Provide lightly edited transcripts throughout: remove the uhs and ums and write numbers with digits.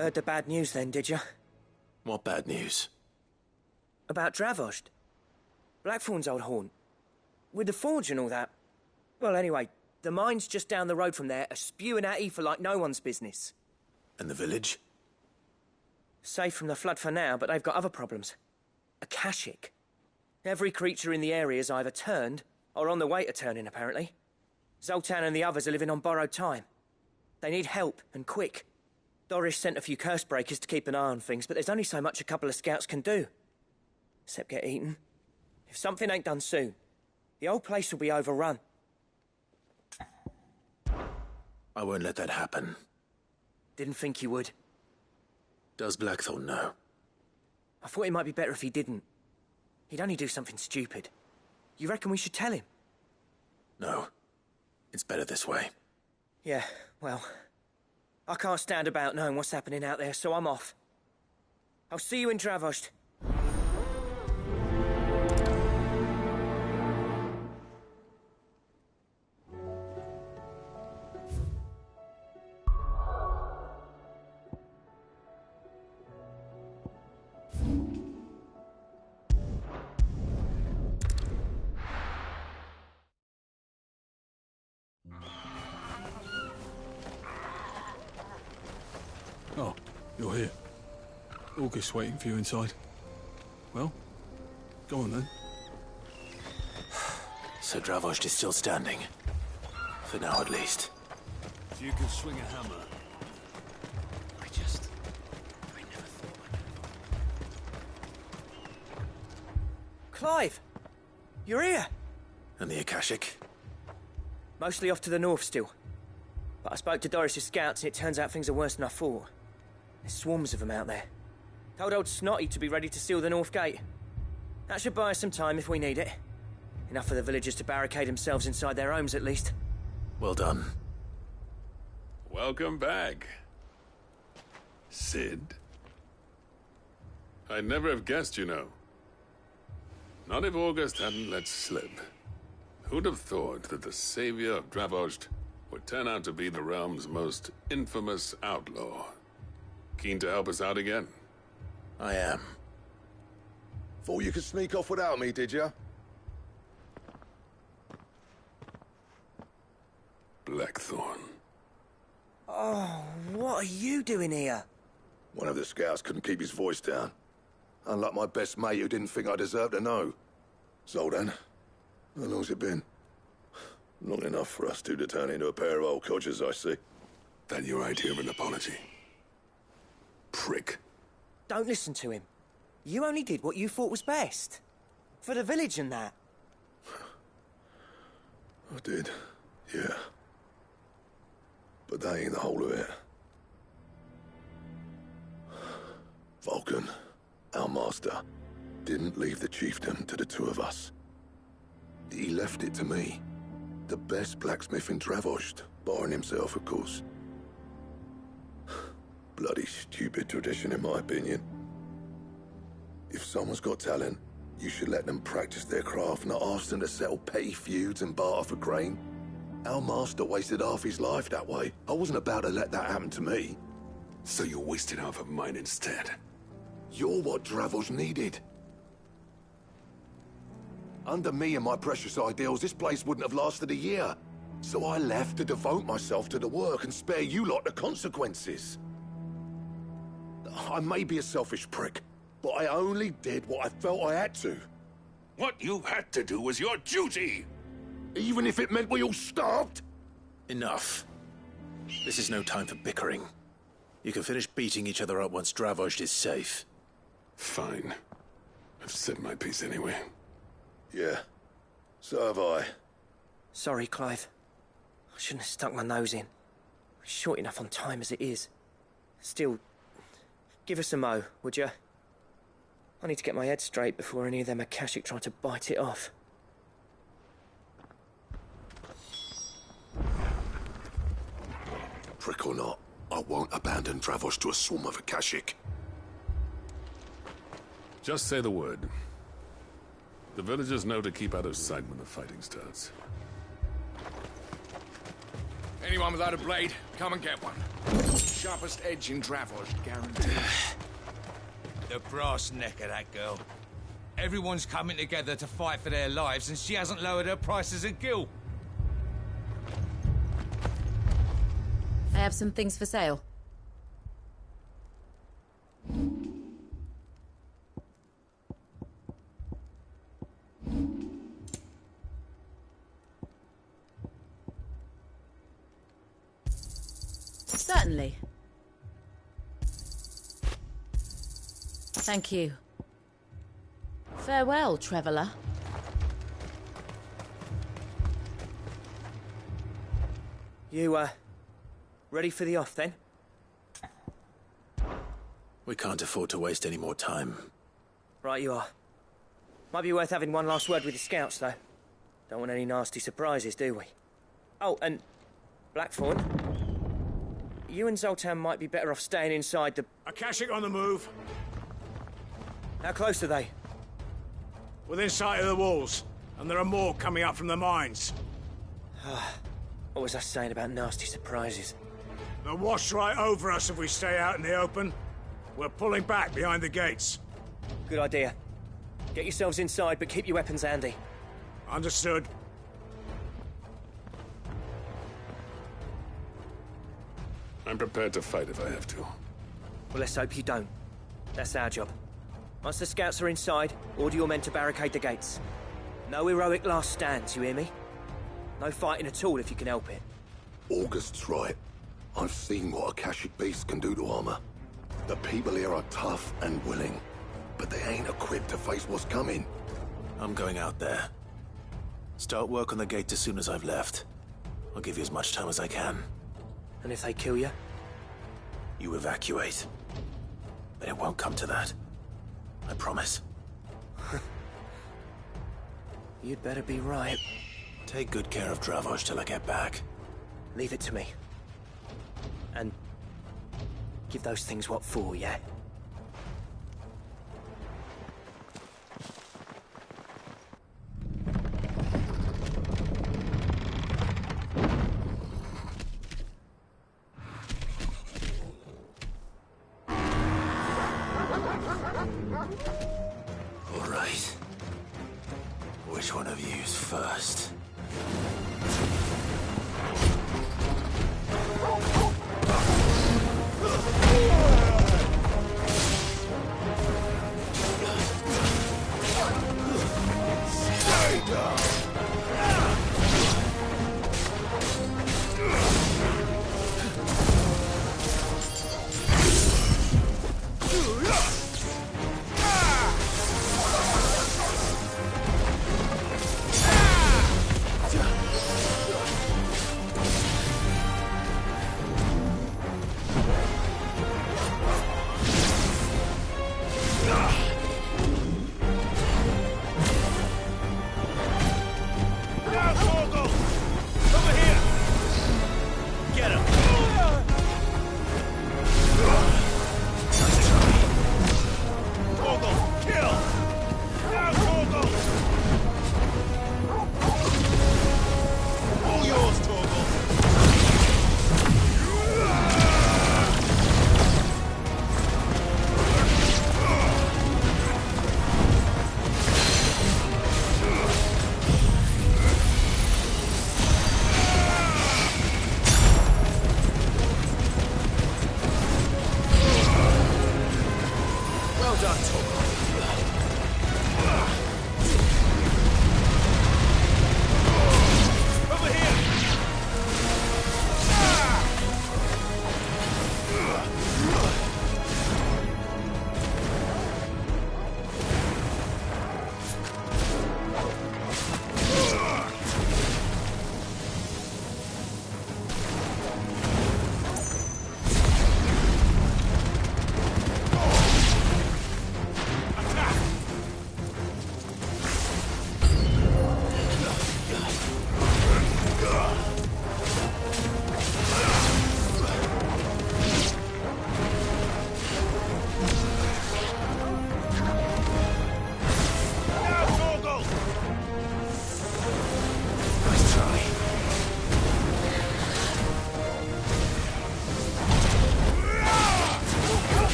Heard the bad news then, did you? What bad news? About Dravost. Blackthorn's old haunt. With the forge and all that. Well, anyway, the mines just down the road from there are spewing out ether like no one's business. And the village? Safe from the flood for now, but they've got other problems. Akashic. Every creature in the area's either turned, or on the way to turning, apparently. Zoltan and the others are living on borrowed time. They need help, and quick. Doris sent a few curse breakers to keep an eye on things, but there's only so much a couple of scouts can do. Except get eaten. If something ain't done soon, the old place will be overrun. I won't let that happen. Didn't think you would. Does Blackthorn know? I thought it might be better if he didn't. He'd only do something stupid. You reckon we should tell him? No. It's better this way. Yeah, well... I can't stand about knowing what's happening out there, so I'm off. I'll see you in Dravost. Oh, you're here. August waiting for you inside. Well, go on then. So Dravost is still standing. For now, at least. If you can swing a hammer. I never thought I could. Clive! You're here! And the Akashic? Mostly off to the north still. But I spoke to Doris's scouts and it turns out things are worse than I thought. There's swarms of them out there. Told old Snotty to be ready to seal the north gate. That should buy us some time if we need it. Enough for the villagers to barricade themselves inside their homes at least. Well done. Welcome back, Sid. I'd never have guessed, you know. Not if August hadn't let slip. Who'd have thought that the savior of Dravost would turn out to be the realm's most infamous outlaw? Keen to help us out again? I am. Thought you could sneak off without me, did you? Blackthorn. Oh, what are you doing here? One of the scouts couldn't keep his voice down. Unlike my best mate who didn't think I deserved to know. Zoltan, how long's it been? Long enough for us two to turn into a pair of old codgers, I see. Then your idea of an apology. Prick. Don't listen to him. You only did what you thought was best. For the village and that. I did, yeah. But that ain't the whole of it. Vulcan, our master, didn't leave the chiefdom to the two of us. He left it to me. The best blacksmith in Dravost, barring himself, of course. Bloody stupid tradition, in my opinion. If someone's got talent, you should let them practice their craft, not ask them to settle petty feuds and barter for grain. Our master wasted half his life that way. I wasn't about to let that happen to me. So you wasted half of mine instead. You're what Dravost needed. Under me and my precious ideals, this place wouldn't have lasted a year. So I left to devote myself to the work and spare you lot the consequences. I may be a selfish prick, but I only did what I felt I had to. What you had to do was your duty! Even if it meant we all starved? Enough. This is no time for bickering. You can finish beating each other up once Dravost is safe. Fine. I've said my piece anyway. Yeah, so have I. Sorry, Clive. I shouldn't have stuck my nose in. We're short enough on time as it is. Still, give us a mo, would you? I need to get my head straight before any of them Akashic try to bite it off. Prick or not, I won't abandon Dravost to a swarm of Akashic. Just say the word. The villagers know to keep out of sight when the fighting starts. Anyone without a blade, come and get one. Sharpest edge in Dravos, guaranteed. The brass neck of that girl. Everyone's coming together to fight for their lives, and she hasn't lowered her prices a gill. I have some things for sale. Certainly. Thank you. Farewell, traveller. You, ready for the off, then? We can't afford to waste any more time. Right you are. Might be worth having one last word with the scouts, though. Don't want any nasty surprises, do we? Oh, and Blackthorn, you and Zoltan might be better off staying inside the... Akashic on the move. How close are they? Within sight of the walls. And there are more coming up from the mines. What was I saying about nasty surprises? They'll wash right over us if we stay out in the open. We're pulling back behind the gates. Good idea. Get yourselves inside, but keep your weapons handy. Understood. I'm prepared to fight if I have to. Well, let's hope you don't. That's our job. Once the scouts are inside, order your men to barricade the gates. No heroic last stands, you hear me? No fighting at all if you can help it. August's right. I've seen what Akashic beasts can do to armor. The people here are tough and willing, but they ain't equipped to face what's coming. I'm going out there. Start work on the gate as soon as I've left. I'll give you as much time as I can. And if they kill you? You evacuate. But it won't come to that. I promise. You'd better be right. Take good care of Dravos till I get back. Leave it to me. And give those things what for, yeah? All right. Which one of you's first?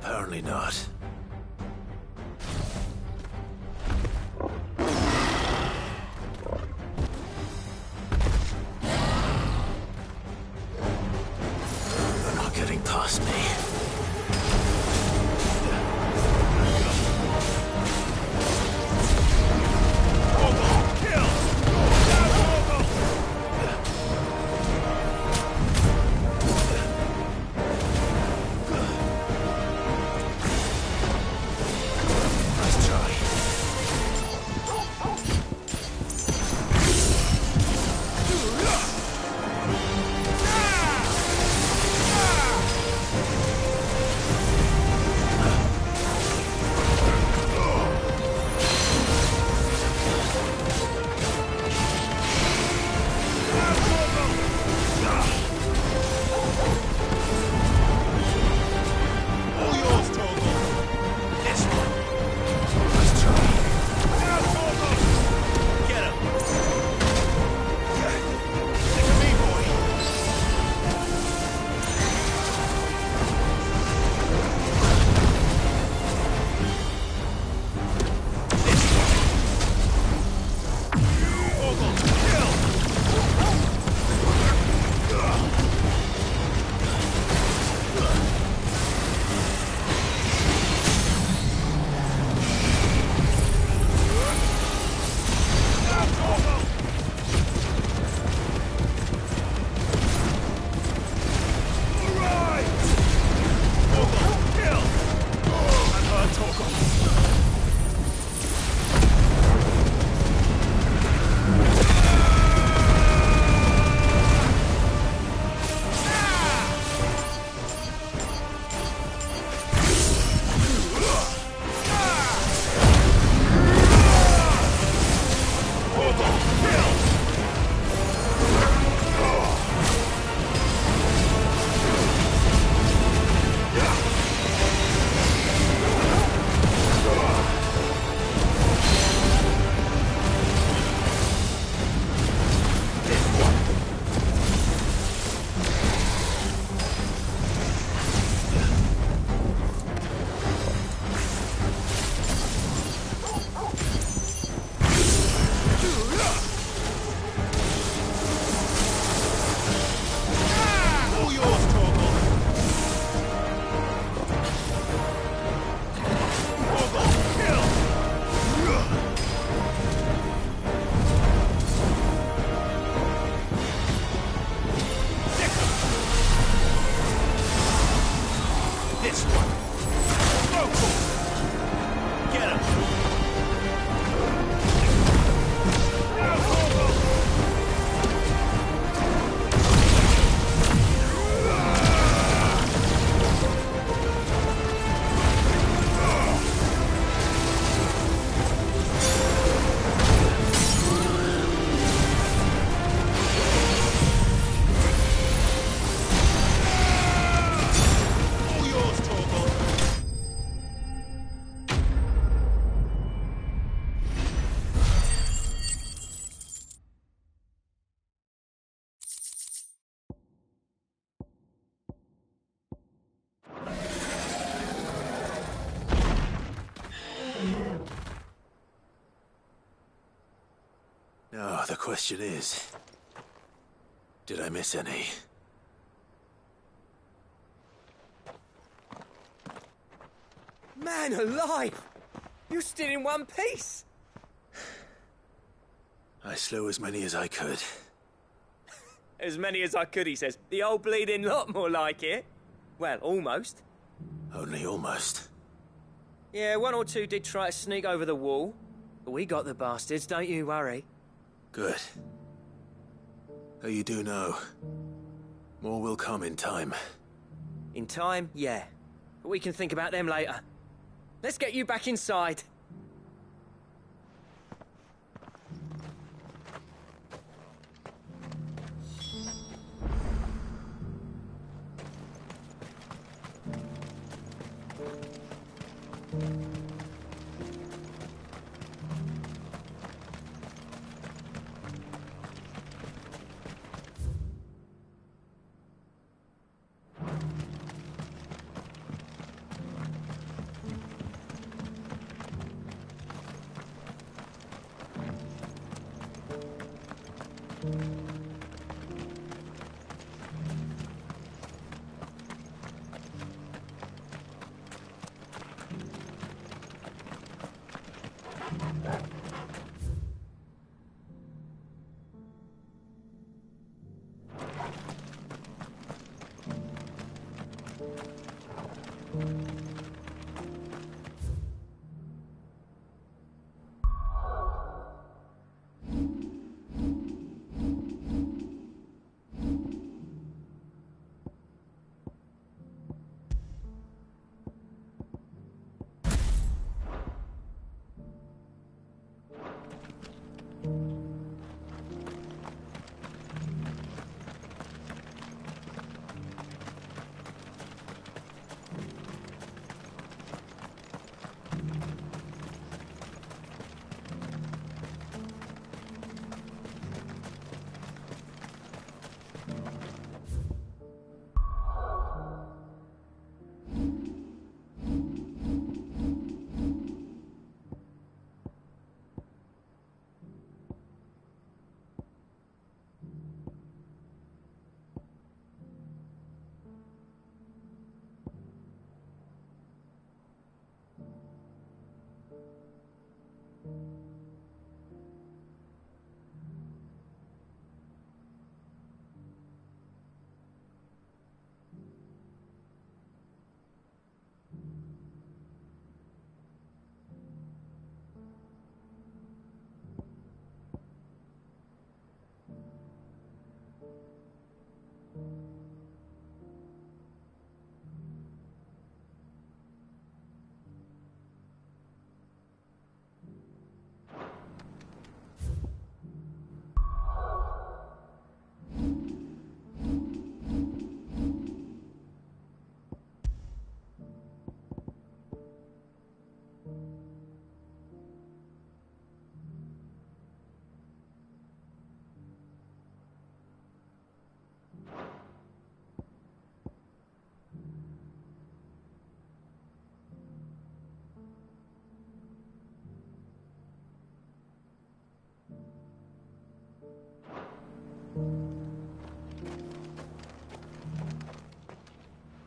Apparently not. They're not getting past me. Now, the question is, did I miss any? Man alive! You're still in one piece! I slew as many as I could. As many as I could, he says. The old bleeding lot, more like it. Well, almost. Only almost. Yeah, one or two did try to sneak over the wall. But we got the bastards, don't you worry. Good. Though you do know, more will come in time. In time, yeah. But we can think about them later. Let's get you back inside.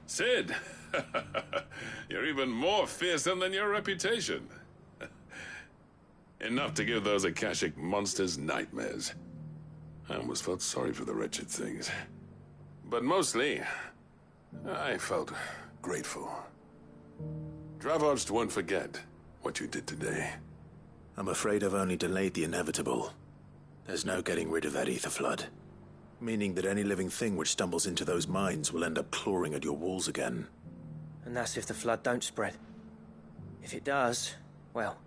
Sid! You're even more fearsome than your reputation. Enough to give those Akashic monsters nightmares. I almost felt sorry for the wretched things. But mostly, I felt grateful. Dravojst won't forget what you did today. I'm afraid I've only delayed the inevitable. There's no getting rid of that ether flood. Meaning that any living thing which stumbles into those mines will end up clawing at your walls again. And that's if the flood don't spread. If it does, well,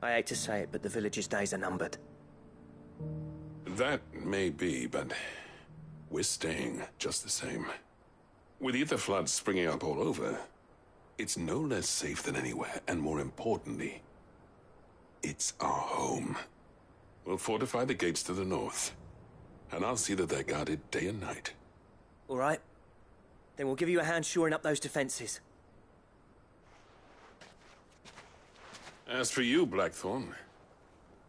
I hate to say it, but the village's days are numbered. That may be, but we're staying just the same. With ether floods springing up all over, it's no less safe than anywhere, and more importantly, it's our home. We'll fortify the gates to the north, and I'll see that they're guarded day and night. All right. Then we'll give you a hand shoring up those defenses. As for you, Blackthorn,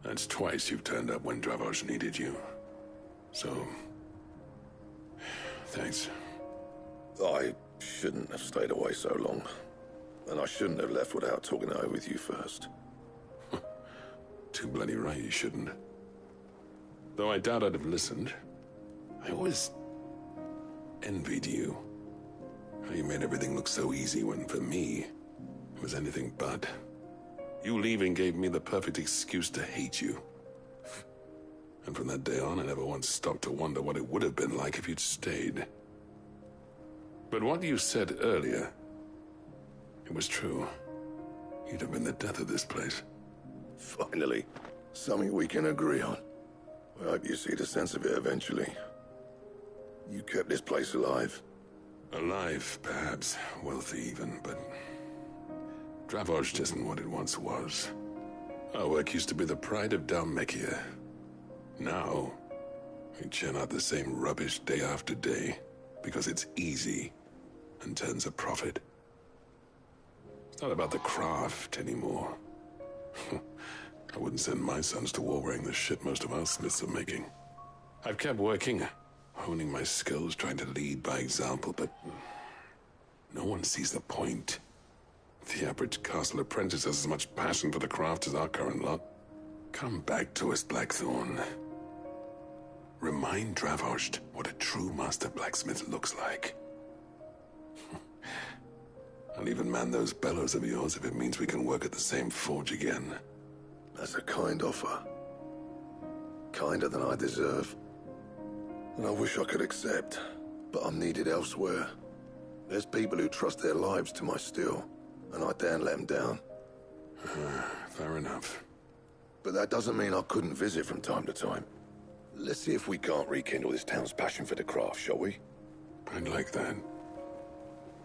that's twice you've turned up when Dravoj needed you. So, thanks. I shouldn't have stayed away so long. And I shouldn't have left without talking it over with you first. Too bloody right you shouldn't. Though I doubt I'd have listened. I always envied you. How you made everything look so easy when, for me, it was anything but. You leaving gave me the perfect excuse to hate you. And from that day on, I never once stopped to wonder what it would have been like if you'd stayed. But what you said earlier, it was true. You'd have been the death of this place. Finally, something we can agree on. I hope you see the sense of it eventually. You kept this place alive. Alive, perhaps. Wealthy even, but Dravoj isn't what it once was. Our work used to be the pride of Dalmekia. Now, we churn out the same rubbish day after day because it's easy and turns a profit. It's not about the craft anymore. I wouldn't send my sons to war wearing the shit most of our smiths are making. I've kept working, honing my skills, trying to lead by example, but no one sees the point. The average castle apprentice has as much passion for the craft as our current lot. Come back to us, Blackthorn. Remind Dravoj what a true master blacksmith looks like. I'll even man those bellows of yours if it means we can work at the same forge again. That's a kind offer. Kinder than I deserve. And I wish I could accept, but I'm needed elsewhere. There's people who trust their lives to my steel, and I daren't let them down. Fair enough. But that doesn't mean I couldn't visit from time to time. Let's see if we can't rekindle this town's passion for the craft, shall we? I'd like that.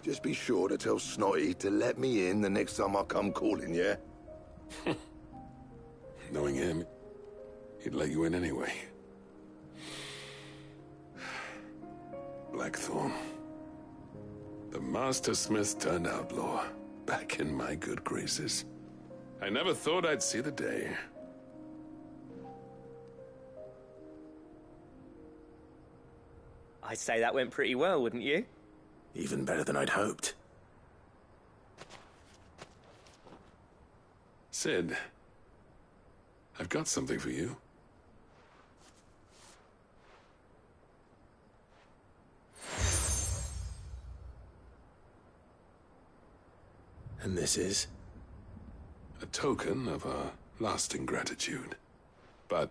Just be sure to tell Snotty to let me in the next time I come calling, yeah? Knowing him, he'd let you in anyway. Blackthorn. The Master Smith turned outlaw, back in my good graces. I never thought I'd see the day. I'd say that went pretty well, wouldn't you? Even better than I'd hoped. Sid, I've got something for you. And this is? A token of our lasting gratitude. But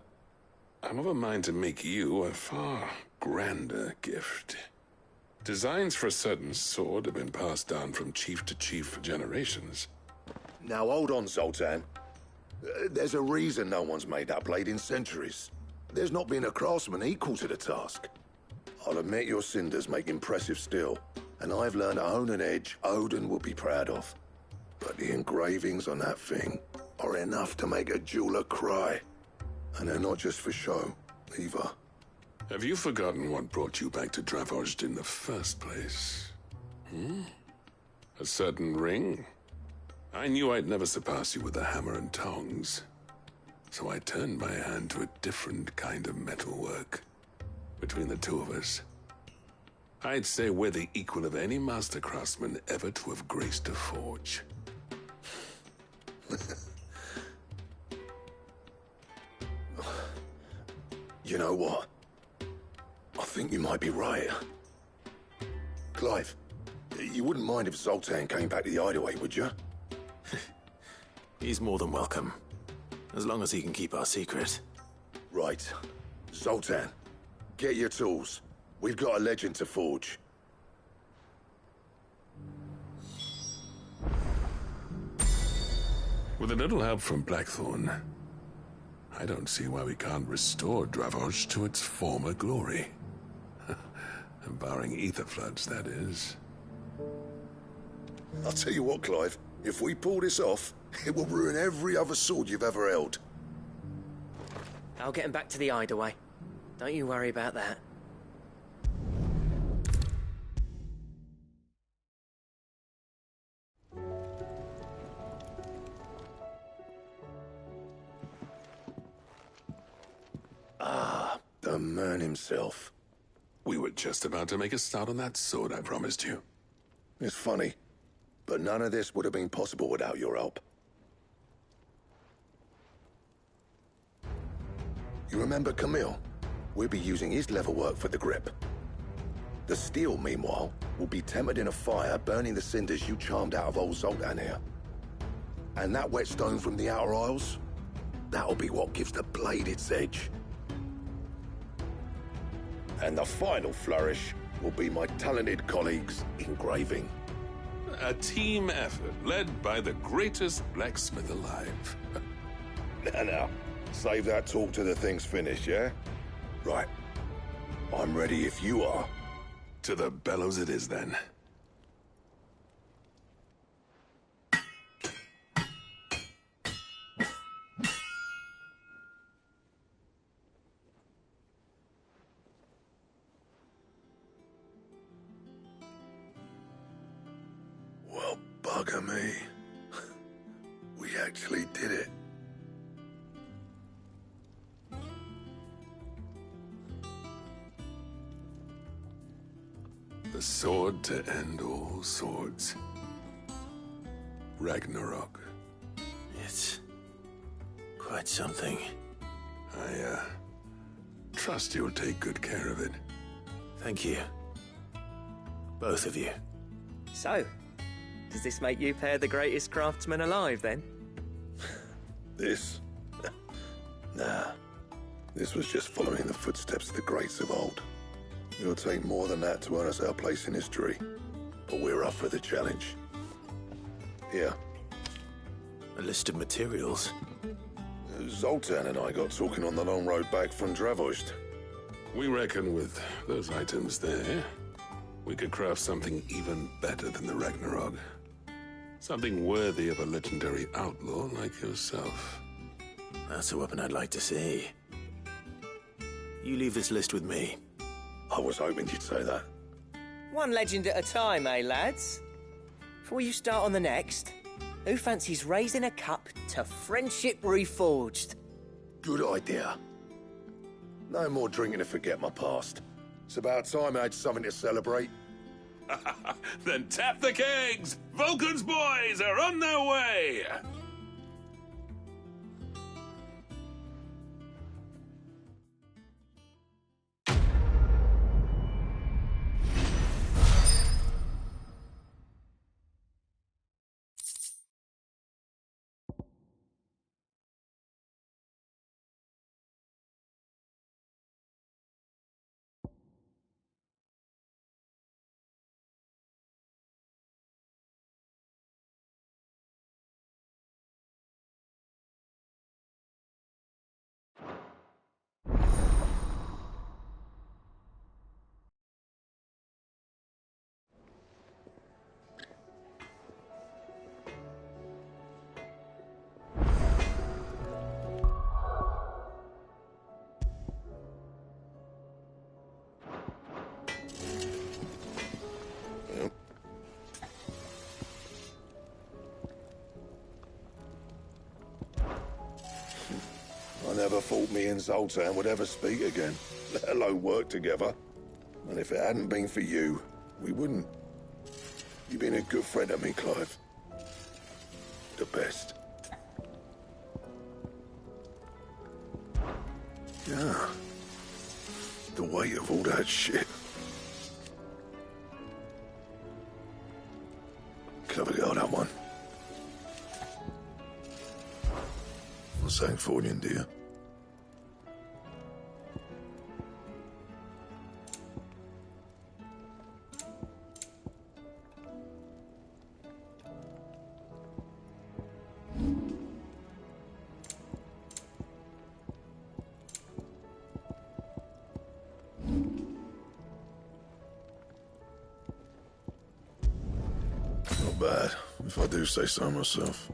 I'm of a mind to make you a far grander gift. Designs for a certain sword have been passed down from chief to chief for generations. Now hold on, Zoltan. There's a reason no one's made that blade in centuries. There's not been a craftsman equal to the task. I'll admit your cinders make impressive steel, and I've learned to hone an edge Odin will be proud of. But the engravings on that thing are enough to make a jeweler cry. And they're not just for show, either. Have you forgotten what brought you back to Dravozd in the first place? A certain ring? I knew I'd never surpass you with a hammer and tongs. So I turned my hand to a different kind of metalwork. Between the two of us, I'd say we're the equal of any master craftsman ever to have graced a forge. You know what? I think you might be right. Clive, you wouldn't mind if Zoltan came back to the hideaway, would you? He's more than welcome. As long as he can keep our secret. Right. Zoltan, get your tools. We've got a legend to forge. With a little help from Blackthorn, I don't see why we can't restore Dravozd to its former glory. Barring ether floods, that is. I'll tell you what, Clive. If we pull this off, it will ruin every other sword you've ever held. I'll get him back to the hideaway. Don't you worry about that. The man himself. We were just about to make a start on that sword I promised you. It's funny, but none of this would have been possible without your help. You remember Camille? We'll be using his leather work for the grip. The steel, meanwhile, will be tempered in a fire, burning the cinders you charmed out of old Zoltan here. And that whetstone from the Outer Isles, that'll be what gives the blade its edge. And the final flourish will be my talented colleagues' engraving. A team effort led by the greatest blacksmith alive. Now, save that talk till the thing's finished, yeah? Right. I'm ready if you are. To the bellows it is, then. Well, bugger me. We actually did it. The sword to end all swords. Ragnarok. It's quite something. I, trust you'll take good care of it. Thank you. Both of you. So, Does this make you pair the greatest craftsman alive, then? This? Nah. This was just following the footsteps of the greats of old. It'll take more than that to earn us our place in history. But we're up for the challenge. Here. A list of materials. Zoltan and I got talking on the long road back from Dravost. We reckon with those items there, we could craft something even better than the Ragnarok. Something worthy of a legendary outlaw like yourself. That's a weapon I'd like to see. You leave this list with me. I was hoping you'd say that. One legend at a time, eh, lads? Before you start on the next, who fancies raising a cup to friendship reforged? Good idea. No more drinking to forget my past. It's about time I had something to celebrate. Then tap the kegs! Vulcan's boys are on their way! I never thought me and Zoltan would ever speak again, let alone work together. And if it hadn't been for you, we wouldn't. You've been a good friend to me, Clive. The best. Yeah. The weight of all that shit. Clever girl, that one. What's that for you, dear? Not bad, if I do say so myself.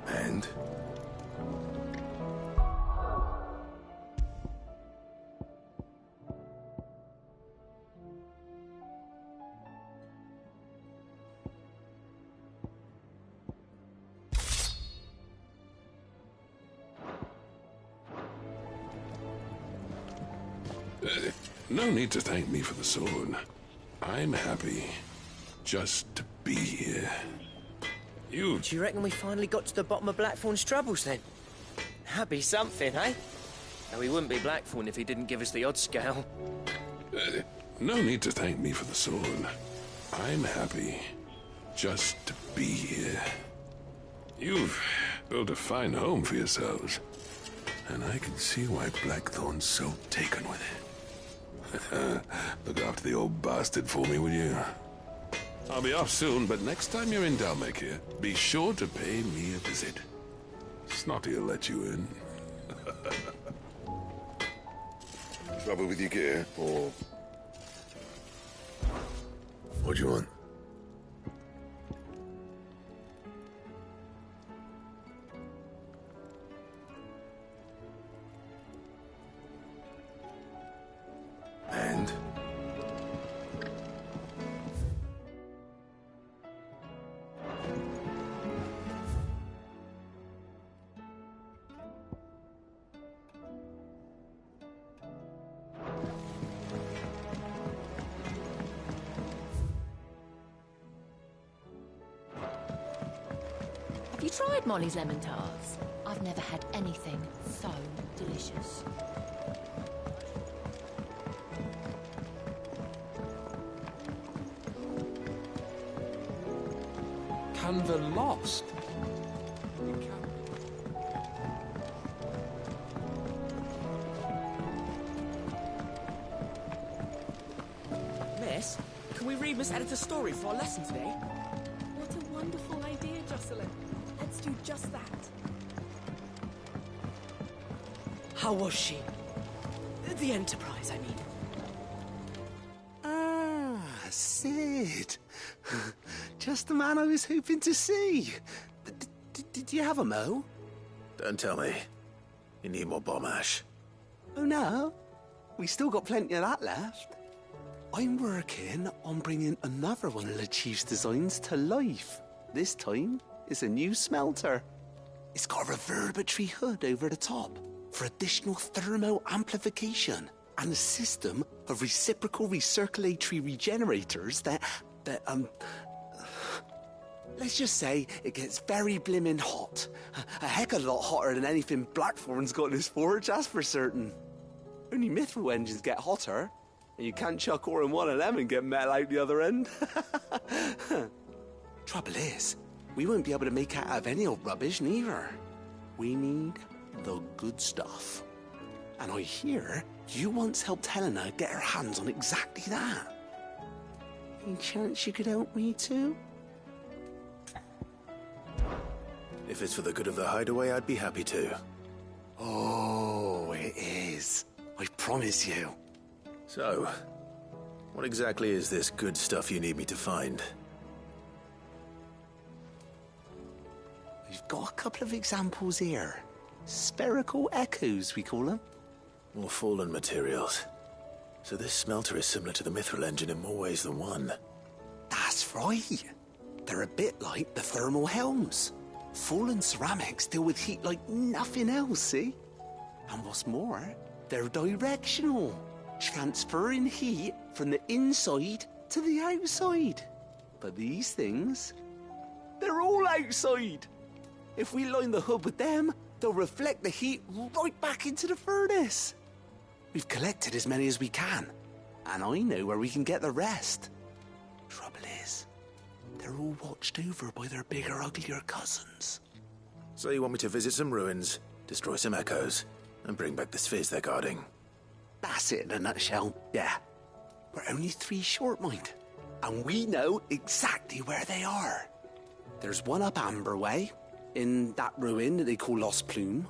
And? No need to thank me for the sword. I'm happy just to be here. Do you reckon we finally got to the bottom of Blackthorn's troubles, then? That'd be something, eh? Now, he wouldn't be Blackthorn if he didn't give us the odd scale. No need to thank me for the sword. I'm happy just to be here. You've built a fine home for yourselves, and I can see why Blackthorn's so taken with it. Look after the old bastard for me, will you? I'll be off soon, but next time you're in Dalmacia, be sure to pay me a visit. Snotty'll let you in. Trouble with your gear, or... What do you want? And? Have you tried Molly's lemon tarts? I've never had anything so delicious. Canva lost. Miss, can we read Miss Editor's story for our lesson today? What a wonderful idea, Jocelyn. Let's do just that. How was she? The Enterprise, I mean. Ah, Sid. Just the man I was hoping to see. Did you have a mo? Don't tell me. You need more bomb ash. Oh no, we still got plenty of that left. I'm working on bringing another one of the Chief's designs to life. This time, it's a new smelter. It's got a reverberatory hood over the top for additional thermo amplification and a system of reciprocal recirculatory regenerators that let's just say it gets very blimmin' hot. A heck of a lot hotter than anything Blackthorn's got in his forge, that's for certain. Only mithril engines get hotter, and you can't chuck ore in one of them and get metal out the other end. Trouble is, we won't be able to make out of any old rubbish neither. We need the good stuff. And I hear you once helped Helena get her hands on exactly that. Any chance you could help me too? If it's for the good of the hideaway, I'd be happy to. Oh, it is. I promise you. So, what exactly is this good stuff you need me to find? We've got a couple of examples here. Spherical echoes, we call them. More fallen materials. So this smelter is similar to the mithril engine in more ways than one. That's right. They're a bit like the thermal helms. Fallen ceramics deal with heat like nothing else, see? And what's more, they're directional, transferring heat from the inside to the outside. But these things, they're all outside. If we line the hood with them, they'll reflect the heat right back into the furnace. We've collected as many as we can, and I know where we can get the rest. Trouble is, they're all watched over by their bigger, uglier cousins. So you want me to visit some ruins, destroy some echoes, and bring back the spheres they're guarding? That's it in a nutshell, yeah. We're only 3 short, mind. And we know exactly where they are. There's one up Amber Way, in that ruin that they call Lost Plume,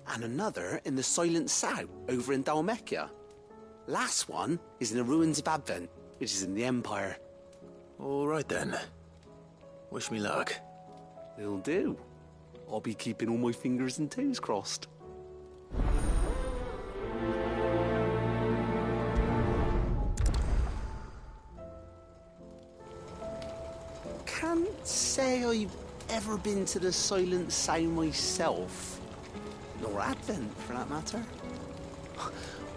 and another in the Silent South, over in Dalmekia. Last one is in the ruins of Advent, which is in the Empire. All right then. Wish me luck. Will do. I'll be keeping all my fingers and toes crossed. Can't say I've ever been to the Silent Sound myself. Nor Advent, for that matter.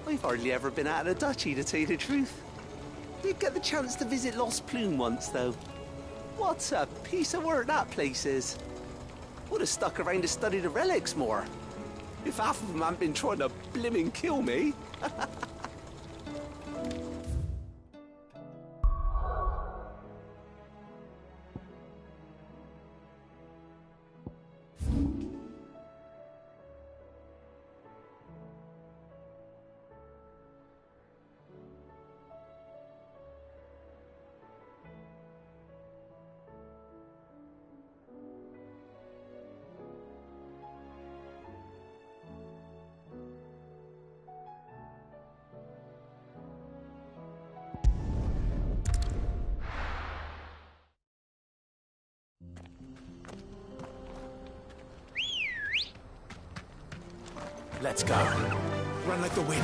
I've hardly ever been out of the duchy, to tell you the truth. Did get the chance to visit Lost Plume once, though. What a piece of work that place is. Would have stuck around to study the relics more. If half of them hadn't been trying to blimmin' kill me. Let's go. Run like the wind.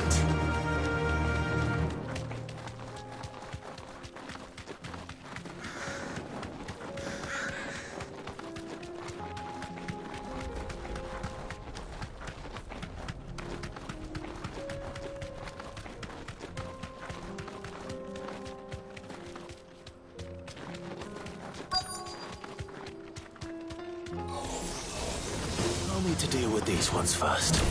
I'll need to deal with these ones first.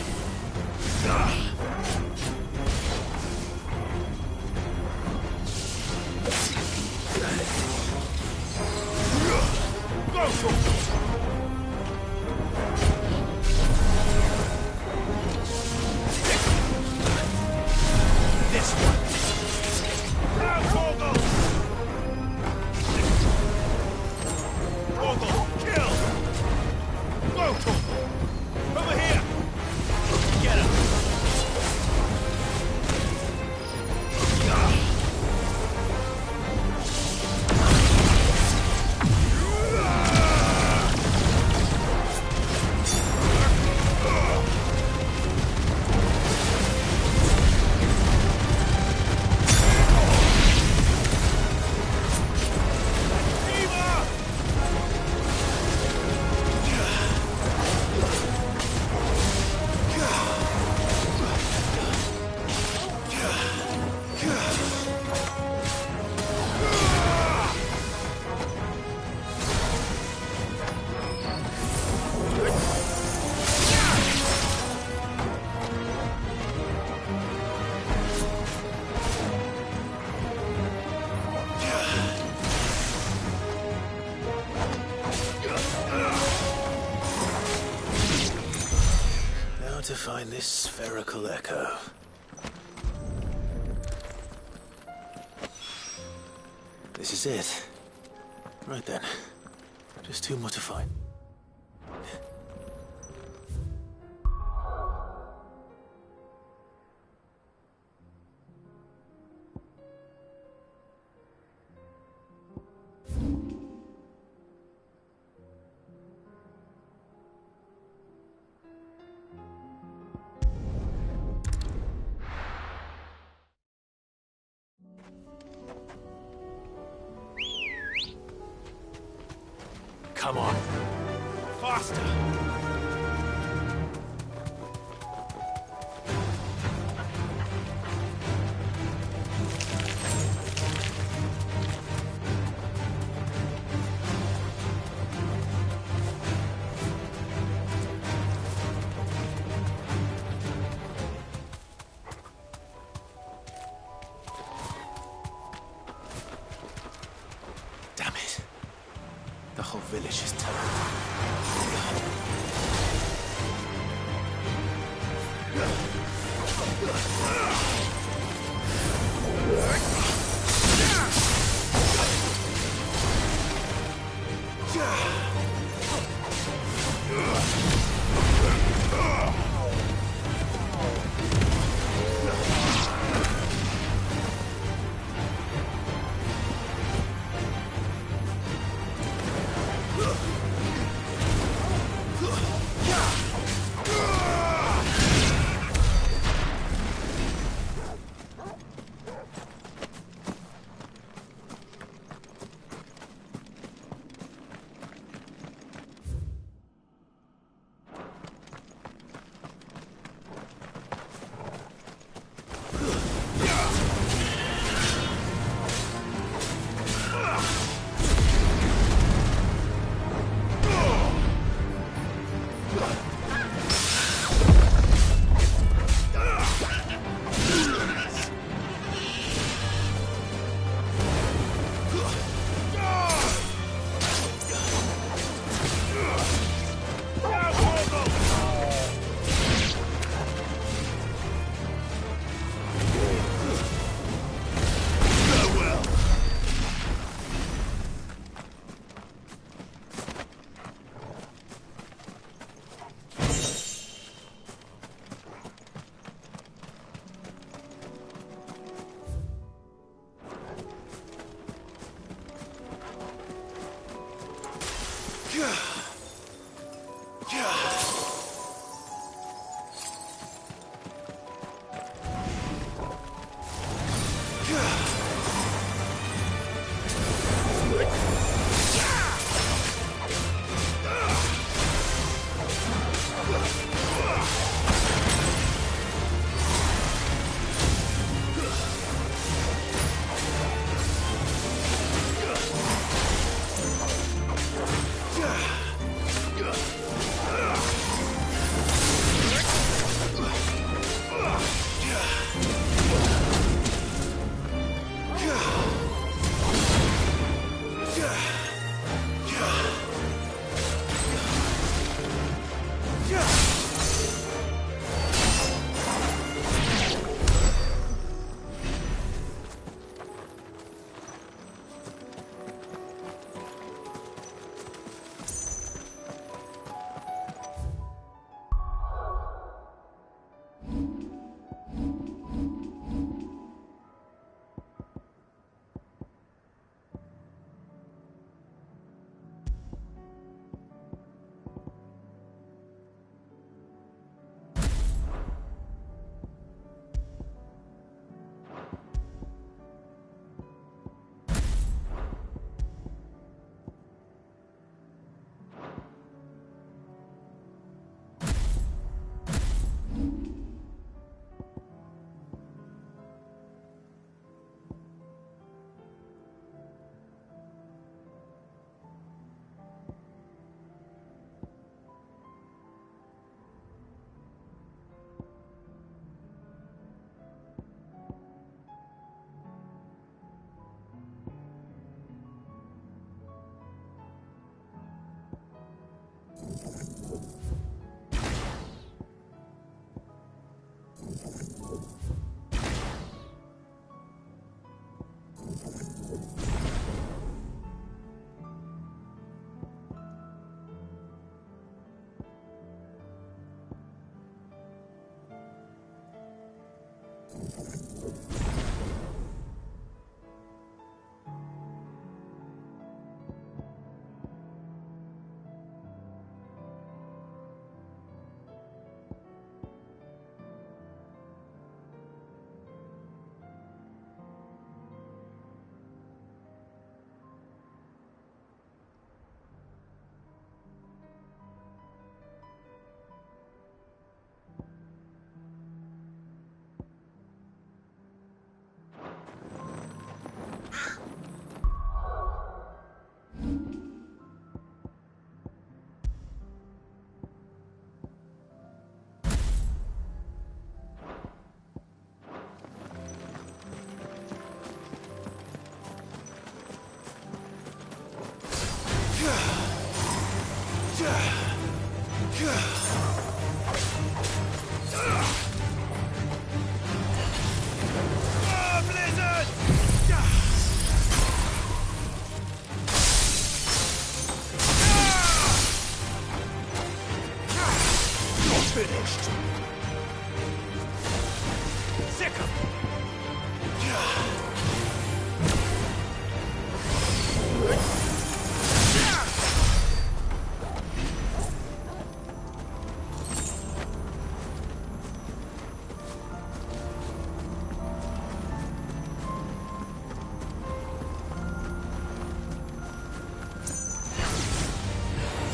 To find this spherical echo. This is it. Right then. Just two more to find. Come on. Faster! Damn it. The whole village is turned.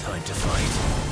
Time to fight.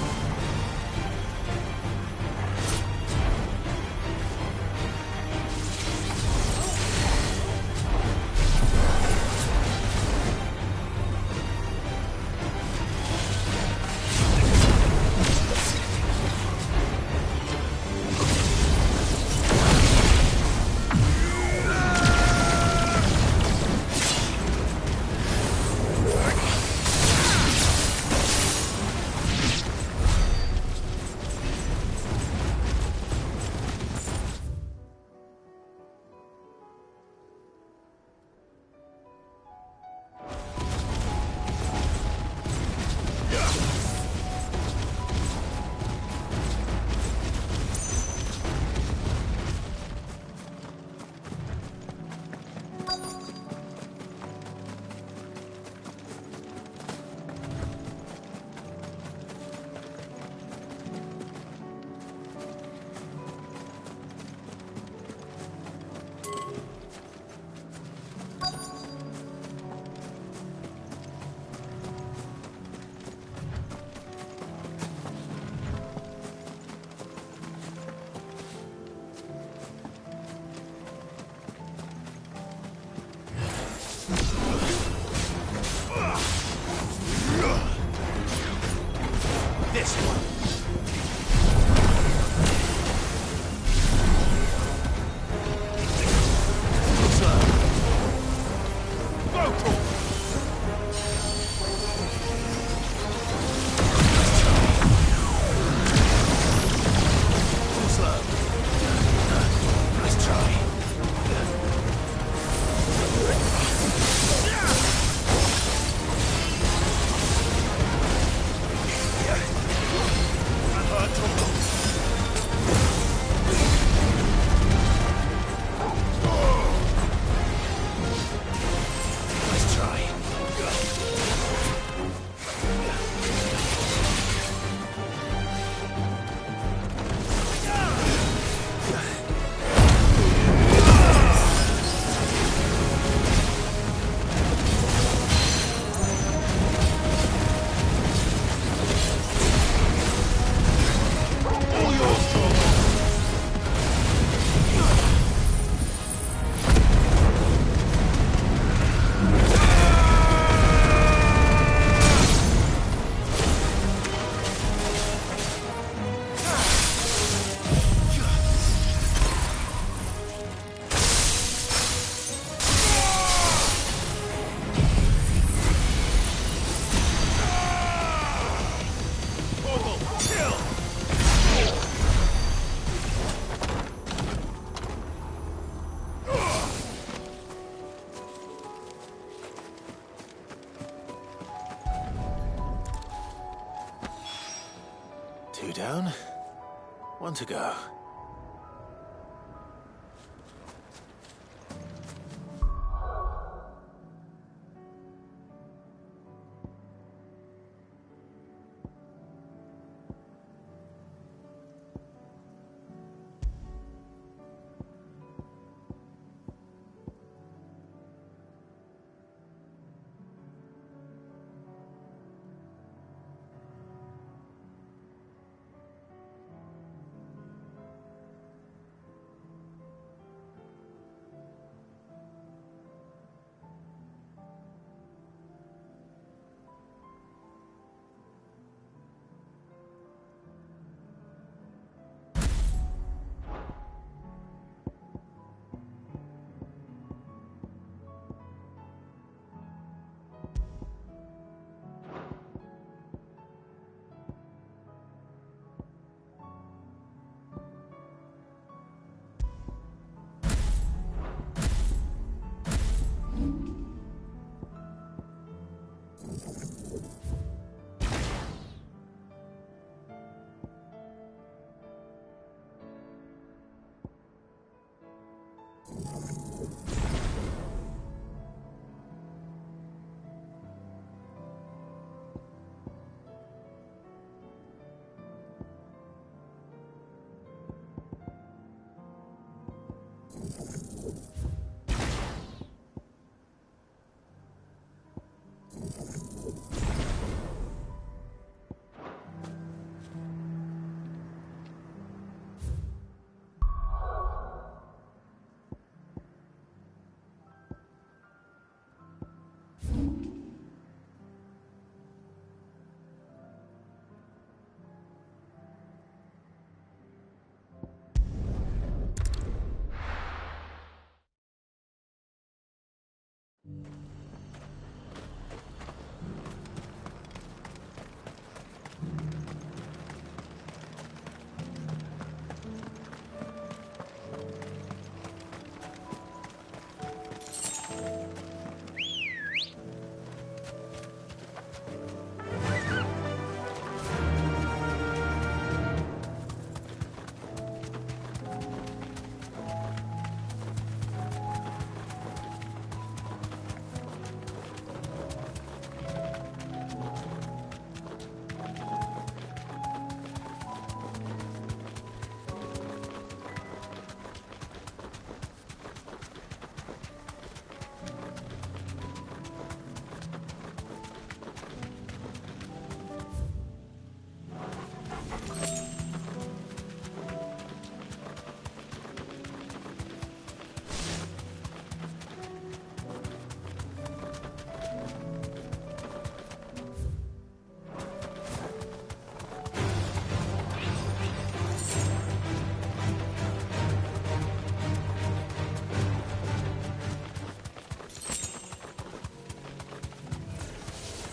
This one. Two down, one to go.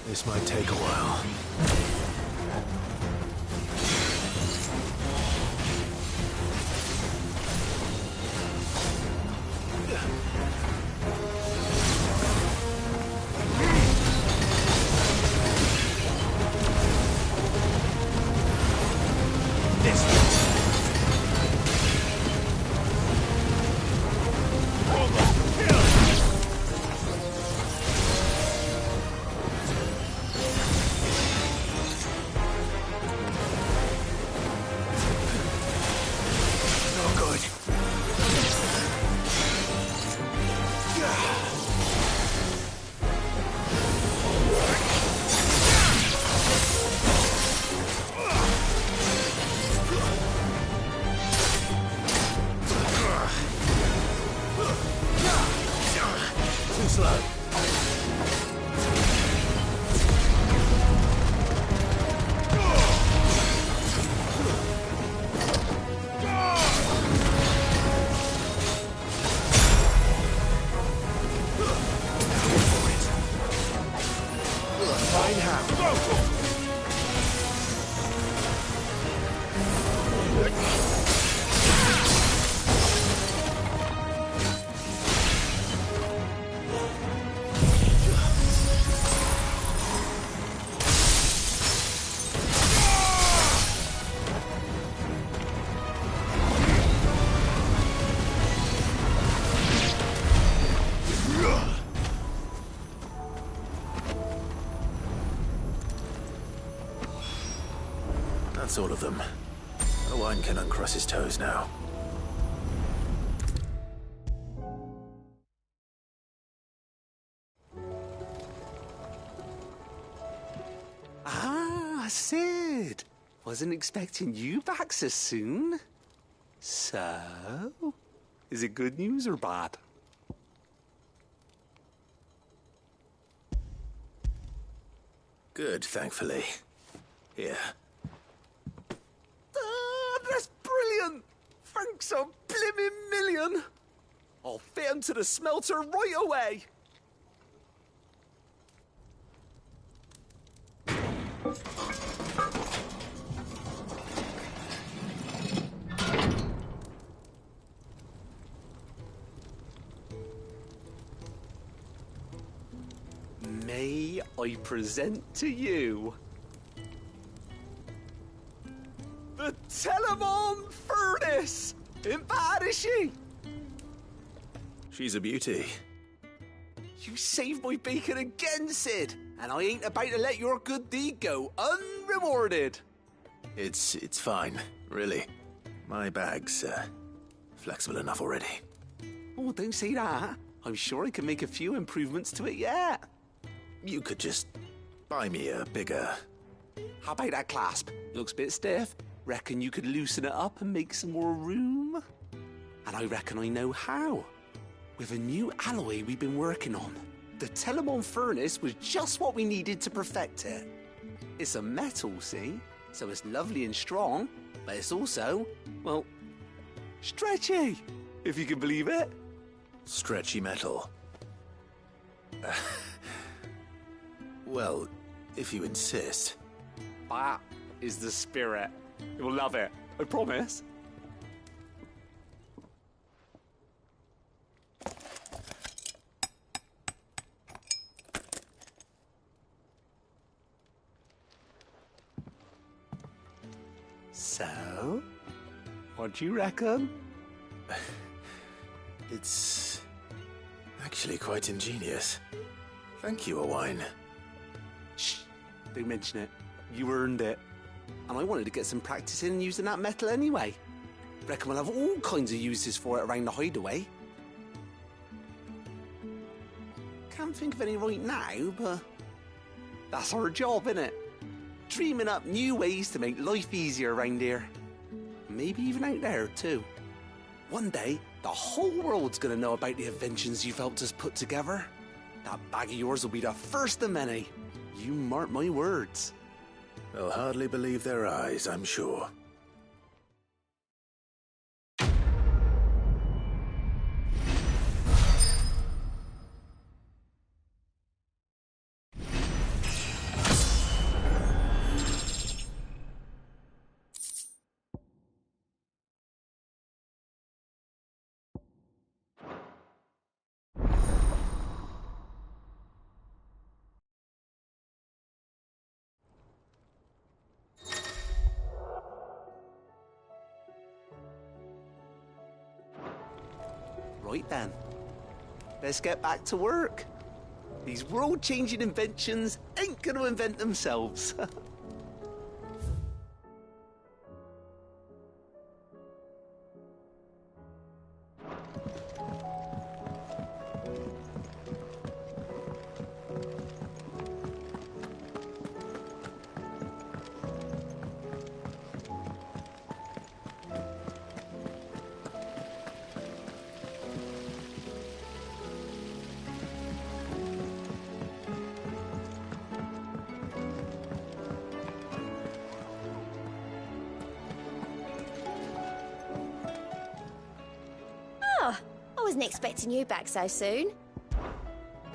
This might take a while. That's all of them. The wine can uncross his toes now. Ah, Sid. Wasn't expecting you back so soon. So, is it good news or bad? Good, thankfully. Here. That's brilliant! Thanks a blimmin' million! I'll fit 'em to the smelter right away! May I present to you the Telemon Furnace! Ain't bad, is she? She's a beauty. You saved my bacon again, Sid, and I ain't about to let your good deed go unrewarded. It's fine, really. My bag's flexible enough already. Oh, don't say that. I'm sure I can make a few improvements to it yet. You could just buy me a bigger... How about that clasp? Looks a bit stiff. Reckon you could loosen it up and make some more room? And I reckon I know how. With a new alloy we've been working on. The Telemon furnace was just what we needed to perfect it. It's a metal, see? So it's lovely and strong, but it's also, well, stretchy, if you can believe it. Stretchy metal. Well, if you insist. That is the spirit. You'll love it, I promise. So, what do you reckon? It's actually quite ingenious. Thank you, Owain. Shh, don't mention it. You earned it. And I wanted to get some practice in using that metal anyway. Reckon we'll have all kinds of uses for it around the hideaway. Can't think of any right now, but that's our job, innit? Dreaming up new ways to make life easier around here. Maybe even out there, too. One day, the whole world's gonna know about the inventions you've helped us put together. That bag of yours will be the first of many. You mark my words. They'll hardly believe their eyes, I'm sure. Right then, let's get back to work. These world-changing inventions ain't gonna invent themselves. I wasn't expecting you back so soon.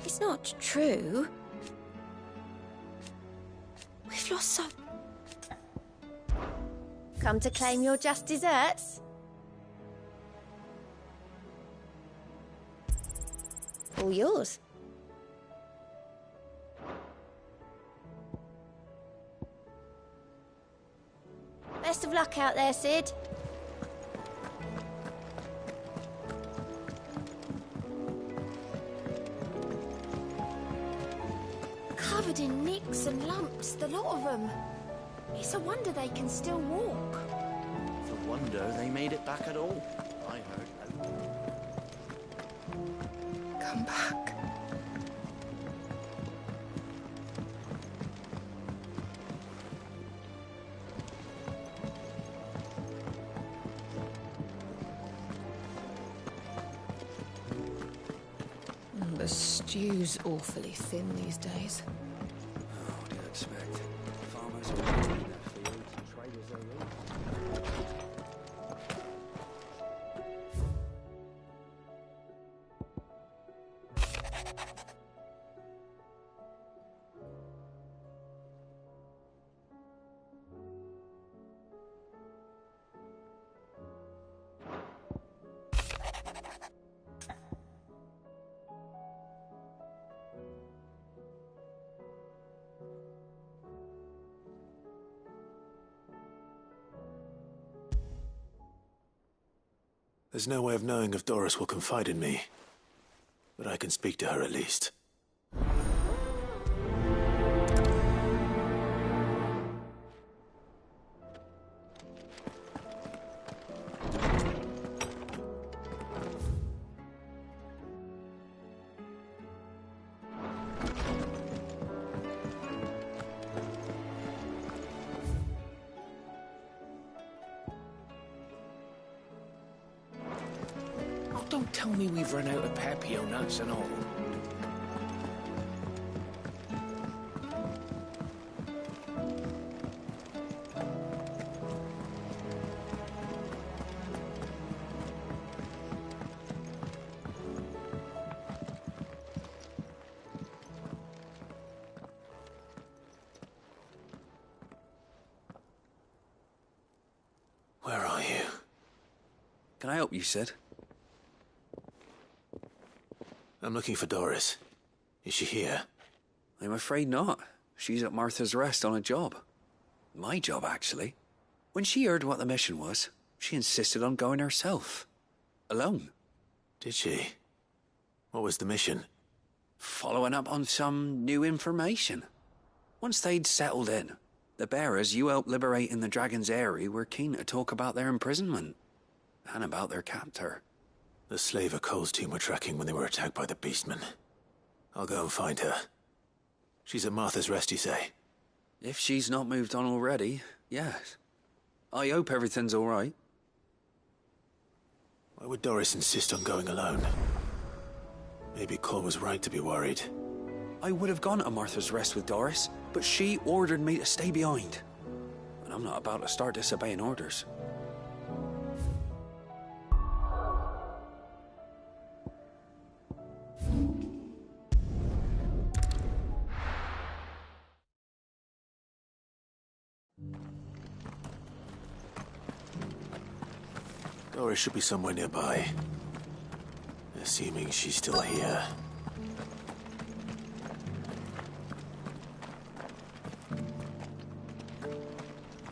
It's not true. We've lost so... Come to claim your just desserts? All yours. Best of luck out there, Sid. Covered in nicks and lumps, the lot of them. It's a wonder they can still walk. It's a wonder they made it back at all. I heard. Come back. The stew's awfully thin these days. What do you expect? Farmers are working in their fields and traders are rich. There's no way of knowing if Doris will confide in me, but I can speak to her at least. Oh, don't tell me we've run out of papio nuts and all. Where are you? Can I help you, Sid? I'm looking for Doris. Is she here? I'm afraid not. She's at Martha's Rest on a job. My job, actually. When she heard what the mission was, she insisted on going herself. Alone. Did she? What was the mission? Following up on some new information. Once they'd settled in, the bearers you helped liberate in the Dragon's Eyrie were keen to talk about their imprisonment. And about their captor. The slaver Cole's team were tracking when they were attacked by the Beastmen. I'll go and find her. She's at Martha's Rest, you say? If she's not moved on already, yes. I hope everything's all right. Why would Doris insist on going alone? Maybe Cole was right to be worried. I would have gone to Martha's Rest with Doris, but she ordered me to stay behind. And I'm not about to start disobeying orders. Doris should be somewhere nearby. Assuming she's still here.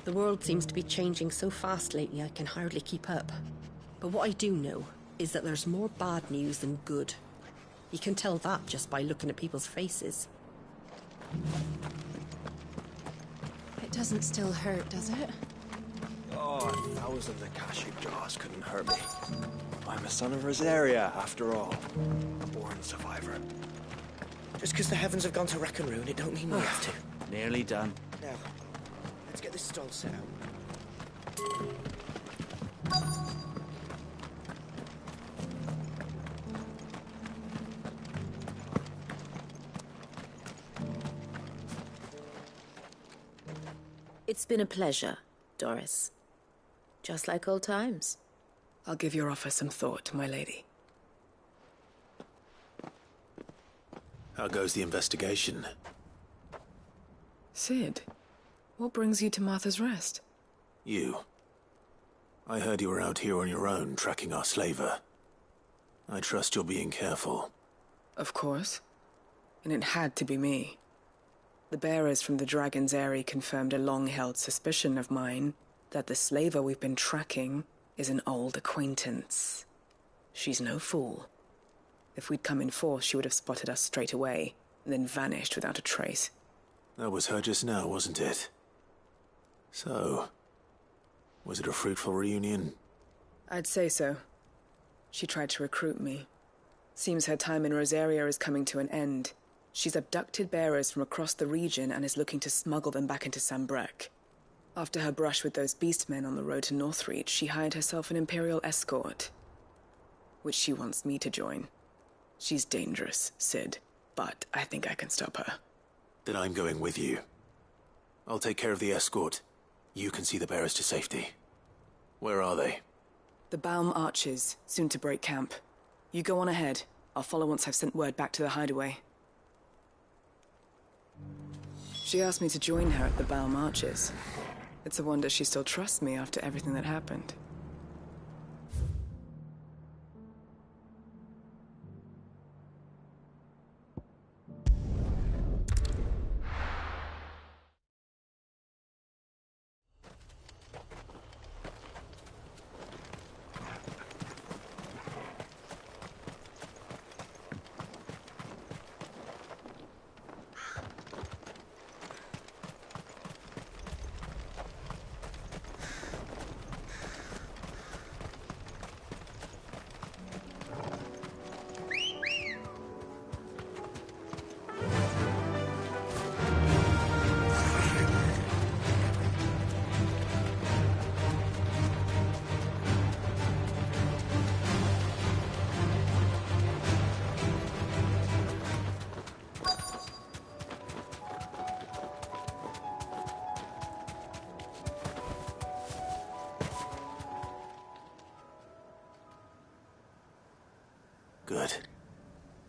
The world seems to be changing so fast lately I can hardly keep up. But what I do know is that there's more bad news than good. You can tell that just by looking at people's faces. It doesn't still hurt, does it? Oh, 1,000 Akashic jaws couldn't hurt me. I'm a son of Rosaria, after all. A born survivor. Just because the heavens have gone to rack and ruin, it don't mean we have to. Nearly done. Now, let's get this stall set out. It's been a pleasure, Doris. Just like old times. I'll give your offer some thought, my lady. How goes the investigation? Sid, what brings you to Martha's Rest? You. I heard you were out here on your own, tracking our slaver. I trust you're being careful. Of course. And it had to be me. The bearers from the Dragon's Eyrie confirmed a long-held suspicion of mine that the slaver we've been tracking is an old acquaintance. She's no fool. If we'd come in force, she would have spotted us straight away, and then vanished without a trace. That was her just now, wasn't it? So, was it a fruitful reunion? I'd say so. She tried to recruit me. Seems her time in Rosaria is coming to an end. She's abducted bearers from across the region and is looking to smuggle them back into Sambrek. After her brush with those beastmen on the road to Northreach, she hired herself an Imperial escort, which she wants me to join. She's dangerous, Sid, but I think I can stop her. Then I'm going with you. I'll take care of the escort. You can see the bearers to safety. Where are they? The Baum Archers, soon to break camp. You go on ahead. I'll follow once I've sent word back to the hideaway. She asked me to join her at the Baum Archers. It's a wonder she still trusts me after everything that happened. Good.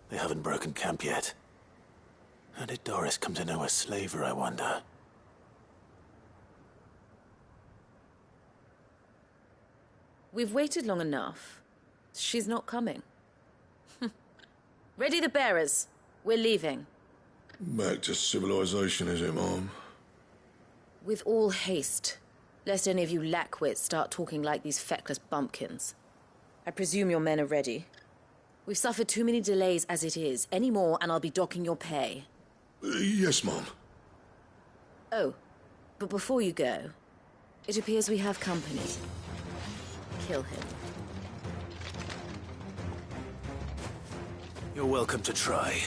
They haven't broken camp yet. How did Doris come to know a slaver, I wonder? We've waited long enough. She's not coming. Ready the bearers. We're leaving. Back to civilization, is it, Mom? With all haste, lest any of you lackwits start talking like these feckless bumpkins. I presume your men are ready. We've suffered too many delays as it is. Any more and I'll be docking your pay. Yes, Mom. Oh, but before you go, it appears we have company. Kill him. You're welcome to try.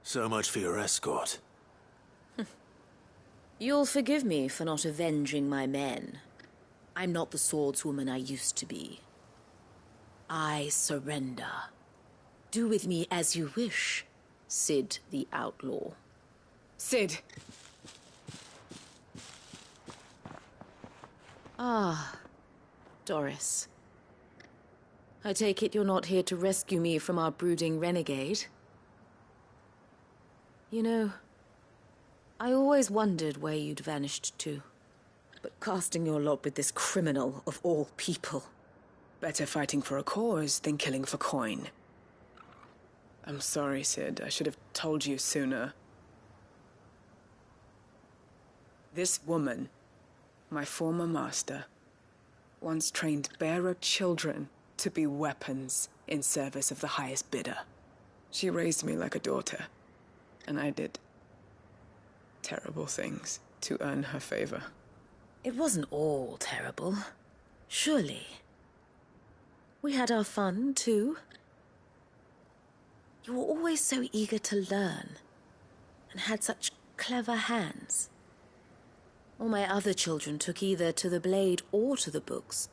So much for your escort. You'll forgive me for not avenging my men. I'm not the swordswoman I used to be. I surrender. Do with me as you wish, Sid the Outlaw. Sid! Ah, Doris. I take it you're not here to rescue me from our brooding renegade? You know, I always wondered where you'd vanished to. But casting your lot with this criminal of all people. Better fighting for a cause than killing for coin. I'm sorry, Sid. I should have told you sooner. This woman, my former master, once trained bearer children to be weapons in service of the highest bidder. She raised me like a daughter. And I did terrible things to earn her favor. It wasn't all terrible, surely. We had our fun, too. You were always so eager to learn, and had such clever hands. All my other children took either to the blade or to the books.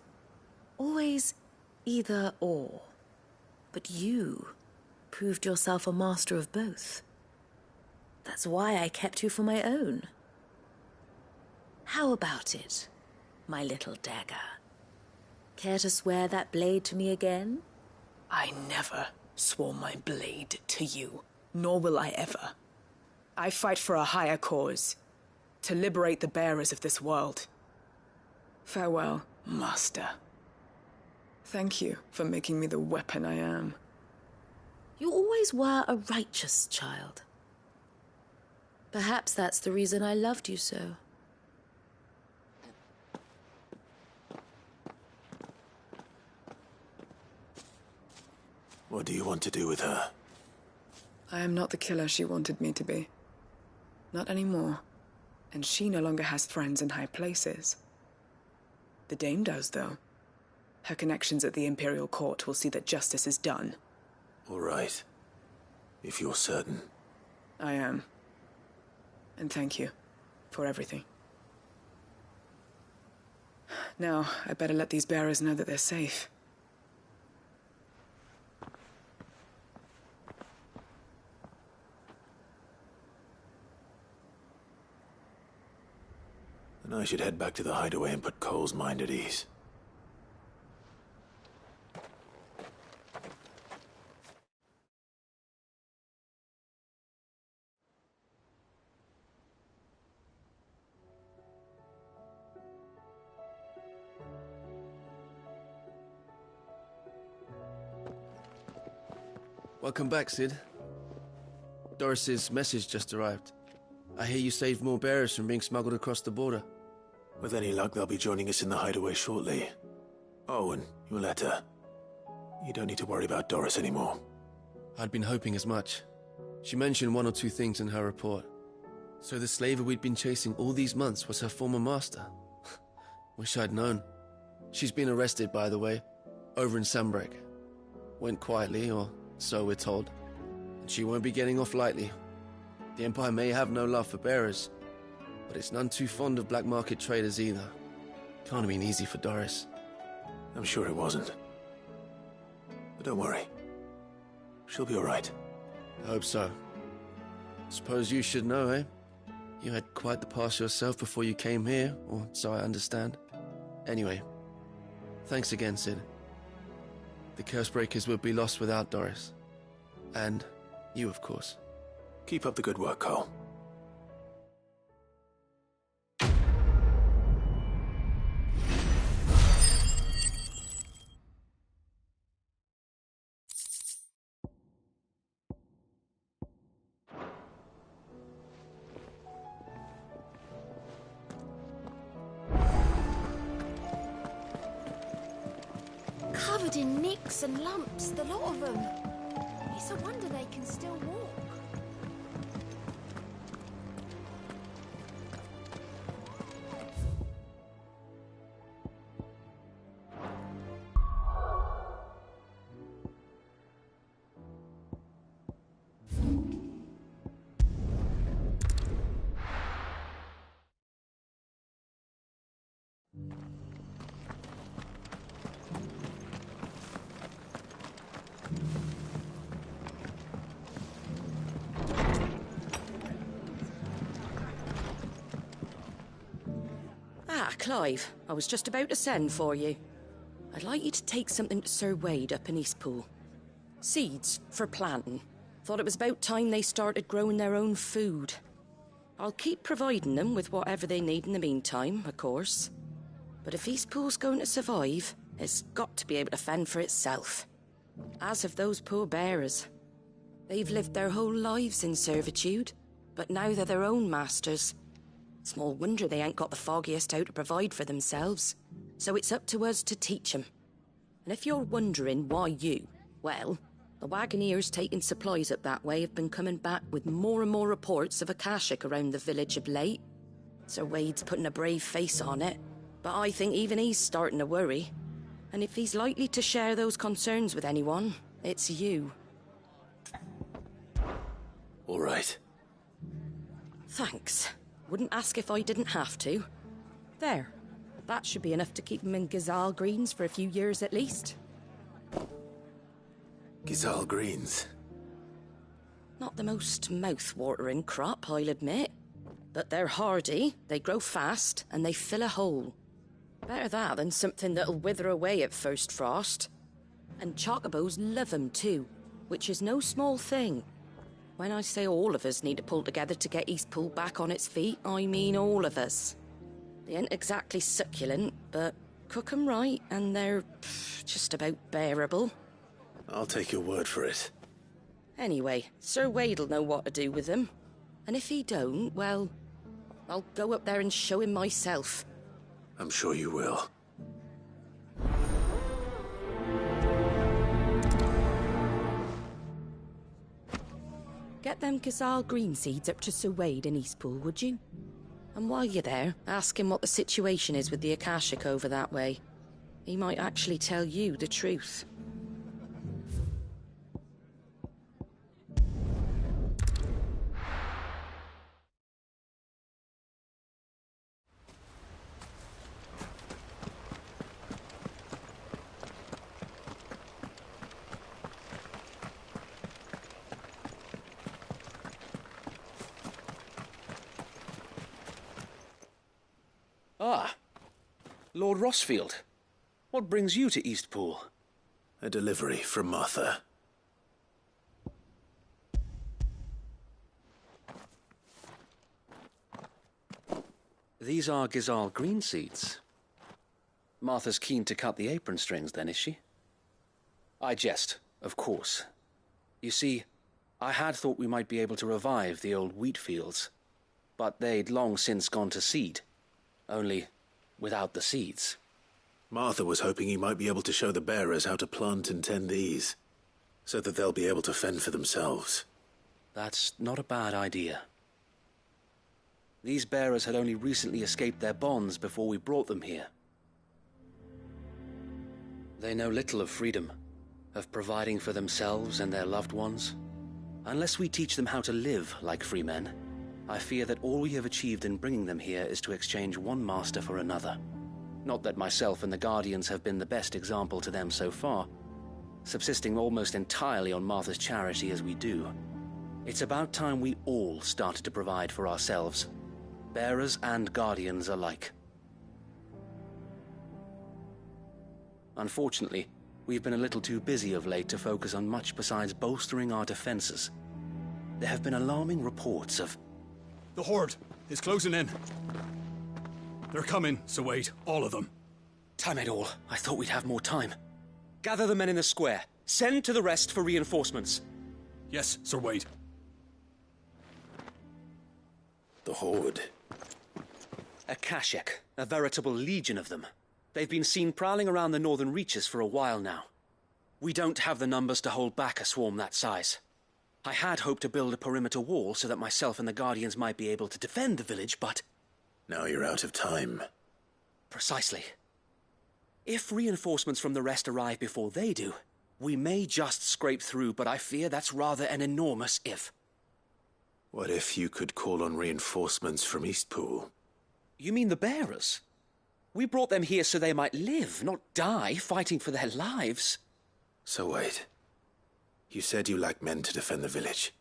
Always either or. But you proved yourself a master of both. That's why I kept you for my own. How about it, my little dagger? Care to swear that blade to me again? I never swore my blade to you, nor will I ever. I fight for a higher cause, to liberate the bearers of this world. Farewell, Master. Thank you for making me the weapon I am. You always were a righteous child. Perhaps that's the reason I loved you so. What do you want to do with her? I am not the killer she wanted me to be. Not anymore. And she no longer has friends in high places. The Dame does, though. Her connections at the Imperial Court will see that justice is done. All right. If you're certain. I am. And thank you for everything. Now, I better let these bearers know that they're safe. I should head back to the hideaway and put Cole's mind at ease. Welcome back, Sid. Doris's message just arrived. I hear you saved more bearers from being smuggled across the border. With any luck, they'll be joining us in the hideaway shortly. Oh, and your letter. You don't need to worry about Doris anymore. I'd been hoping as much. She mentioned one or two things in her report. So the slaver we'd been chasing all these months was her former master. Wish I'd known. She's been arrested, by the way, over in Sambrek. Went quietly, or so we're told. And she won't be getting off lightly. The Empire may have no love for bearers, but it's none too fond of black market traders either. Can't have been easy for Doris. I'm sure it wasn't. But don't worry. She'll be all right. I hope so. Suppose you should know, eh? You had quite the past yourself before you came here, or so I understand. Anyway, thanks again, Sid. The Cursebreakers would be lost without Doris. And you, of course. Keep up the good work, Cole. Covered in nicks and lumps, the lot of them. It's a wonder they can still walk. Clive, I was just about to send for you. I'd like you to take something to Sir Wade up in Eastpool. Seeds for planting. Thought it was about time they started growing their own food. I'll keep providing them with whatever they need in the meantime, of course. But if Eastpool's going to survive, it's got to be able to fend for itself. As have those poor bearers. They've lived their whole lives in servitude, but now they're their own masters. Small wonder they ain't got the foggiest how to provide for themselves. So it's up to us to teach them. And if you're wondering why you, well, the Wagoneers taking supplies up that way have been coming back with more and more reports of Akashic around the village of late. Sir Wade's putting a brave face on it, but I think even he's starting to worry. And if he's likely to share those concerns with anyone, it's you. All right. Thanks. Wouldn't ask if I didn't have to. There. That should be enough to keep him in Gazal Greens for a few years at least. Gazal Greens? Not the most mouth-watering crop, I'll admit. But they're hardy, they grow fast, and they fill a hole. Better that than something that'll wither away at first frost. And Chocobos love 'em too, which is no small thing. When I say all of us need to pull together to get Eastpool back on its feet, I mean all of us. They ain't exactly succulent, but cook 'em right and they're just about bearable. I'll take your word for it. Anyway, Sir Wade'll know what to do with them. And if he don't, well, I'll go up there and show him myself. I'm sure you will. Get them Gazal green seeds up to Sir Wade in Eastpool, would you? And while you're there, ask him what the situation is with the Akashic over that way. He might actually tell you the truth. Ah, Lord Rossfield. What brings you to Eastpool? A delivery from Martha. These are Gizal green seeds. Martha's keen to cut the apron strings, then, is she? I jest, of course. You see, I had thought we might be able to revive the old wheat fields, but they'd long since gone to seed, only without the seeds. Martha was hoping he might be able to show the bearers how to plant and tend these, so that they'll be able to fend for themselves. That's not a bad idea. These bearers had only recently escaped their bonds before we brought them here. They know little of freedom, of providing for themselves and their loved ones. Unless we teach them how to live like free men, I fear that all we have achieved in bringing them here is to exchange one master for another. Not that myself and the Guardians have been the best example to them so far, subsisting almost entirely on Martha's charity as we do. It's about time we all started to provide for ourselves, bearers and Guardians alike. Unfortunately, we've been a little too busy of late to focus on much besides bolstering our defenses. There have been alarming reports of... The Horde is closing in. They're coming, so wait, all of them. Damn it all, I thought we'd have more time. Gather the men in the square. Send to the rest for reinforcements. Yes, Sir Wade. The Horde. A Kashek, a veritable legion of them. They've been seen prowling around the northern reaches for a while now. We don't have the numbers to hold back a swarm that size. I had hoped to build a perimeter wall so that myself and the Guardians might be able to defend the village, but... Now you're out of time. Precisely. If reinforcements from the rest arrive before they do, we may just scrape through, but I fear that's rather an enormous if. What if you could call on reinforcements from Eastpool? You mean the bearers? We brought them here so they might live, not die, fighting for their lives. So wait. You said you lack men to defend the village.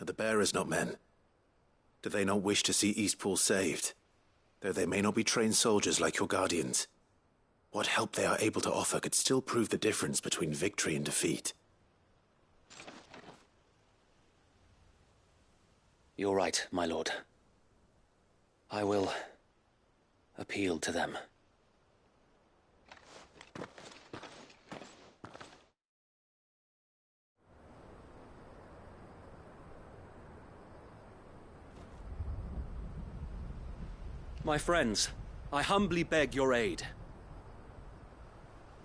Are the bearers not men? Do they not wish to see Eastpool saved? Though they may not be trained soldiers like your Guardians. What help they are able to offer could still prove the difference between victory and defeat. You're right, my lord. I will appeal to them. My friends, I humbly beg your aid.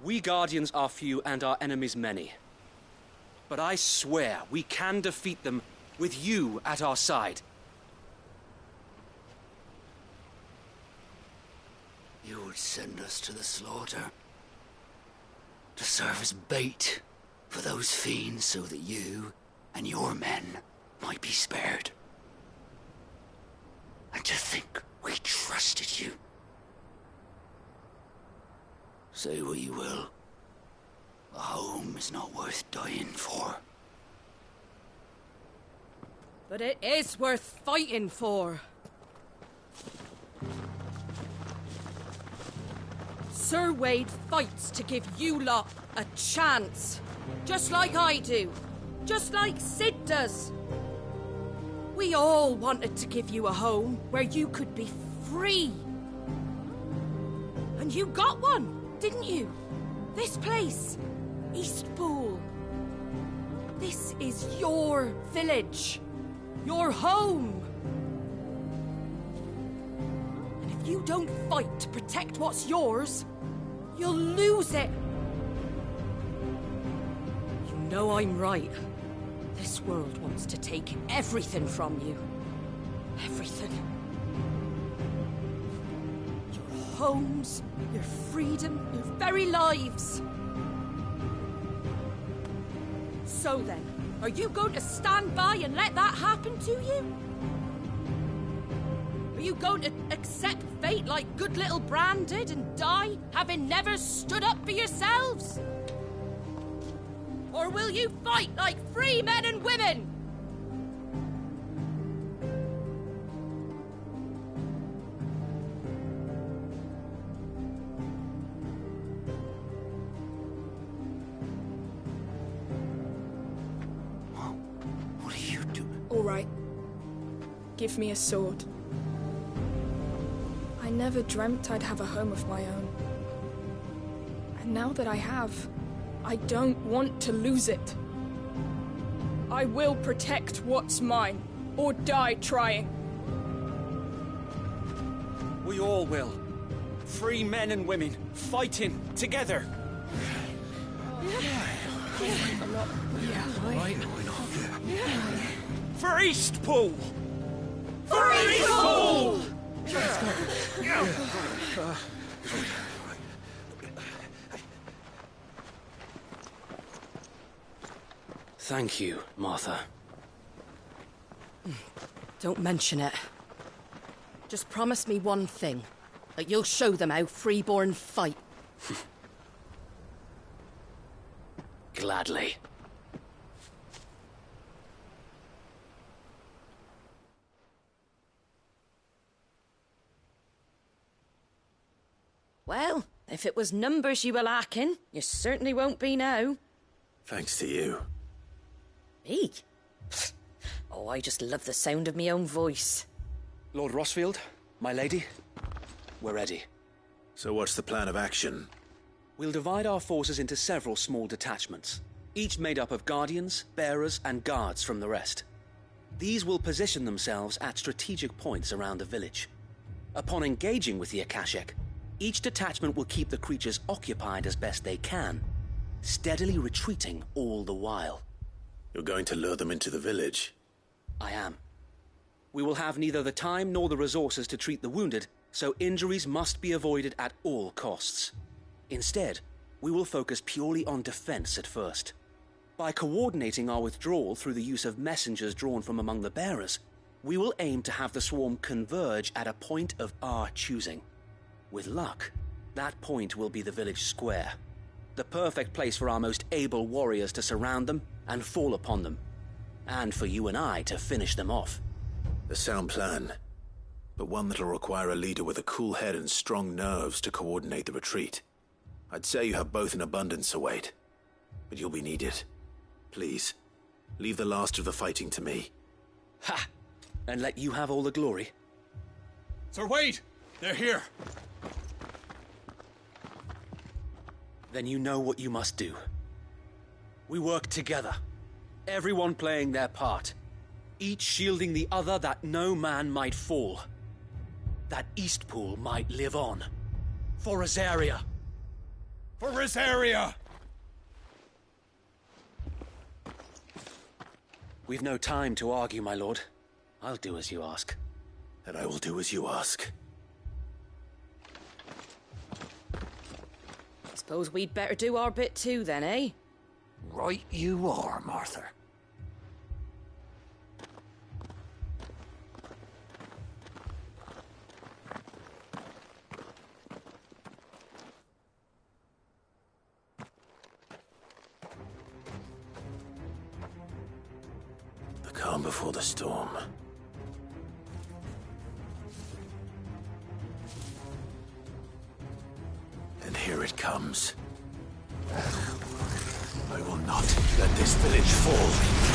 We Guardians are few and our enemies many. But I swear we can defeat them with you at our side. You would send us to the slaughter, to serve as bait for those fiends so that you and your men might be spared. And to think we trusted you. Say what you will, a home is not worth dying for. But it is worth fighting for. Sir Wade fights to give you lot a chance. Just like I do. Just like Sid does. We all wanted to give you a home where you could be free. And you got one, didn't you? This place, Eastpool. This is your village. Your home. And if you don't fight to protect what's yours, you'll lose it. You know I'm right. This world wants to take everything from you. Everything. Your homes, your freedom, your very lives. So then, are you going to stand by and let that happen to you? Are you going to accept fate like good little Bran did and die, having never stood up for yourselves? Or will you fight like free men and women? right. Give me a sword. I never dreamt I'd have a home of my own. And now that I have, I don't want to lose it. I will protect what's mine, or die trying. We all will. Free men and women, fighting together. For Eastpool! For Eastpool! Thank you, Martha. Don't mention it. Just promise me one thing. That you'll show them how freeborn fight. Gladly. Well, if it was numbers you were lacking, you certainly won't be now. Thanks to you. Me? Oh, I just love the sound of my own voice. Lord Rossfield, my lady, we're ready. So what's the plan of action? We'll divide our forces into several small detachments, each made up of guardians, bearers, and guards from the rest. These will position themselves at strategic points around the village. Upon engaging with the Akashic, each detachment will keep the creatures occupied as best they can, steadily retreating all the while. You're going to lure them into the village? I am. We will have neither the time nor the resources to treat the wounded, so injuries must be avoided at all costs. Instead, we will focus purely on defense at first. By coordinating our withdrawal through the use of messengers drawn from among the bearers, we will aim to have the swarm converge at a point of our choosing. With luck, that point will be the village square, the perfect place for our most able warriors to surround them and fall upon them, and for you and I to finish them off. A sound plan, but one that'll require a leader with a cool head and strong nerves to coordinate the retreat. I'd say you have both in abundance, Sir Wade, but you'll be needed. Please, leave the last of the fighting to me. Ha! And let you have all the glory. Sir Wade! They're here! Then you know what you must do. We work together, everyone playing their part, each shielding the other that no man might fall, that Eastpool might live on. For Rosaria! For Rosaria! We've no time to argue, my lord. I'll do as you ask. And I will do as you ask. Suppose we'd better do our bit too, then, eh? Right you are, Martha. The calm before the storm. And here it comes. I will not let this village fall.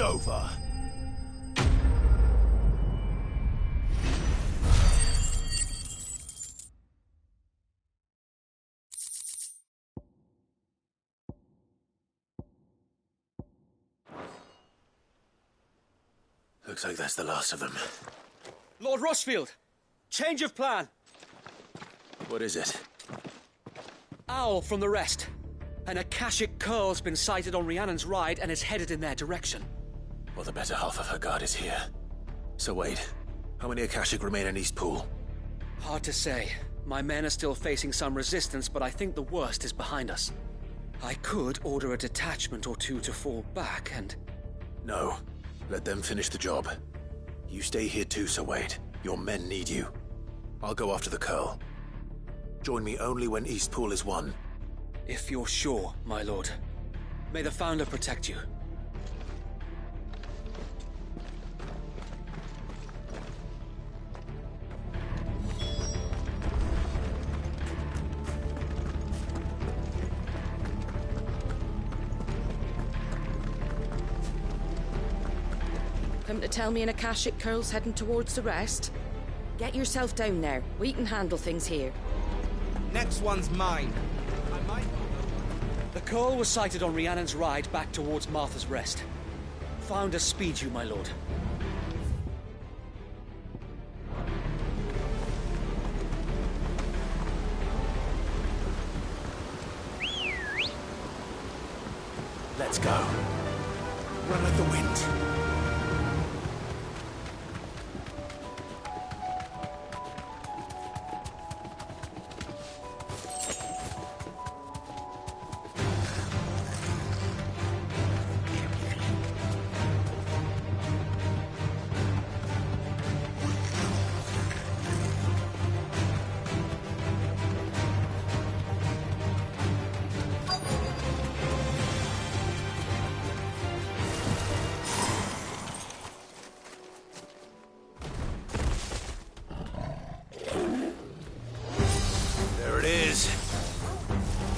over. Looks like that's the last of them. Lord Rossfield! Change of plan! What is it? Owl from the rest. An Akashic Curl's been sighted on Rhiannon's Ride and is headed in their direction. Well, the better half of her guard is here. So wait, how many Akashic remain in Eastpool? Hard to say. My men are still facing some resistance, but I think the worst is behind us. I could order a detachment or two to fall back and... No. Let them finish the job. You stay here too, Sir Wade. Your men need you. I'll go after the Curl. Join me only when Eastpool is won. If you're sure, my lord. May the Founder protect you. Come to tell me an Akashic Curl's heading towards the rest? Get yourself down there. We can handle things here. Next one's mine. The Curl was sighted on Rhiannon's Ride back towards Martha's Rest. Founder speed you, my lord. Let's go. Run like the wind.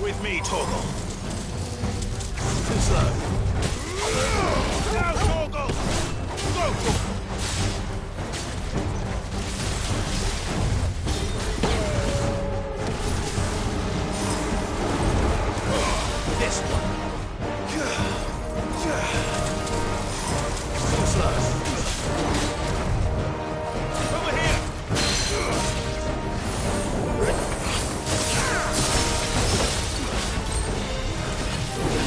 With me, Torgal. Too slow. Now, Torgal! Go, Torgal! This one. Too slow. Over here!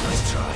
Let's try.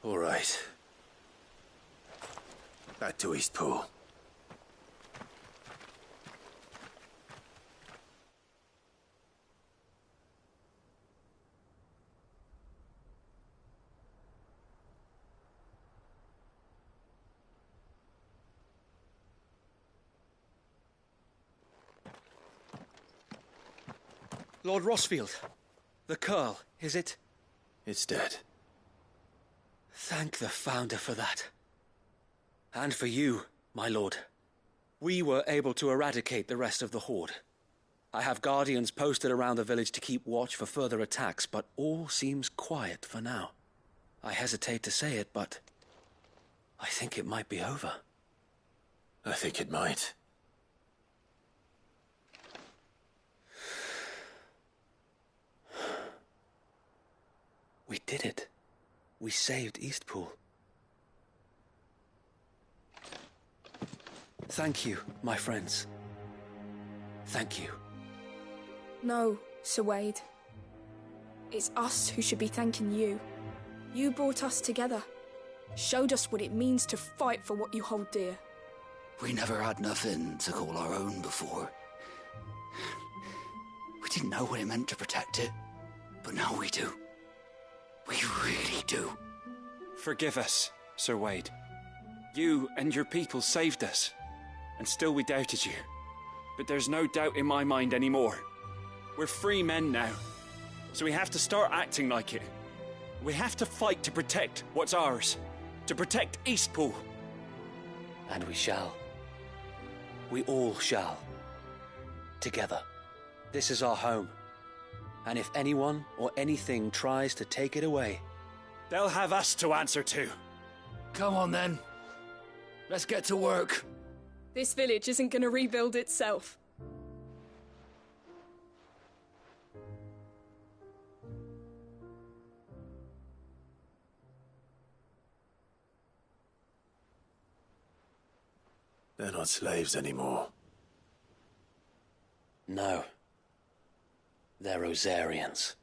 All right. Back to Eastpool. Lord Rossfield, the Curl, is it? It's dead. Thank the Founder for that. And for you, my lord. We were able to eradicate the rest of the Horde. I have guardians posted around the village to keep watch for further attacks, but all seems quiet for now. I hesitate to say it, but I think it might be over. I think it might. We did it. We saved Eastpool. Thank you, my friends. Thank you. No, Sir Wade. It's us who should be thanking you. You brought us together. Showed us what it means to fight for what you hold dear. We never had nothing to call our own before. We didn't know what it meant to protect it, but now we do. We really do. Forgive us, Sir Wade. You and your people saved us, and still we doubted you. But there's no doubt in my mind anymore. We're free men now, so we have to start acting like it. We have to fight to protect what's ours, to protect Eastpool. And we shall. We all shall. Together. This is our home. And if anyone or anything tries to take it away, they'll have us to answer to. Come on then. Let's get to work. This village isn't gonna rebuild itself. They're not slaves anymore. No. They're Rosarians.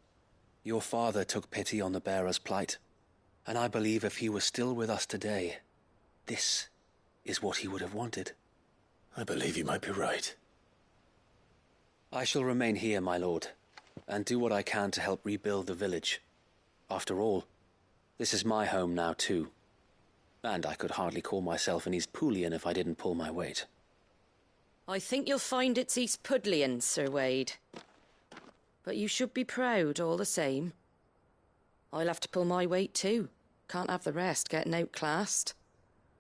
Your father took pity on the bearer's plight, and I believe if he were still with us today, this is what he would have wanted. I believe you might be right. I shall remain here, my lord, and do what I can to help rebuild the village. After all, this is my home now too. And I could hardly call myself an Eastpoolian if I didn't pull my weight. I think you'll find it's Eastpudlian, Sir Wade. But you should be proud all the same. I'll have to pull my weight too. Can't have the rest getting outclassed.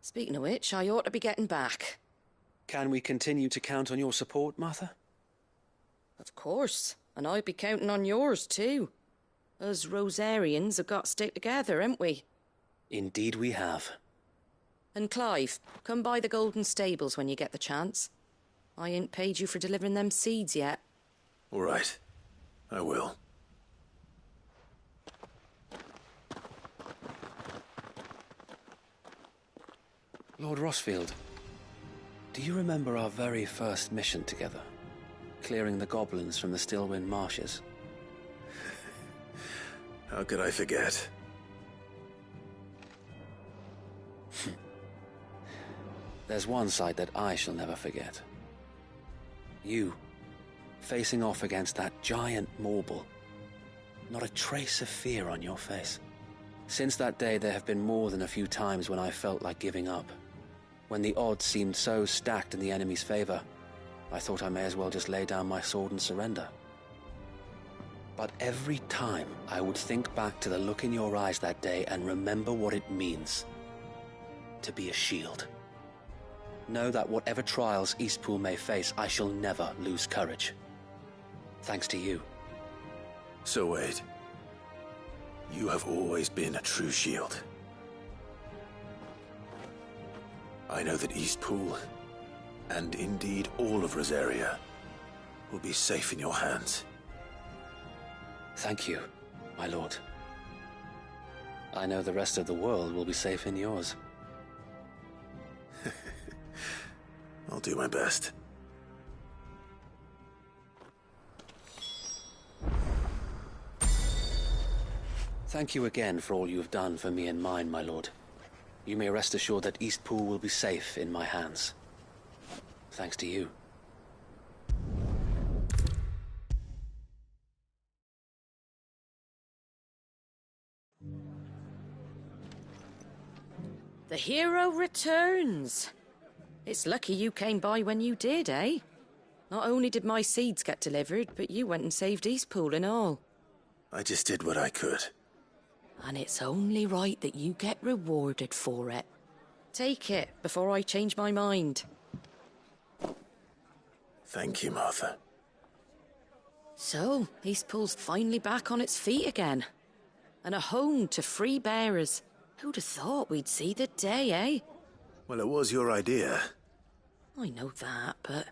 Speaking of which, I ought to be getting back. Can we continue to count on your support, Martha? Of course, and I'll be counting on yours too. Us Rosarians have got to stick together, haven't we? Indeed we have. And Clive, come by the Golden Stables when you get the chance. I ain't paid you for delivering them seeds yet. All right. I will. Lord Rossfield, do you remember our very first mission together? Clearing the goblins from the Stillwind marshes? How could I forget? There's one sight that I shall never forget. You, facing off against that giant Morble. Not a trace of fear on your face. Since that day, there have been more than a few times when I felt like giving up. When the odds seemed so stacked in the enemy's favor, I thought I may as well just lay down my sword and surrender. But every time I would think back to the look in your eyes that day and remember what it means to be a shield. Know that whatever trials Eastpool may face, I shall never lose courage. Thanks to you. So Wade, you have always been a true shield. I know that Eastpool, and indeed all of Rosaria, will be safe in your hands. Thank you, my lord. I know the rest of the world will be safe in yours. I'll do my best. Thank you again for all you have done for me and mine, my lord. You may rest assured that Eastpool will be safe in my hands. Thanks to you. The hero returns. It's lucky you came by when you did, eh? Not only did my seeds get delivered, but you went and saved Eastpool and all. I just did what I could. And it's only right that you get rewarded for it. Take it before I change my mind. Thank you, Martha. So, Eastpool's finally back on its feet again. And a home to free bearers. Who'd have thought we'd see the day, eh? Well, it was your idea. I know that, but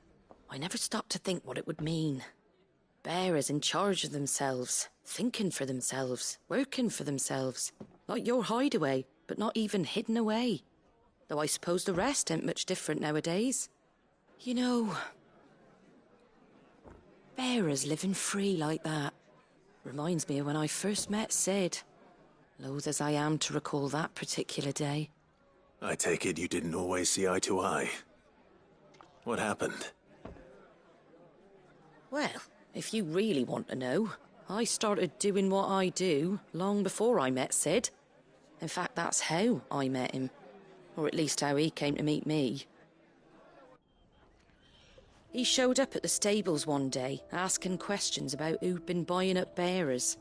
I never stopped to think what it would mean. Bearers in charge of themselves, thinking for themselves, working for themselves. Like your hideaway, but not even hidden away. Though I suppose the rest ain't much different nowadays. You know, bearers living free like that reminds me of when I first met Sid. Loath as I am to recall that particular day. I take it you didn't always see eye to eye. What happened? Well, if you really want to know, I started doing what I do long before I met Sid. In fact, that's how I met him. Or at least how he came to meet me. He showed up at the stables one day, asking questions about who'd been buying up bearers.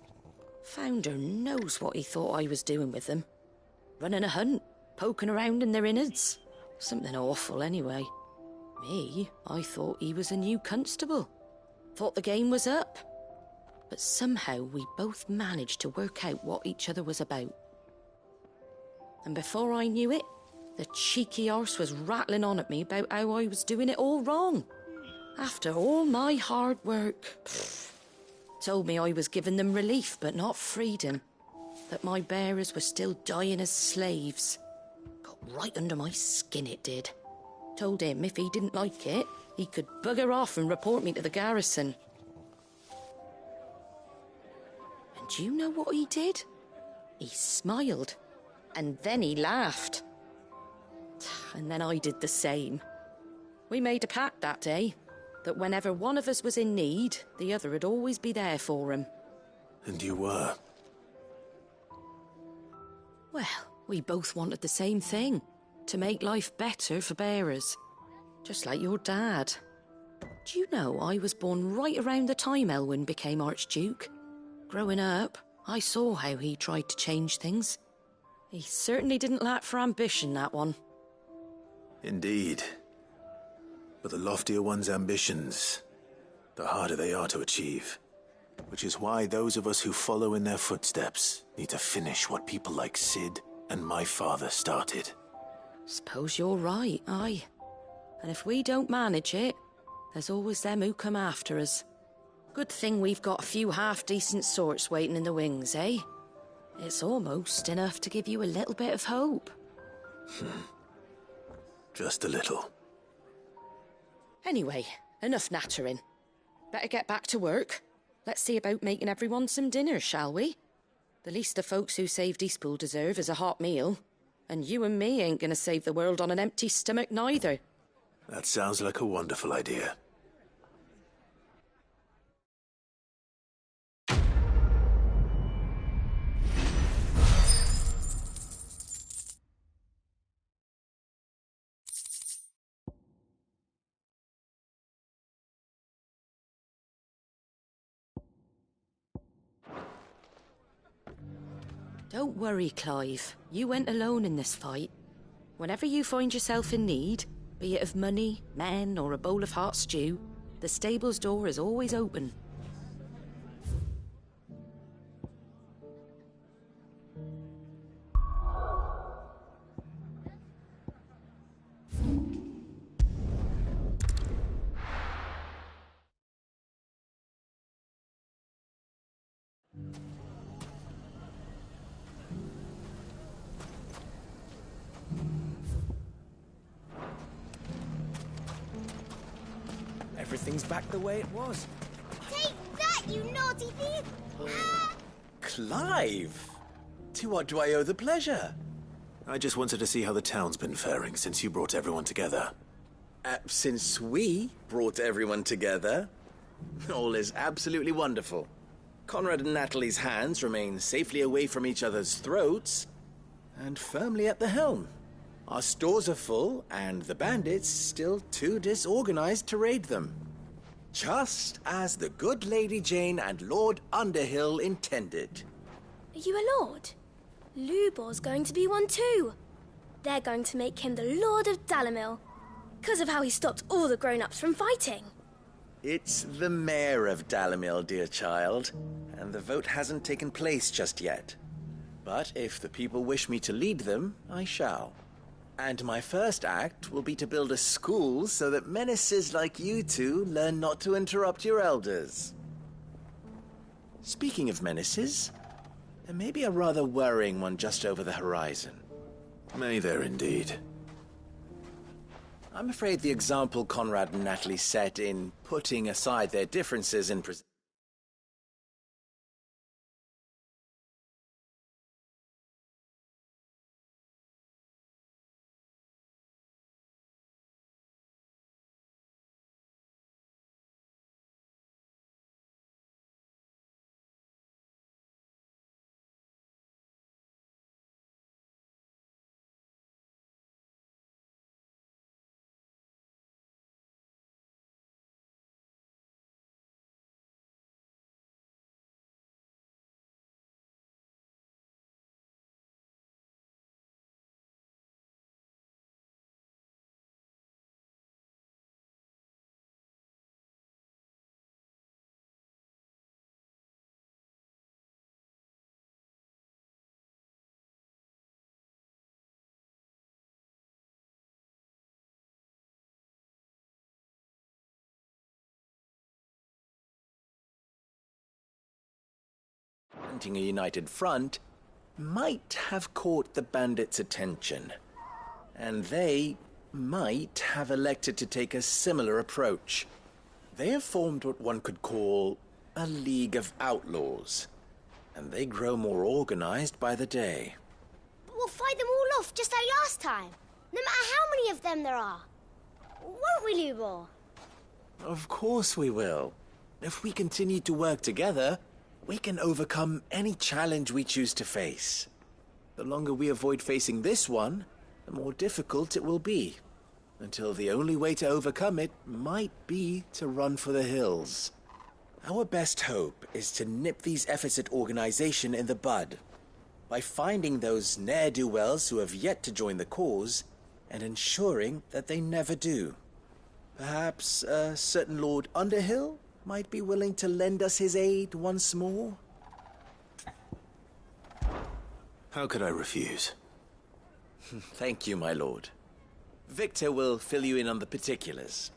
Founder knows what he thought I was doing with them. Running a hunt, poking around in their innards. Something awful, anyway. Me, I thought he was a new constable. Thought the game was up. But somehow we both managed to work out what each other was about. And before I knew it, the cheeky arse was rattling on at me about how I was doing it all wrong. After all my hard work. Told me I was giving them relief, but not freedom. That my bearers were still dying as slaves. Got right under my skin, it did. Told him if he didn't like it, he could bugger off and report me to the garrison. And do you know what he did? He smiled. And then he laughed. And then I did the same. We made a pact that day, that whenever one of us was in need, the other would always be there for him. And you were? Well, we both wanted the same thing. To make life better for bearers. Just like your dad. Do you know I was born right around the time Elwyn became Archduke? Growing up, I saw how he tried to change things. He certainly didn't lack for ambition, that one. Indeed. But the loftier one's ambitions, the harder they are to achieve. Which is why those of us who follow in their footsteps need to finish what people like Sid and my father started. Suppose you're right, aye. And if we don't manage it, there's always them who come after us. Good thing we've got a few half-decent sorts waiting in the wings, eh? It's almost enough to give you a little bit of hope. Just a little. Anyway, enough nattering. Better get back to work. Let's see about making everyone some dinner, shall we? The least the folks who saved Eastpool deserve is a hot meal. And you and me ain't gonna save the world on an empty stomach neither. That sounds like a wonderful idea. Don't worry, Clive. You went alone in this fight. Whenever you find yourself in need, be it of money, men, or a bowl of hot stew, the stable's door is always open. Everything's back the way it was. Take that, you naughty thief! Clive! To what do I owe the pleasure? I just wanted to see how the town's been faring since you brought everyone together. Since we brought everyone together, all is absolutely wonderful. Conrad and Natalie's hands remain safely away from each other's throats and firmly at the helm. Our stores are full, and the bandits still too disorganized to raid them. Just as the good Lady Jane and Lord Underhill intended. Are you a lord? Lubor's going to be one too. They're going to make him the Lord of Dalamil, because of how he stopped all the grown-ups from fighting. It's the mayor of Dalamil, dear child, and the vote hasn't taken place just yet. But if the people wish me to lead them, I shall. And my first act will be to build a school so that menaces like you two learn not to interrupt your elders. Speaking of menaces, there may be a rather worrying one just over the horizon. May there indeed. I'm afraid the example Conrad and Natalie set in putting aside their differences in presenting a united front might have caught the bandits' attention, and they might have elected to take a similar approach. They have formed what one could call a League of Outlaws, and they grow more organized by the day. But we'll fight them all off just like last time, no matter how many of them there are. Won't we, Lubor? Of course we will. If we continue to work together, we can overcome any challenge we choose to face. The longer we avoid facing this one, the more difficult it will be, until the only way to overcome it might be to run for the hills. Our best hope is to nip these efforts at organization in the bud, by finding those ne'er-do-wells who have yet to join the cause, and ensuring that they never do. Perhaps a certain Lord Underhill might be willing to lend us his aid once more? How could I refuse? Thank you, my lord. Victor will fill you in on the particulars.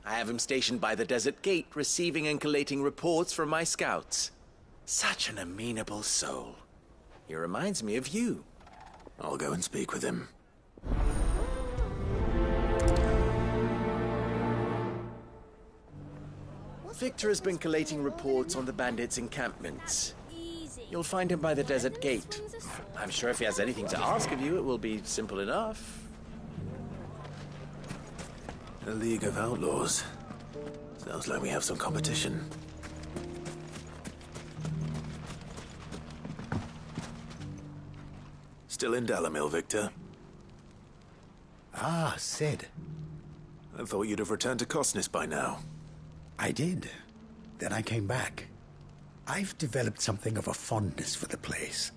I have him stationed by the desert gate, receiving and collating reports from my scouts. Such an amenable soul. He reminds me of you. I'll go and speak with him. Victor has been collating reports on the bandits' encampments. You'll find him by the desert gate. I'm sure if he has anything to ask of you, it will be simple enough. A League of Outlaws. Sounds like we have some competition. Still in Dalamil, Victor? Ah, Sid. I thought you'd have returned to Cosnis by now. I did. Then I came back. I've developed something of a fondness for the place.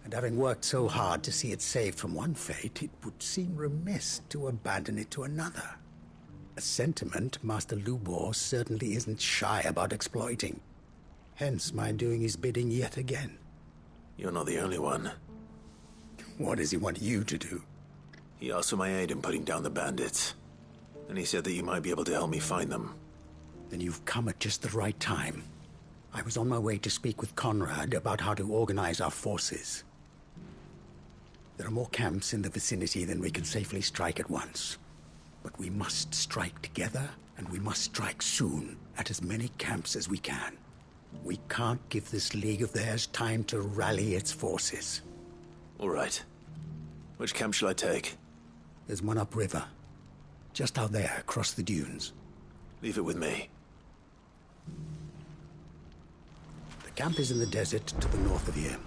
And having worked so hard to see it saved from one fate, it would seem remiss to abandon it to another. A sentiment Master Lubor certainly isn't shy about exploiting. Hence my doing his bidding yet again. You're not the only one. What does he want you to do? He asked for my aid in putting down the bandits. And he said that you might be able to help me find them. Then you've come at just the right time. I was on my way to speak with Conrad about how to organize our forces. There are more camps in the vicinity than we can safely strike at once. But we must strike together, and we must strike soon at as many camps as we can. We can't give this league of theirs time to rally its forces. All right. Which camp shall I take? There's one upriver. Just out there, across the dunes. Leave it with me. The camp is in the desert to the north of here.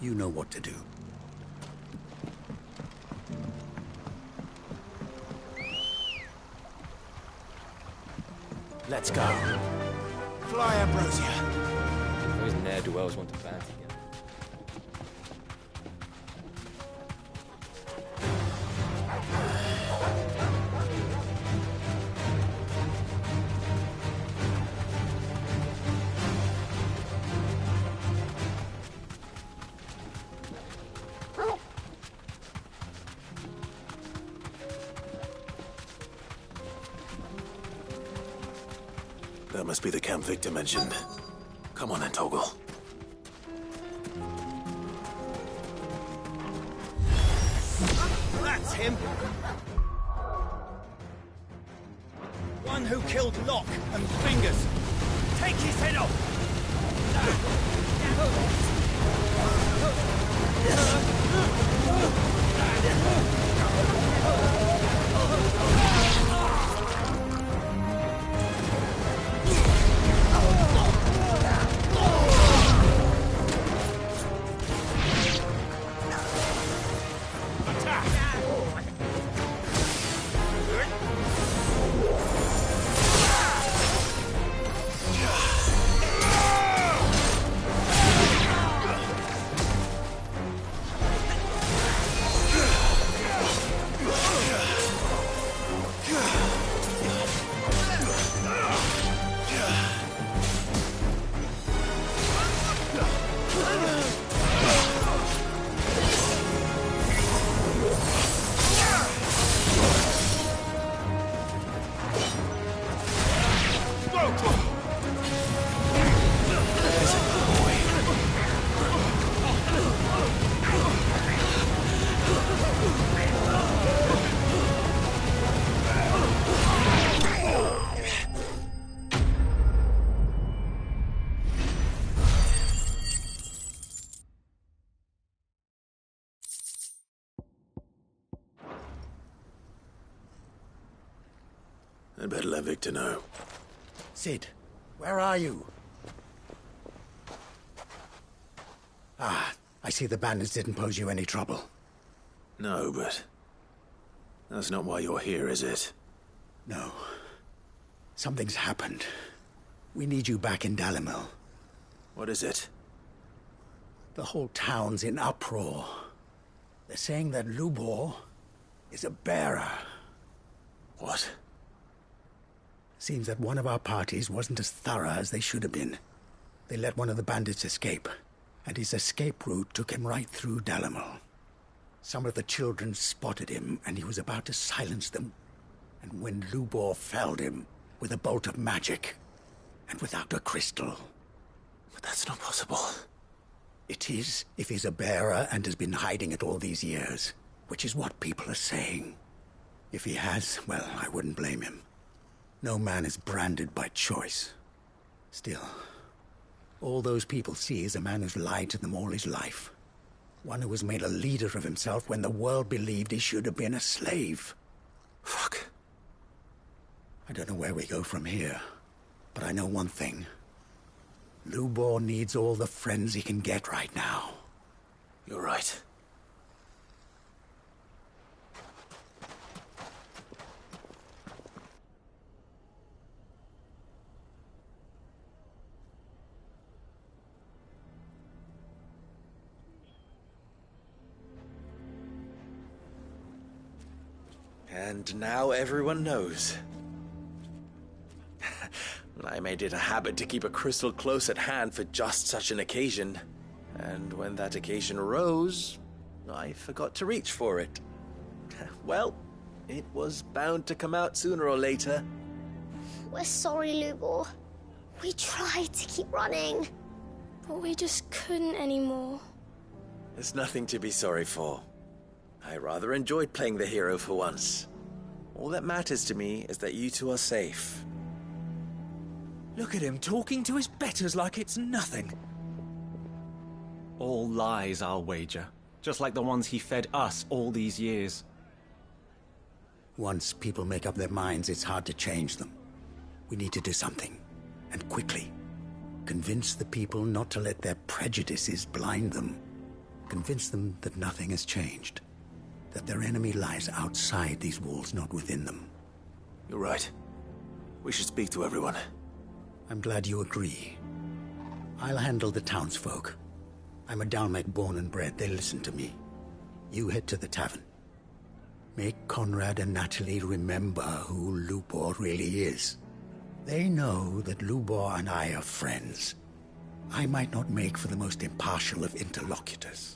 You know what to do. Let's go. Fly, Ambrosia. Those ne'er-do-wells want to band together. That must be the camp Victor mentioned. Come on then, Toggle. That's him! One who killed Locke and Fingers. Take his head off! I'd better let Victor know. Sid, where are you? Ah, I see the bandits didn't pose you any trouble. No, but that's not why you're here, is it? No. Something's happened. We need you back in Dalimil. What is it? The whole town's in uproar. They're saying that Lubor is a bearer. What? Seems that one of our parties wasn't as thorough as they should have been. They let one of the bandits escape, and his escape route took him right through Dalimil. Some of the children spotted him, and he was about to silence them. And when Lubor felled him with a bolt of magic, and without a crystal. But that's not possible. It is, if he's a bearer and has been hiding it all these years, which is what people are saying. If he has, well, I wouldn't blame him. No man is branded by choice. Still, all those people see is a man who's lied to them all his life. One who was made a leader of himself when the world believed he should have been a slave. Fuck. I don't know where we go from here, but I know one thing. Lubor needs all the friends he can get right now. You're right. And now everyone knows. I made it a habit to keep a crystal close at hand for just such an occasion. And when that occasion arose, I forgot to reach for it. Well, it was bound to come out sooner or later. We're sorry, Lubor. We tried to keep running, but we just couldn't anymore. There's nothing to be sorry for. I rather enjoyed playing the hero for once. All that matters to me is that you two are safe. Look at him talking to his betters like it's nothing. All lies, I'll wager. Just like the ones he fed us all these years. Once people make up their minds, it's hard to change them. We need to do something, and quickly. Convince the people not to let their prejudices blind them. Convince them that nothing has changed. That their enemy lies outside these walls, not within them. You're right. We should speak to everyone. I'm glad you agree. I'll handle the townsfolk. I'm a Dalmec born and bred. They listen to me. You head to the tavern. Make Conrad and Natalie remember who Lubor really is. They know that Lubor and I are friends. I might not make for the most impartial of interlocutors.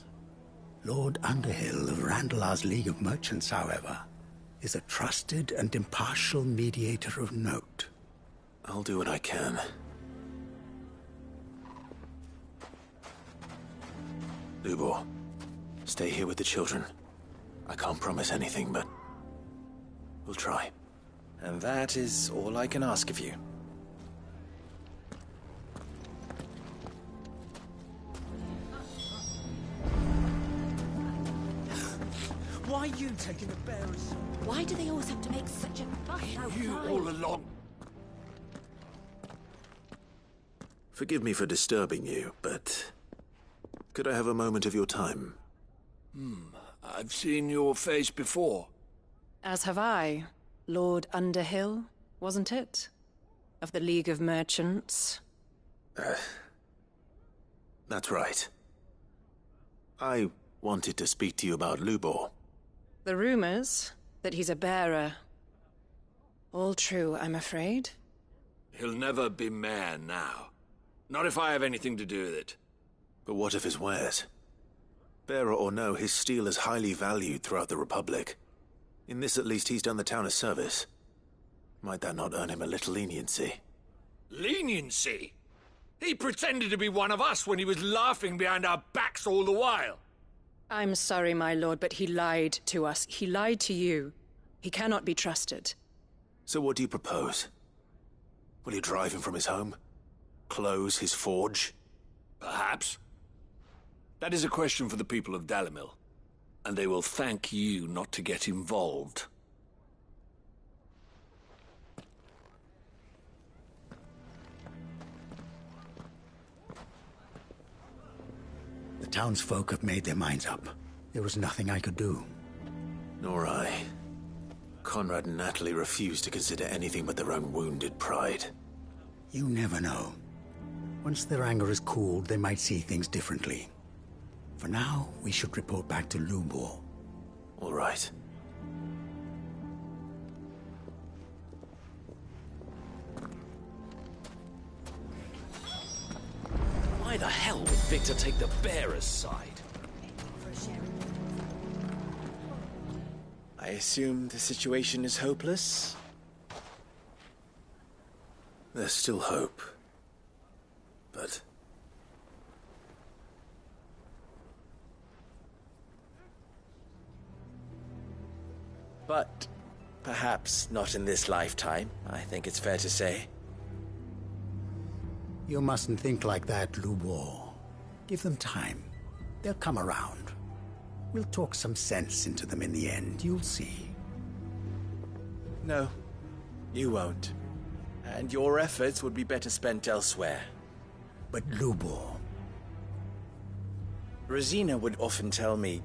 Lord Underhill of Randalar's League of Merchants, however, is a trusted and impartial mediator of note. I'll do what I can. Lubor, stay here with the children. I can't promise anything, but we'll try. And that is all I can ask of you. Why are you taking the bearers? Why do they always have to make such a fuss outside? You all along. Forgive me for disturbing you, but could I have a moment of your time? I've seen your face before. As have I. Lord Underhill, wasn't it? Of the League of Merchants. That's right. I wanted to speak to you about Lubor. The rumors that he's a bearer. All true, I'm afraid. He'll never be mayor now. Not if I have anything to do with it. But what of his wares? Bearer or no, his steel is highly valued throughout the Republic. In this at least he's done the town a service. Might that not earn him a little leniency? Leniency? He pretended to be one of us when he was laughing behind our backs all the while. I'm sorry, my lord, but he lied to us. He lied to you. He cannot be trusted. So what do you propose? Will you drive him from his home? Close his forge? Perhaps. That is a question for the people of Dalimil, and they will thank you not to get involved. The townsfolk have made their minds up. There was nothing I could do. Nor I. Conrad and Natalie refused to consider anything but their own wounded pride. You never know. Once their anger is cooled, they might see things differently. For now, we should report back to Lubor. All right. Why the hell would Victor take the bearer's side? I assume the situation is hopeless? There's still hope. But perhaps not in this lifetime, I think it's fair to say. You mustn't think like that, Lubor. Give them time. They'll come around. We'll talk some sense into them in the end, you'll see. No, you won't. And your efforts would be better spent elsewhere. But Lubor... Rosina would often tell me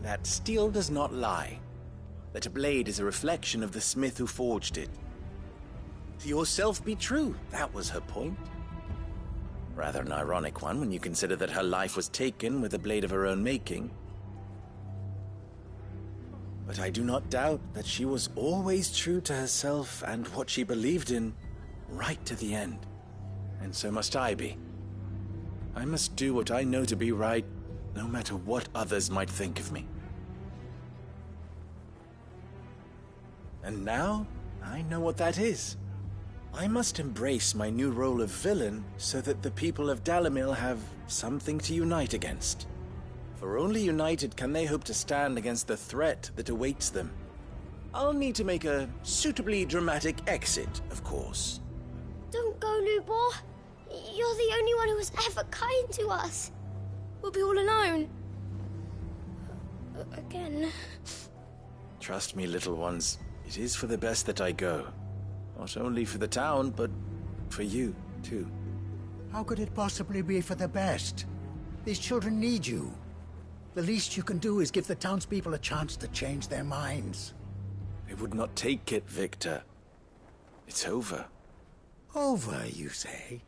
that steel does not lie, that a blade is a reflection of the smith who forged it. To yourself be true, that was her point. Rather an ironic one when you consider that her life was taken with a blade of her own making. But I do not doubt that she was always true to herself and what she believed in, right to the end. And so must I be. I must do what I know to be right, no matter what others might think of me. And now, I know what that is. I must embrace my new role of villain so that the people of Dalimil have something to unite against. For only united can they hope to stand against the threat that awaits them. I'll need to make a suitably dramatic exit, of course. Don't go, Lubor. You're the only one who was ever kind to us. We'll be all alone. Again. Trust me, little ones. It is for the best that I go. Not only for the town, but for you, too. How could it possibly be for the best? These children need you. The least you can do is give the townspeople a chance to change their minds. I would not take it, Victor. It's over. Over, you say?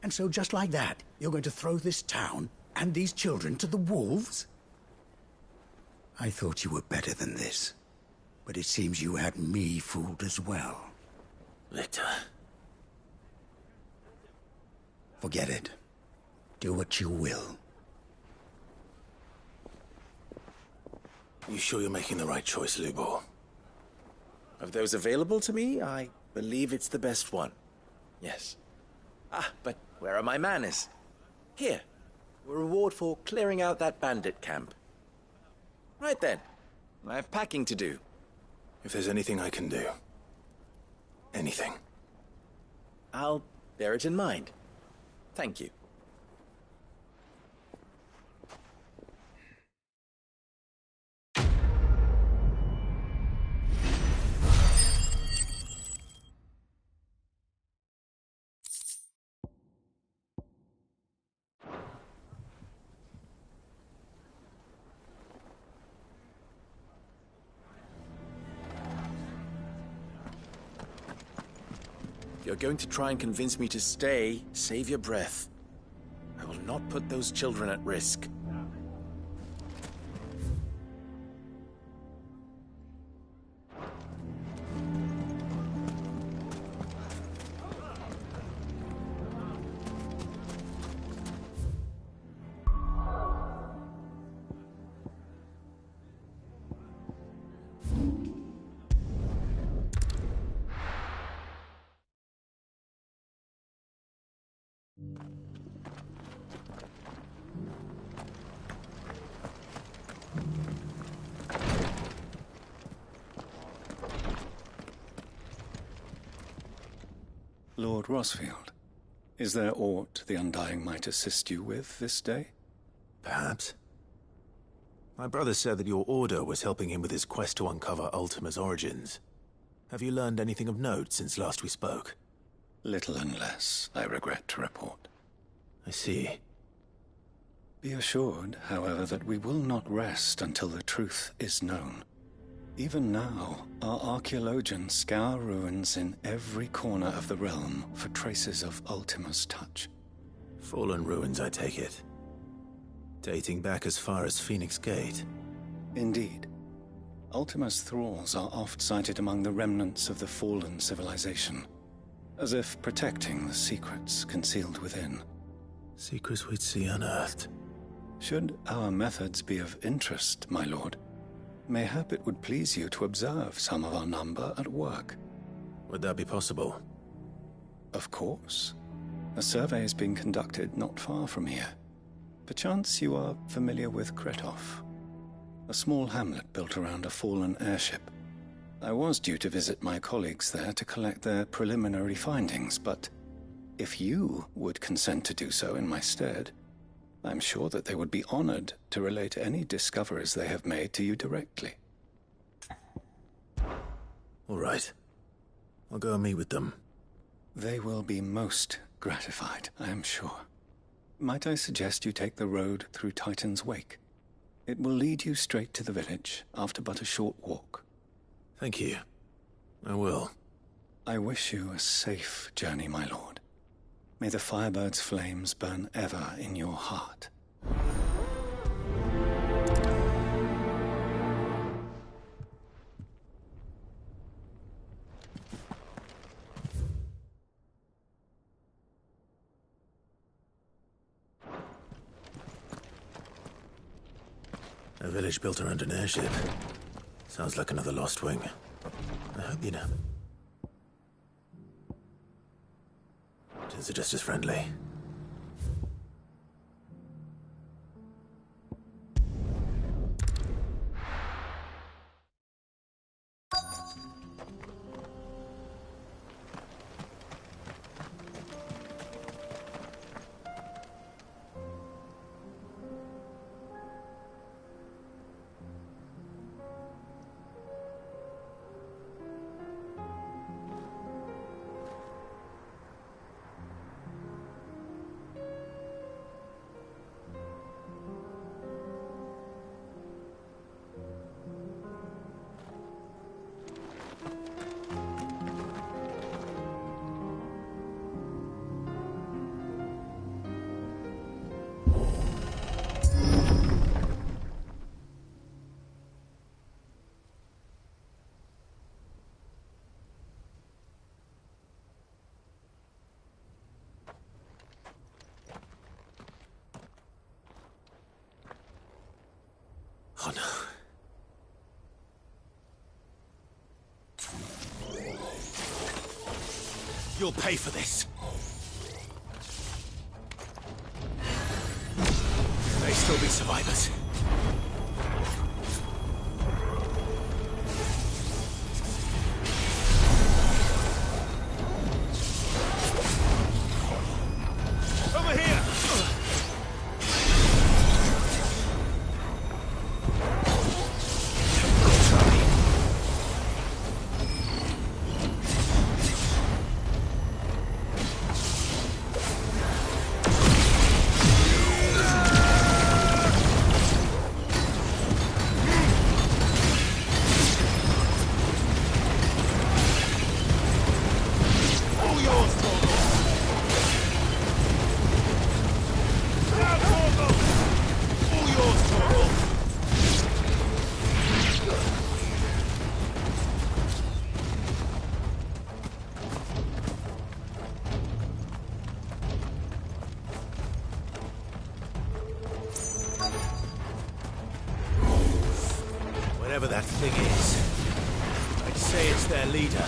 And so just like that, you're going to throw this town and these children to the wolves? I thought you were better than this. But it seems you had me fooled as well. Victor. Forget it. Do what you will. You sure you're making the right choice, Lubor? Of those available to me, I believe it's the best one. Yes. Ah, but where are my manners? Here. A reward for clearing out that bandit camp. Right then. I have packing to do. If there's anything I can do. Anything. I'll bear it in mind. Thank you. If you're going to try and convince me to stay, save your breath. I will not put those children at risk. Lord Rosfield, is there aught the Undying might assist you with this day? Perhaps. My brother said that your order was helping him with his quest to uncover Ultima's origins. Have you learned anything of note since last we spoke? Little and less, I regret to report. I see. Be assured, however, that we will not rest until the truth is known. Even now, our archaeologians scour ruins in every corner of the realm for traces of Ultima's touch. Fallen ruins, I take it. Dating back as far as Phoenix Gate. Indeed. Ultima's thralls are oft sighted among the remnants of the fallen civilization, as if protecting the secrets concealed within. Secrets we'd see unearthed. Should our methods be of interest, my lord, mayhap it would please you to observe some of our number at work. Would that be possible? Of course. A survey is being conducted not far from here. Perchance you are familiar with Kretov, a small hamlet built around a fallen airship. I was due to visit my colleagues there to collect their preliminary findings, but if you would consent to do so in my stead, I'm sure that they would be honored to relate any discoveries they have made to you directly. All right. I'll go and meet with them. They will be most gratified, I am sure. Might I suggest you take the road through Titan's Wake? It will lead you straight to the village after but a short walk. Thank you. I will. I wish you a safe journey, my lord. May the Firebird's flames burn ever in your heart. A village built around an airship. Sounds like another lost wing. I hope you know. Turns are just as friendly. Oh no. You'll pay for this. May still be survivors. Over here! Whatever that thing is, I'd say it's their leader.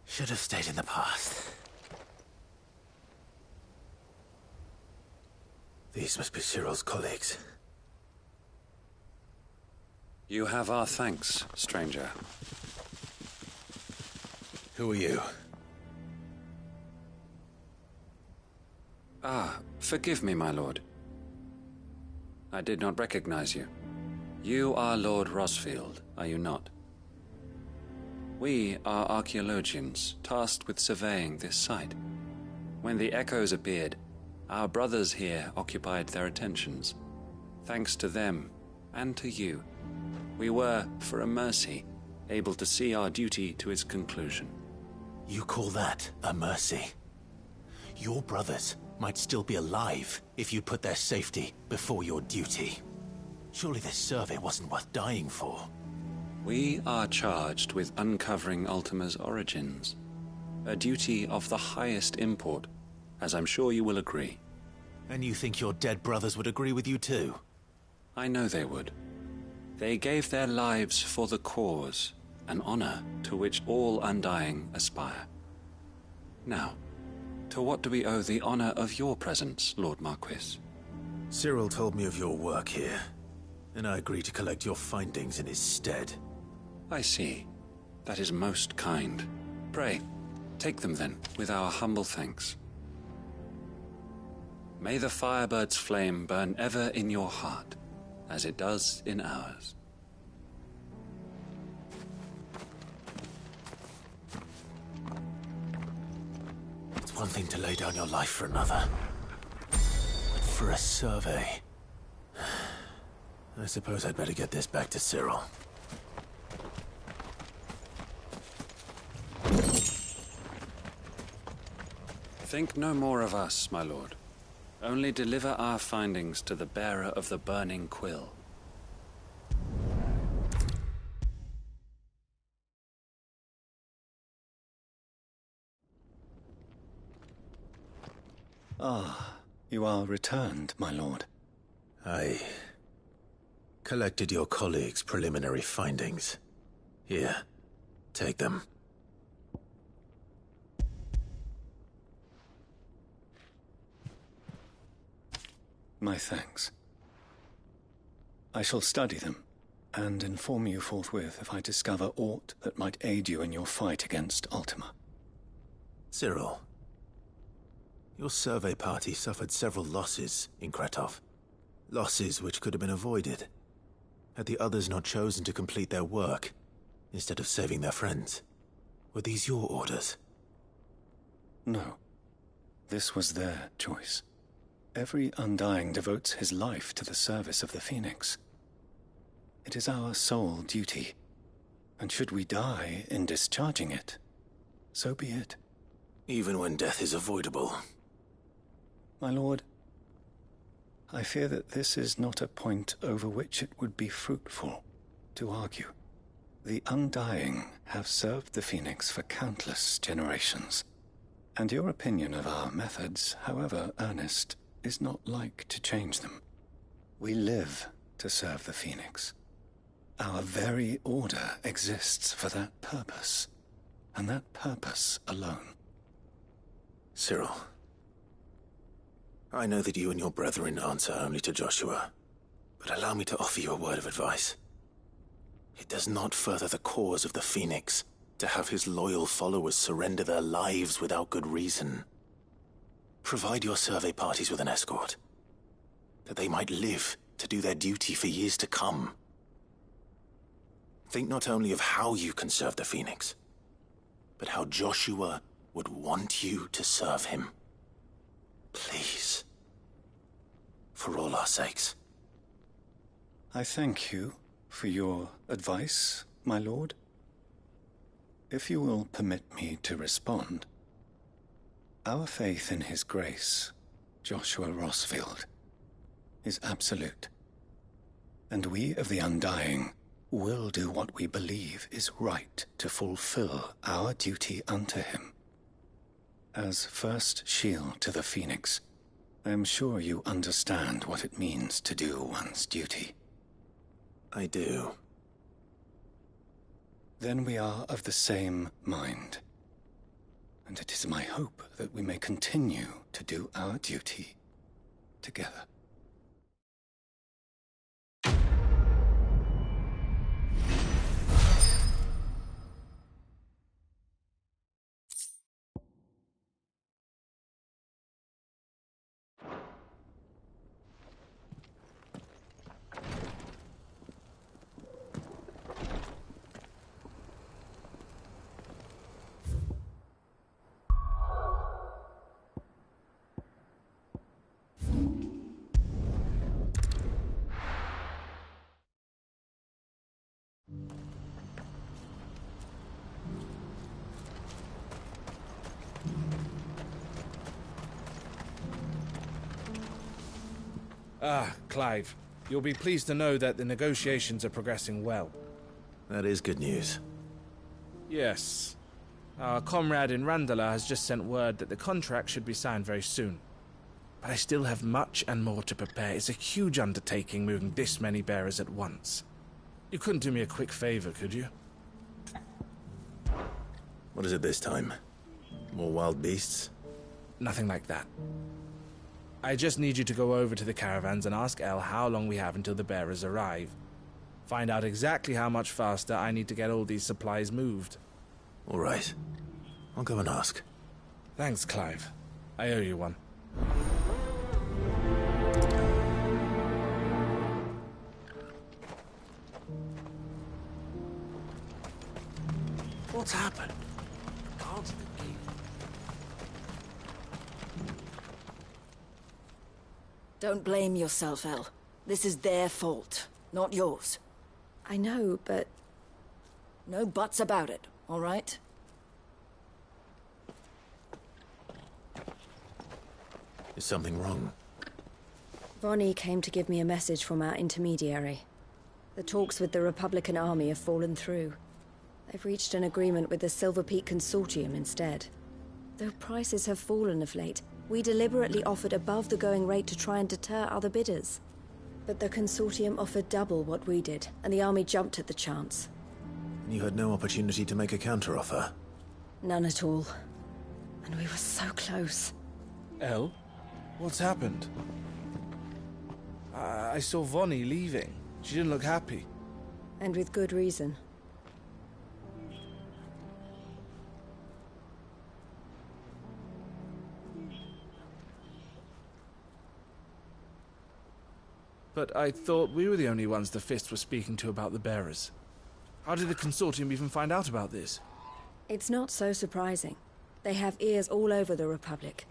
Should have stayed in the past. These must be Cyril's colleagues. You have our thanks, stranger. Who are you? Ah, forgive me, my lord. I did not recognize you. You are Lord Rosfield, are you not? We are archaeologians, tasked with surveying this site. When the echoes appeared, our brothers here occupied their attentions. Thanks to them, and to you, we were, for a mercy, able to see our duty to its conclusion. You call that a mercy? Your brothers might still be alive if you put their safety before your duty. Surely this survey wasn't worth dying for. We are charged with uncovering Ultima's origins. A duty of the highest import, as I'm sure you will agree. And you think your dead brothers would agree with you too? I know they would. They gave their lives for the cause, an honor to which all Undying aspire. Now, to what do we owe the honor of your presence, Lord Marquis? Cyril told me of your work here, and I agree to collect your findings in his stead. I see. That is most kind. Pray, take them then, with our humble thanks. May the Firebird's flame burn ever in your heart, as it does in ours. It's one thing to lay down your life for another, but for a survey... I suppose I'd better get this back to Cyril. Think no more of us, my lord. Only deliver our findings to the bearer of the burning quill. Ah, you are returned, my lord. I collected your colleagues' preliminary findings. Here, take them. My thanks. I shall study them, and inform you forthwith if I discover aught that might aid you in your fight against Ultima. Cyril, your survey party suffered several losses in Kretov. Losses which could have been avoided, had the others not chosen to complete their work, instead of saving their friends. Were these your orders? No. This was their choice. Every Undying devotes his life to the service of the Phoenix. It is our sole duty, and should we die in discharging it, so be it. Even when death is avoidable. My lord, I fear that this is not a point over which it would be fruitful to argue. The Undying have served the Phoenix for countless generations, and your opinion of our methods, however earnest, is not like to change them. We live to serve the Phoenix. Our very order exists for that purpose, and that purpose alone. Cyril, I know that you and your brethren answer only to Joshua, but allow me to offer you a word of advice. It does not further the cause of the Phoenix to have his loyal followers surrender their lives without good reason. Provide your survey parties with an escort, that they might live to do their duty for years to come. Think not only of how you can serve the Phoenix, but how Joshua would want you to serve him. Please. For all our sakes. I thank you for your advice, my lord. If you will permit me to respond, our faith in his grace, Joshua Rossfield, is absolute, and we of the Undying will do what we believe is right to fulfill our duty unto him. As first shield to the Phoenix, I am sure you understand what it means to do one's duty. I do. Then we are of the same mind, and it is my hope that we may continue to do our duty together. Clive. You'll be pleased to know that the negotiations are progressing well. That is good news. Yes. Our comrade in Randala has just sent word that the contract should be signed very soon. But I still have much and more to prepare. It's a huge undertaking moving this many bearers at once. You couldn't do me a quick favor, could you? What is it this time? More wild beasts? Nothing like that. I just need you to go over to the caravans and ask El how long we have until the bearers arrive. Find out exactly how much faster I need to get all these supplies moved. All right. I'll go and ask. Thanks, Clive. I owe you one. What's happened? Don't blame yourself, El. This is their fault, not yours. I know, but... No buts about it, all right? Is something wrong? Vonnie came to give me a message from our intermediary. The talks with the Republican army have fallen through. They've reached an agreement with the Silver Peak Consortium instead. Though prices have fallen of late, we deliberately offered above the going rate to try and deter other bidders. But the Consortium offered double what we did, and the army jumped at the chance. And you had no opportunity to make a counteroffer? None at all. And we were so close. El? What's happened? I saw Vonnie leaving. She didn't look happy. And with good reason. But I thought we were the only ones the Fist were speaking to about the bearers. How did the Consortium even find out about this? It's not so surprising. They have ears all over the Republic.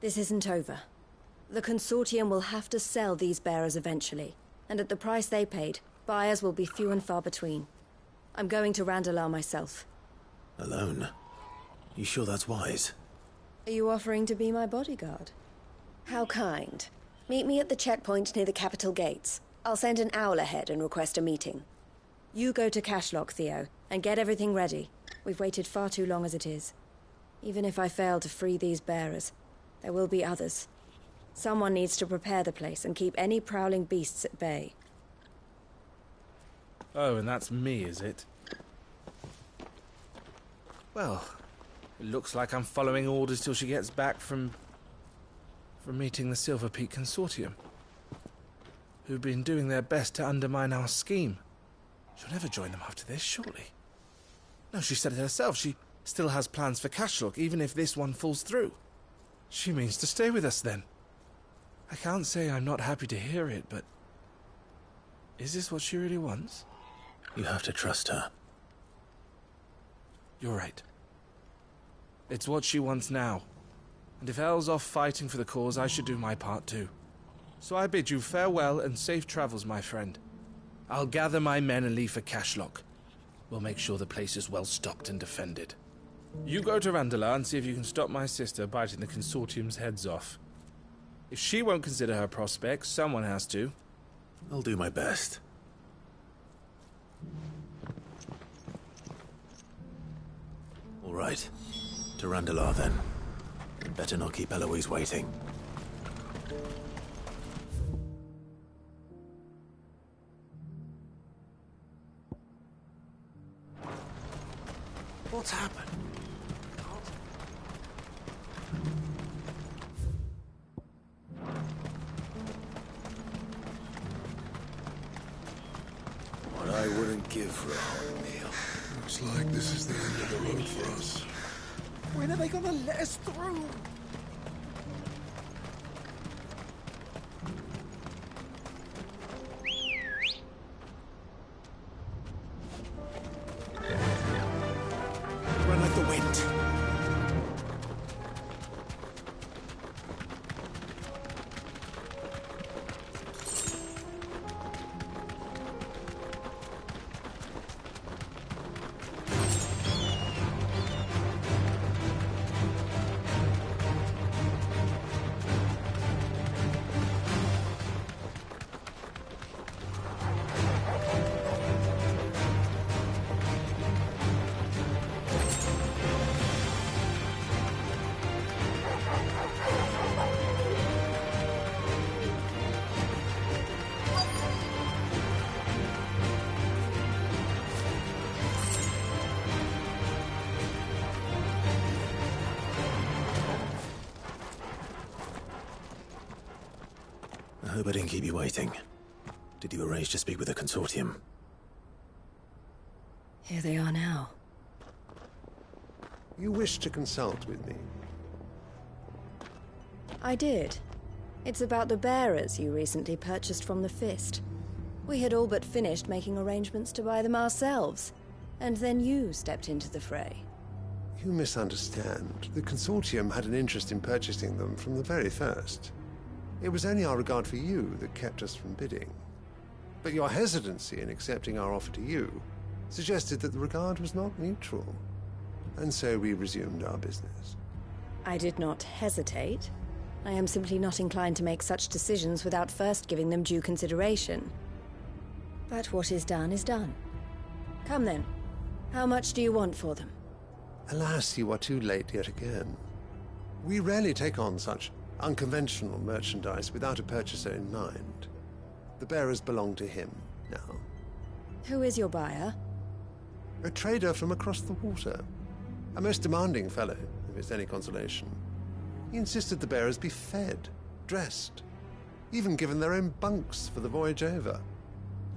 This isn't over. The Consortium will have to sell these bearers eventually, and at the price they paid, buyers will be few and far between. I'm going to Randalar myself. Alone? You sure that's wise? Are you offering to be my bodyguard? How kind. Meet me at the checkpoint near the capital gates. I'll send an owl ahead and request a meeting. You go to Cashlock, Theo, and get everything ready. We've waited far too long as it is. Even if I fail to free these bearers, there will be others. Someone needs to prepare the place and keep any prowling beasts at bay. Oh, and that's me, is it? Well, it looks like I'm following orders till she gets back from meeting the Silver Peak Consortium, who've been doing their best to undermine our scheme. She'll never join them after this, surely. No, she said it herself. She still has plans for Cashlock, even if this one falls through. She means to stay with us, then. I can't say I'm not happy to hear it, but... is this what she really wants? You have to trust her. You're right. It's what she wants now. And if Elle's off fighting for the cause, I should do my part too. So I bid you farewell and safe travels, my friend. I'll gather my men and leave for Cashlock. We'll make sure the place is well stocked and defended. You go to Randalar and see if you can stop my sister biting the Consortium's heads off. If she won't consider her prospects, someone has to. I'll do my best. All right. To Randalar, then. Better not keep Eloise waiting. What's happened? What I wouldn't give for a hot meal. Looks like this is the end of the road for us. When are they gonna let us through? Run like the wind. hope I didn't keep you waiting. Did you arrange to speak with the consortium? Here they are now. You wish to consult with me? I did. It's about the bearers you recently purchased from the Fist. We had all but finished making arrangements to buy them ourselves, and then you stepped into the fray. You misunderstand. The consortium had an interest in purchasing them from the very first. It was only our regard for you that kept us from bidding. But your hesitancy in accepting our offer to you suggested that the regard was not mutual. And so we resumed our business. I did not hesitate. I am simply not inclined to make such decisions without first giving them due consideration. But what is done is done. Come then. How much do you want for them? Alas, you are too late yet again. We rarely take on such unconventional merchandise without a purchaser in mind. The bearers belong to him now. Who is your buyer? A trader from across the water. A most demanding fellow, if it's any consolation. He insisted the bearers be fed, dressed, even given their own bunks for the voyage over.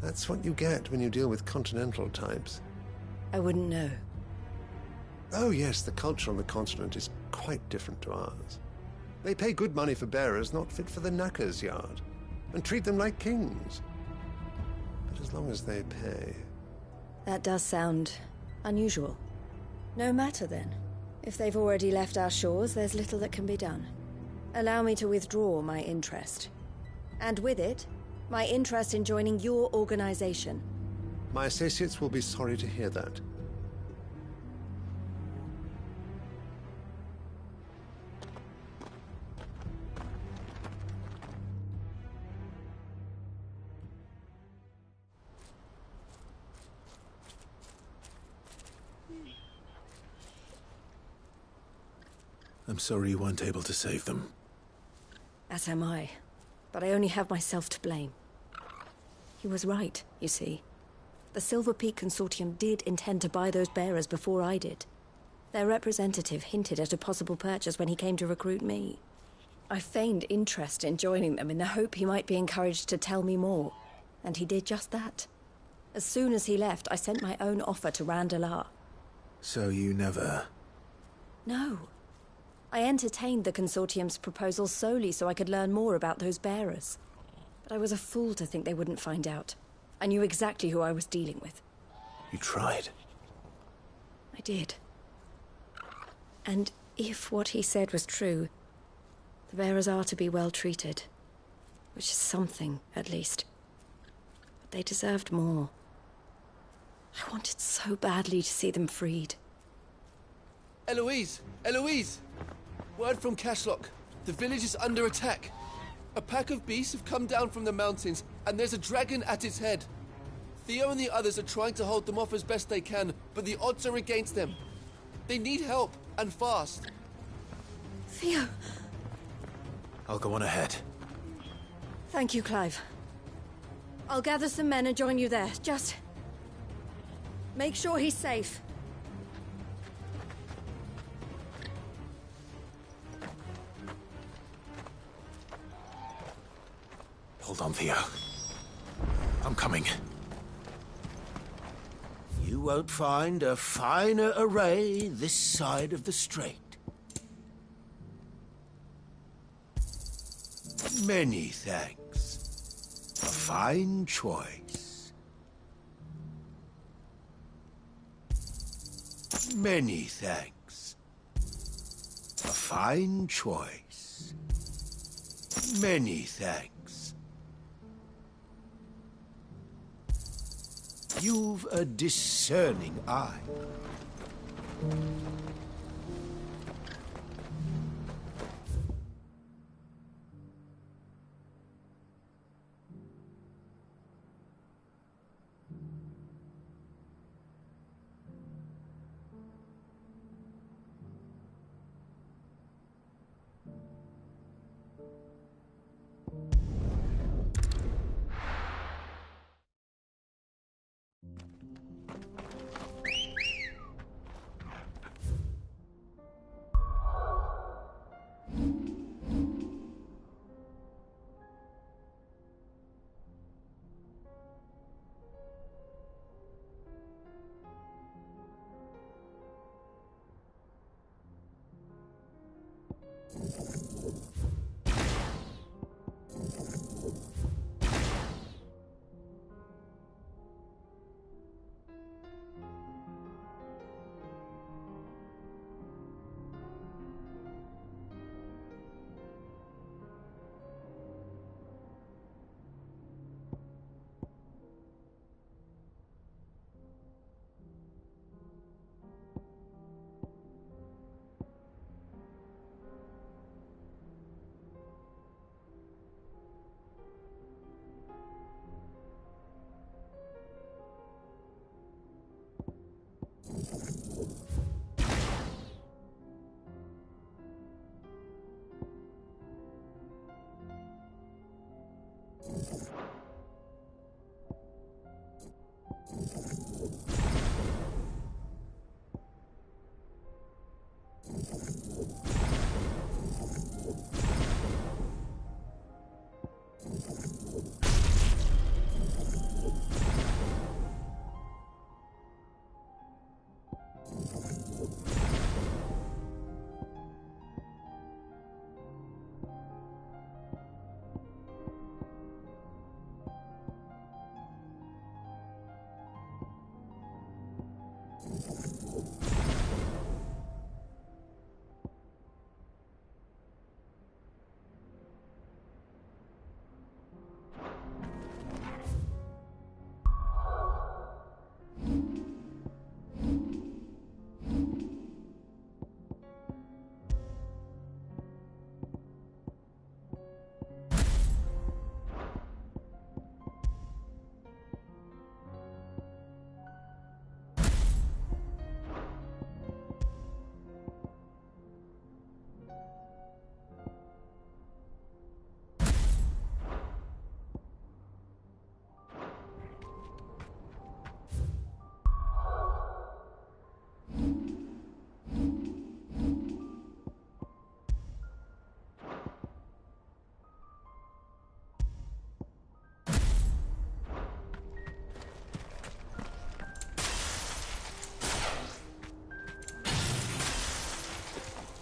That's what you get when you deal with continental types. I wouldn't know. Oh yes, the culture on the continent is quite different to ours. They pay good money for bearers not fit for the knacker's yard, and treat them like kings. But as long as they pay... That does sound unusual. No matter then. If they've already left our shores, there's little that can be done. Allow me to withdraw my interest. And with it, my interest in joining your organization. My associates will be sorry to hear that. I'm sorry you weren't able to save them. As am I. But I only have myself to blame. He was right, you see. The Silver Peak Consortium did intend to buy those bearers before I did. Their representative hinted at a possible purchase when he came to recruit me. I feigned interest in joining them in the hope he might be encouraged to tell me more. And he did just that. As soon as he left, I sent my own offer to Randalar. So you never... No. I entertained the Consortium's proposal solely so I could learn more about those bearers. But I was a fool to think they wouldn't find out. I knew exactly who I was dealing with. You tried. I did. And if what he said was true, the bearers are to be well treated. Which is something, at least. But they deserved more. I wanted so badly to see them freed. Eloise! Eloise! Word from Cashlock. The village is under attack. A pack of beasts have come down from the mountains, and there's a dragon at its head. Theo and the others are trying to hold them off as best they can, but the odds are against them. They need help, and fast. Theo! I'll go on ahead. Thank you, Clive. I'll gather some men and join you there. Just... make sure he's safe. Hold on, Theo. I'm coming. You won't find a finer array this side of the strait. Many thanks. A fine choice. Many thanks. A fine choice. Many thanks. You've a discerning eye.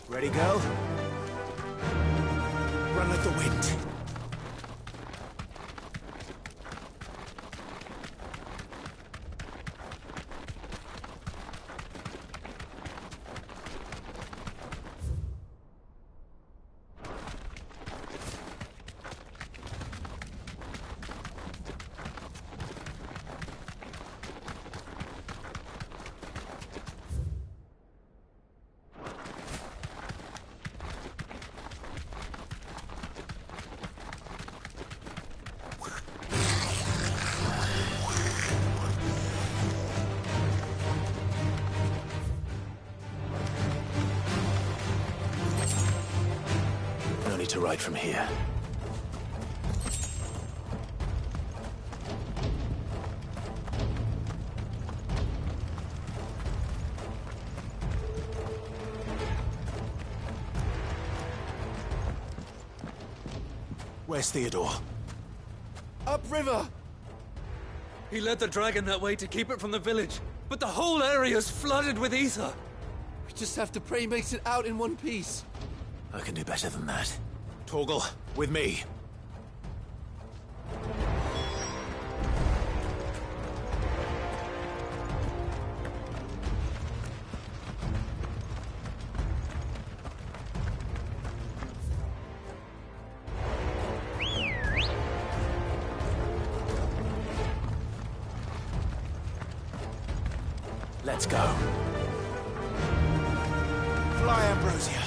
Ready, go? Run like the wind. To ride from here. Where's Theodore? Upriver! He led the dragon that way to keep it from the village, but the whole area's flooded with ether. We just have to pray he makes it out in one piece. I can do better than that. Torgal, with me. Let's go. Fly, Ambrosia.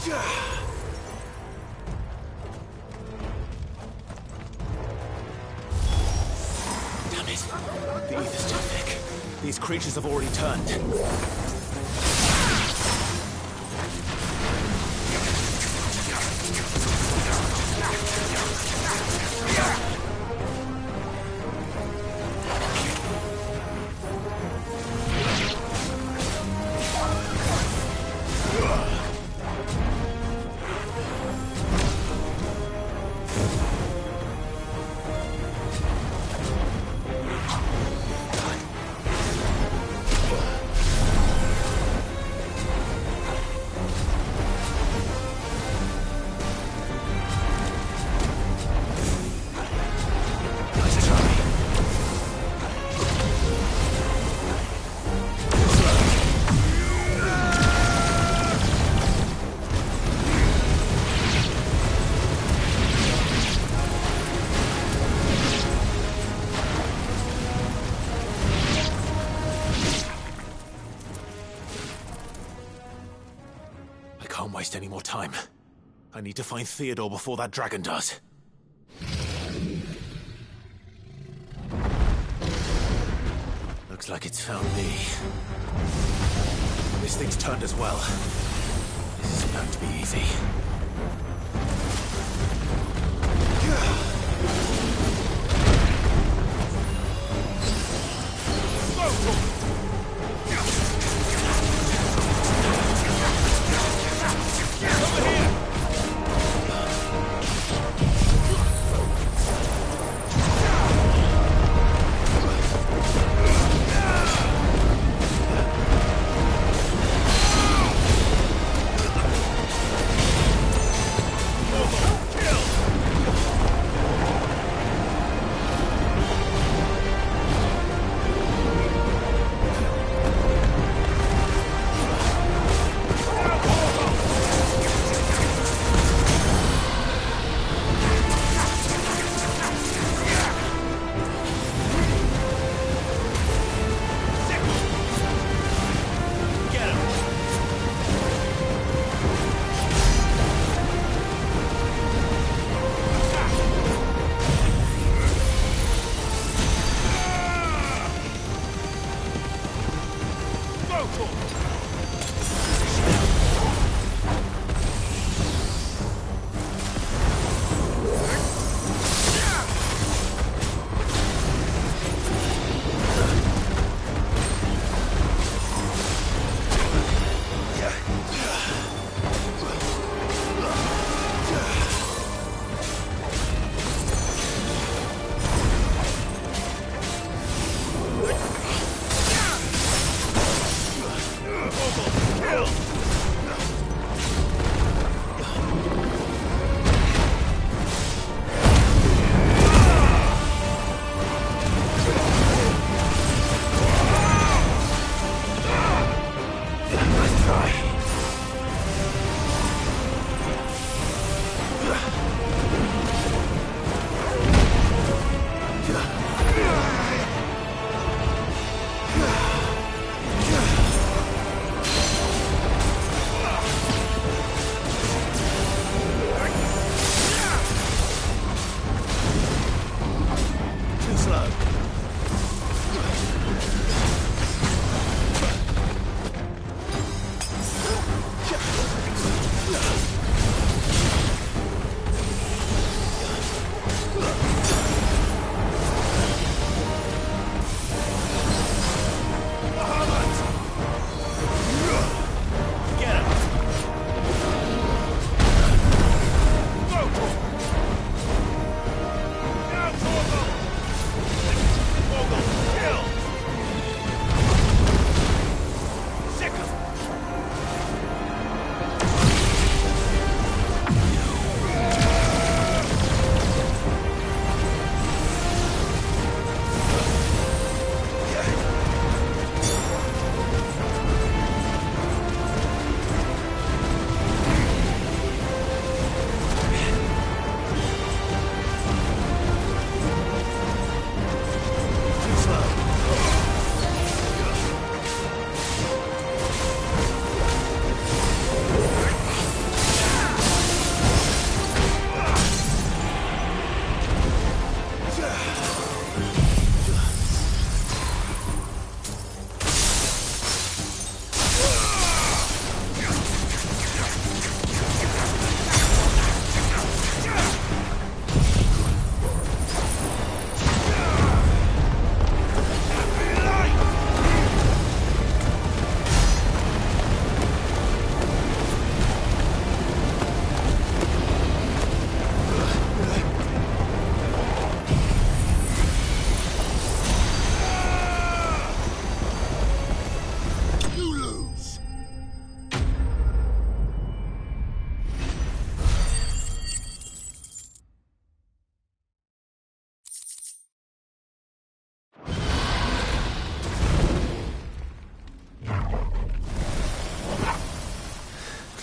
Damn it. The ether's too thick. These creatures have already turned. Any more time. I need to find Theodore before that dragon does. Looks like it's found me. This thing's turned as well. This isn't going to be easy.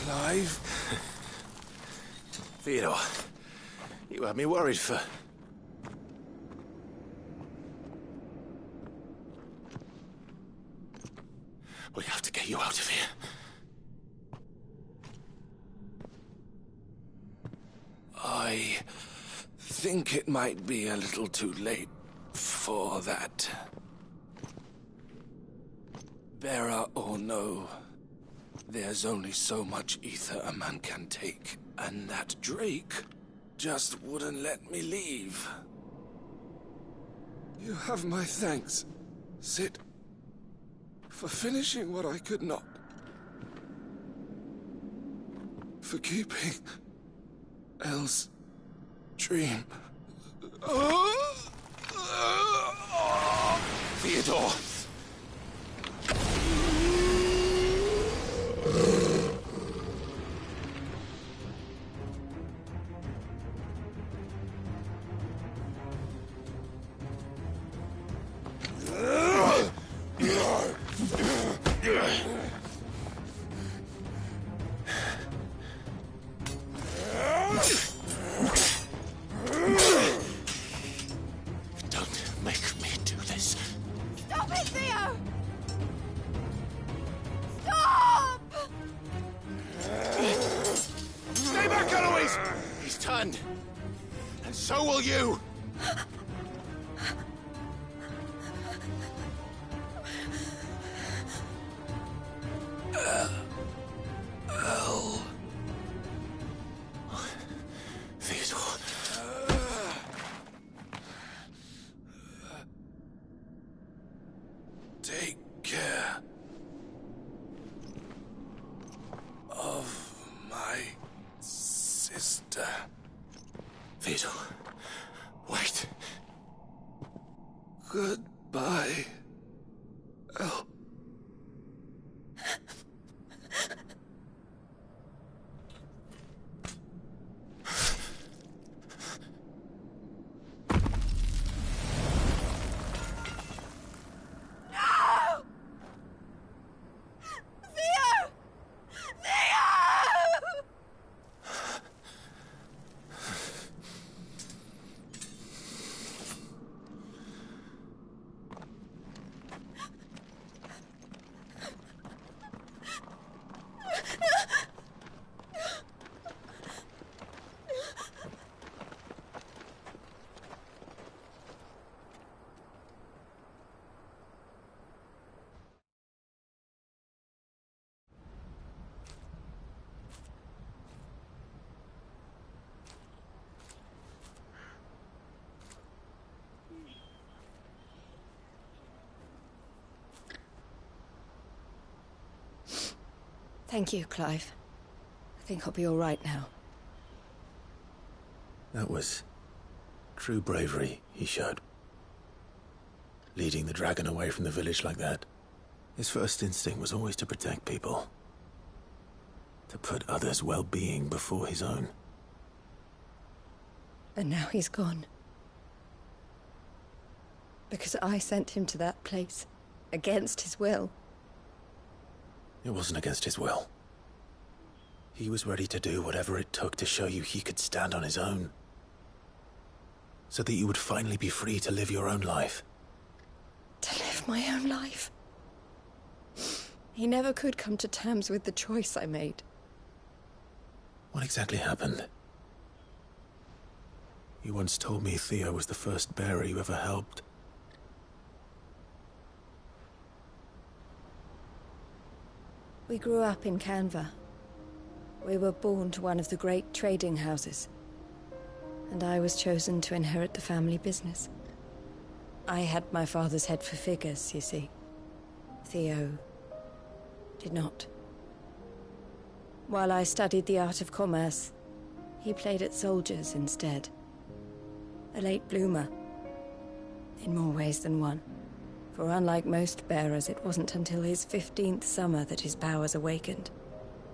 Clive? Theodore, you had me worried for... We have to get you out of here. I think it might be a little too late for that. Bearer or no, there's only so much ether a man can take, and that Drake just wouldn't let me leave. You have my thanks, Sid, for finishing what I could not. For keeping Elle's dream. Theodore! Don't make me do this. Stop it, Theo! Stop! Stay back, Eloise! He's turned. And so will you! Theodore. Take care of my sister. Theodore, wait. Goodbye, Elle. Thank you, Clive. I think I'll be all right now. That was true bravery he showed. Leading the dragon away from the village like that. His first instinct was always to protect people. To put others' well-being before his own. And now he's gone. Because I sent him to that place. Against his will. It wasn't against his will. He was ready to do whatever it took to show you he could stand on his own. So that you would finally be free to live your own life. To live my own life? He never could come to terms with the choice I made. What exactly happened? You once told me Theo was the first bearer you ever helped. We grew up in Canva. We were born to one of the great trading houses. And I was chosen to inherit the family business. I had my father's head for figures, you see. Theo did not. While I studied the art of commerce, he played at soldiers instead. A late bloomer. In more ways than one. For unlike most bearers, it wasn't until his 15th summer that his powers awakened.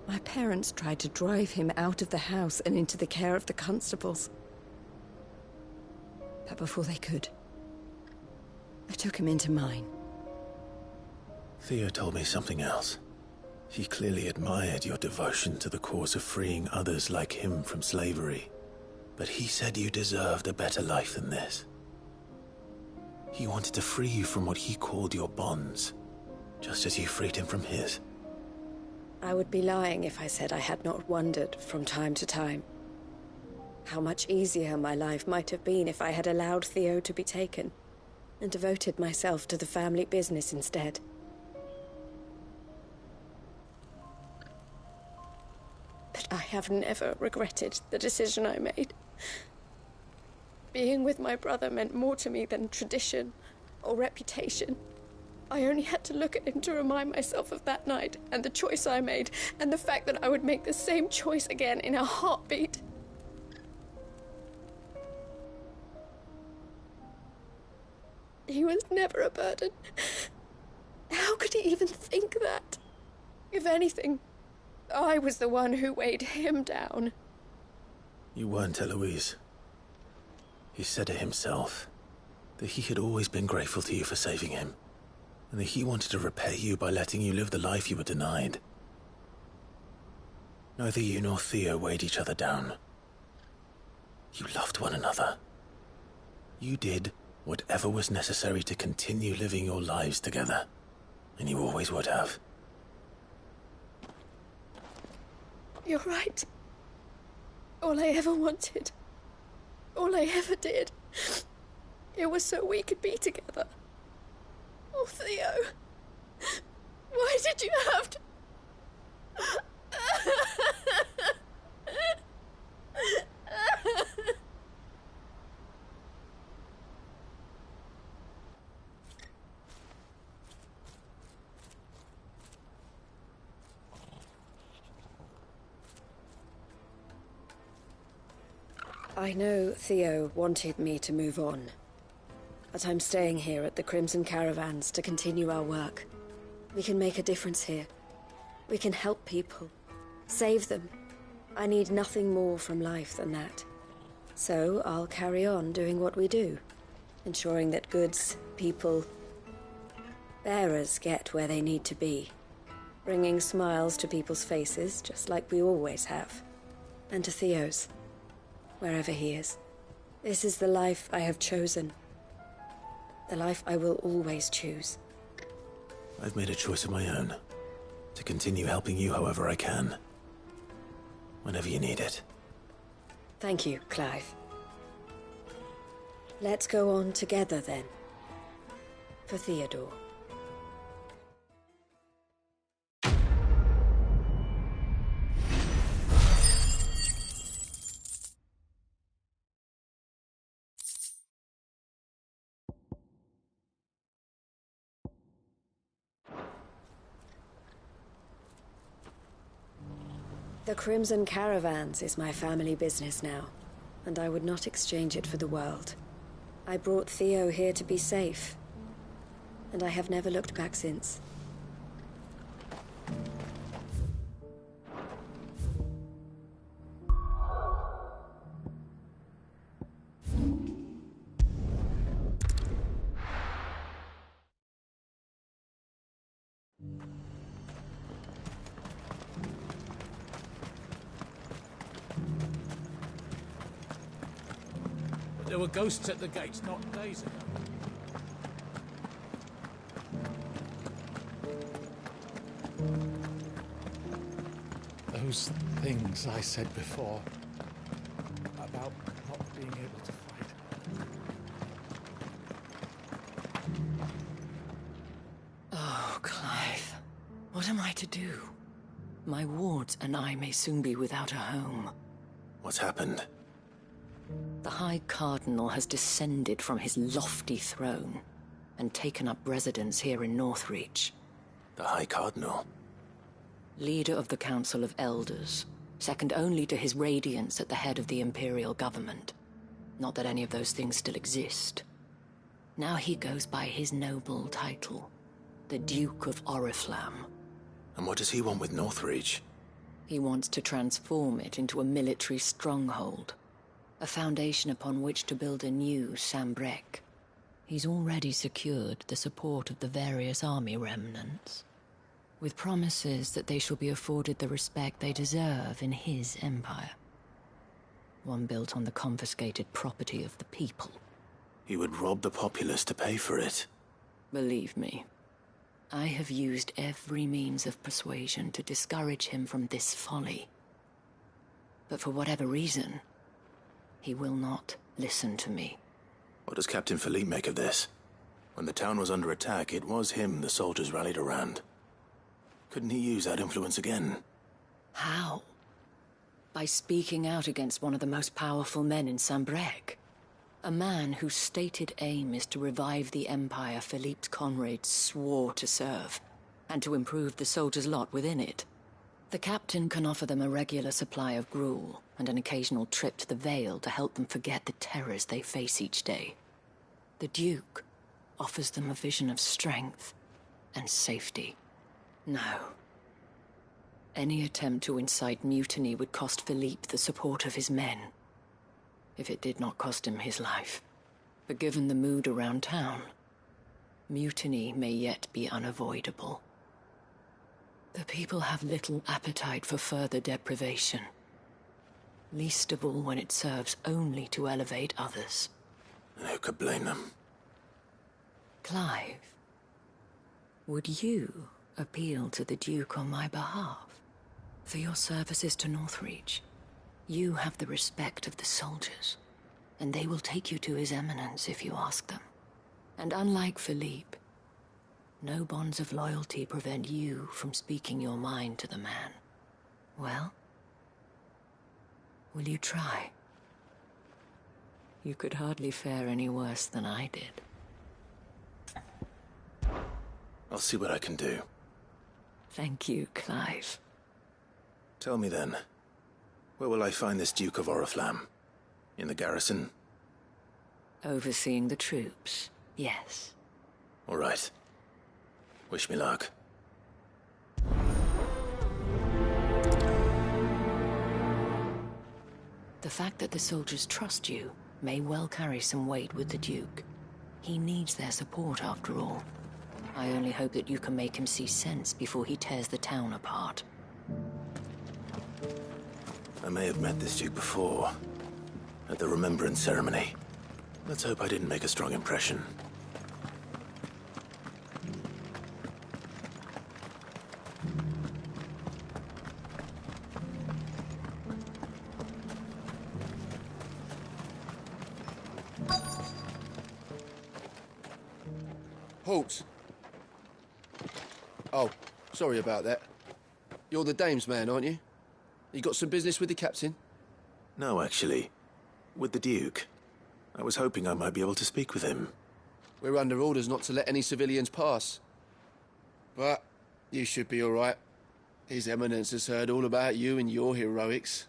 My parents tried to drive him out of the house and into the care of the constables. But before they could, I took him into mine. Theo told me something else. He clearly admired your devotion to the cause of freeing others like him from slavery. But he said you deserved a better life than this. He wanted to free you from what he called your bonds, just as you freed him from his. I would be lying if I said I had not wondered from time to time how much easier my life might have been if I had allowed Theo to be taken and devoted myself to the family business instead. But I have never regretted the decision I made. Being with my brother meant more to me than tradition or reputation. I only had to look at him to remind myself of that night and the choice I made and the fact that I would make the same choice again in a heartbeat. He was never a burden. How could he even think that? If anything, I was the one who weighed him down. You weren't, Eloise. He said it himself, that he had always been grateful to you for saving him, and that he wanted to repay you by letting you live the life you were denied. Neither you nor Theo weighed each other down. You loved one another. You did whatever was necessary to continue living your lives together, and you always would have. You're right. All I ever wanted, all I ever did, it was so we could be together. Oh, Theo, why did you have to... I know Theo wanted me to move on, but I'm staying here at the Crimson Caravans to continue our work. We can make a difference here. We can help people, save them. I need nothing more from life than that. So I'll carry on doing what we do, ensuring that goods, people, bearers get where they need to be, bringing smiles to people's faces, just like we always have, and to Theo's, wherever he is. This is the life I have chosen, the life I will always choose. I've made a choice of my own, to continue helping you however I can, whenever you need it. Thank you, Clive. Let's go on together, then. For Theodore. The Crimson Caravans is my family business now, and I would not exchange it for the world. I brought Theo here to be safe, and I have never looked back since. There were ghosts at the gates not days ago. Those things I said before about not being able to fight. Oh, Clive. What am I to do? My wards and I may soon be without a home. What's happened? The High Cardinal has descended from his lofty throne and taken up residence here in Northreach. The High Cardinal? Leader of the Council of Elders, second only to his Radiance at the head of the Imperial government. Not that any of those things still exist. Now he goes by his noble title, the Duke of Oriflamme. And what does he want with Northreach? He wants to transform it into a military stronghold. A foundation upon which to build a new Sambrec. He's already secured the support of the various army remnants. with promises that they shall be afforded the respect they deserve in his empire. One built on the confiscated property of the people. He would rob the populace to pay for it. Believe me, I have used every means of persuasion to discourage him from this folly. But for whatever reason, he will not listen to me. What does Captain Philippe make of this? When the town was under attack, it was him the soldiers rallied around. Couldn't he use that influence again? How? By speaking out against one of the most powerful men in Sambrec. A man whose stated aim is to revive the empire Philippe's comrades swore to serve, and to improve the soldiers' lot within it. The captain can offer them a regular supply of gruel, and an occasional trip to the Vale to help them forget the terrors they face each day. The Duke offers them a vision of strength and safety. No. Any attempt to incite mutiny would cost Philippe the support of his men, if it did not cost him his life. But given the mood around town, mutiny may yet be unavoidable. The people have little appetite for further deprivation, least of all when it serves only to elevate others. And who could blame them? Clive, would you appeal to the Duke on my behalf? For your services to Northreach, you have the respect of the soldiers, and they will take you to His Eminence if you ask them. And unlike Philippe, no bonds of loyalty prevent you from speaking your mind to the man. Well, will you try? You could hardly fare any worse than I did. I'll see what I can do. Thank you, Clive. Tell me then, where will I find this Duke of Oriflamme? In the garrison? Overseeing the troops, yes. All right. Wish me luck. The fact that the soldiers trust you may well carry some weight with the Duke. He needs their support, after all. I only hope that you can make him see sense before he tears the town apart. I may have met this Duke before, at the Remembrance Ceremony. Let's hope I didn't make a strong impression. Halt! Oh, sorry about that. You're the dame's man, aren't you? You got some business with the captain? No, actually. With the Duke. I was hoping I might be able to speak with him. We're under orders not to let any civilians pass. But you should be all right. His Eminence has heard all about you and your heroics.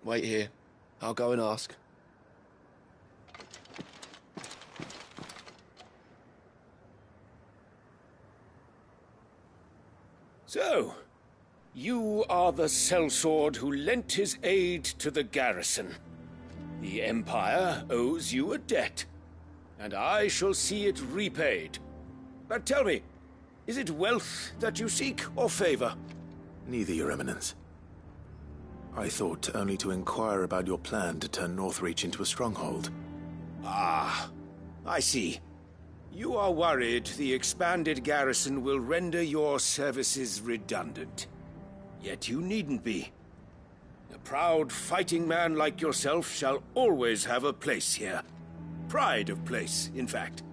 Wait here. I'll go and ask. So, you are the sellsword who lent his aid to the garrison. The Empire owes you a debt, and I shall see it repaid. But tell me, is it wealth that you seek, or favor? Neither, Your Eminence. I thought only to inquire about your plan to turn Northreach into a stronghold. Ah, I see. You are worried the expanded garrison will render your services redundant. Yet you needn't be. A proud fighting man like yourself shall always have a place here. Pride of place, in fact.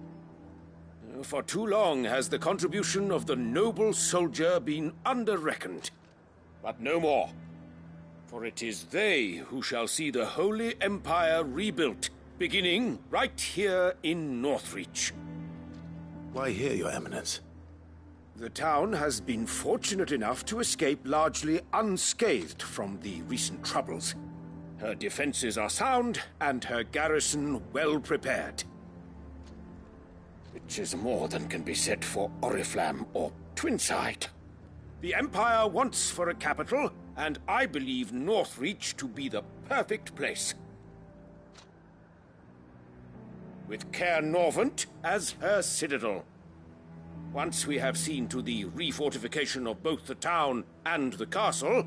For too long has the contribution of the noble soldier been under-reckoned. But no more. For it is they who shall see the Holy Empire rebuilt, beginning right here in Northreach. Why here, Your Eminence? The town has been fortunate enough to escape largely unscathed from the recent troubles. Her defenses are sound, and her garrison well prepared. Which is more than can be said for Oriflamme or Twinside. The Empire wants for a capital, and I believe Northreach to be the perfect place. With Caer Norvent as her citadel. Once we have seen to the refortification of both the town and the castle,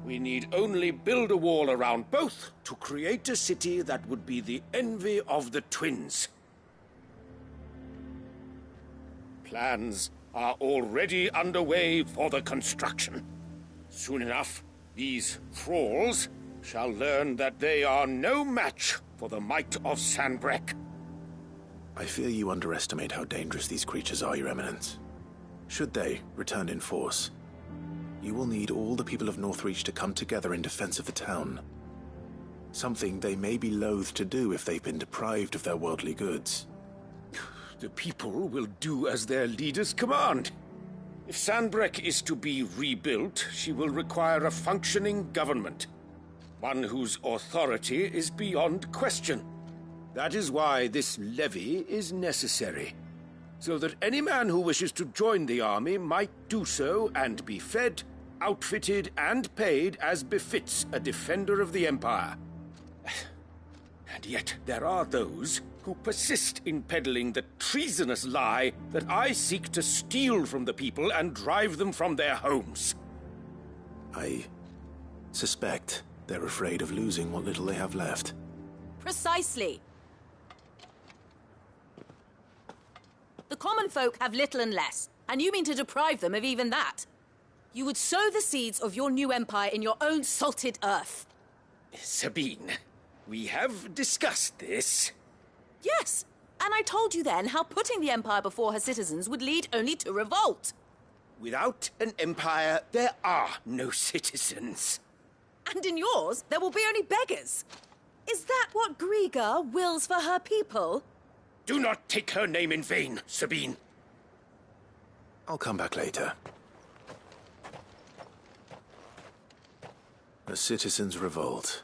we need only build a wall around both to create a city that would be the envy of the twins. Plans are already underway for the construction. Soon enough, these thralls shall learn that they are no match for the might of Sanbreque. I fear you underestimate how dangerous these creatures are, Your Eminence. Should they return in force, you will need all the people of Northreach to come together in defense of the town. Something they may be loath to do if they've been deprived of their worldly goods. The people will do as their leaders command. If Sanbreque is to be rebuilt, she will require a functioning government. One whose authority is beyond question. That is why this levy is necessary. So that any man who wishes to join the army might do so and be fed, outfitted, and paid as befits a defender of the Empire. And yet there are those who persist in peddling the treasonous lie that I seek to steal from the people and drive them from their homes. I suspect they're afraid of losing what little they have left. Precisely. The common folk have little and less, and you mean to deprive them of even that. You would sow the seeds of your new empire in your own salted earth. Sabine, we have discussed this. Yes, and I told you then how putting the empire before her citizens would lead only to revolt. Without an empire, there are no citizens. And in yours, there will be only beggars. Is that what Griga wills for her people? Do not take her name in vain, Sabine. I'll come back later. A citizens' revolt.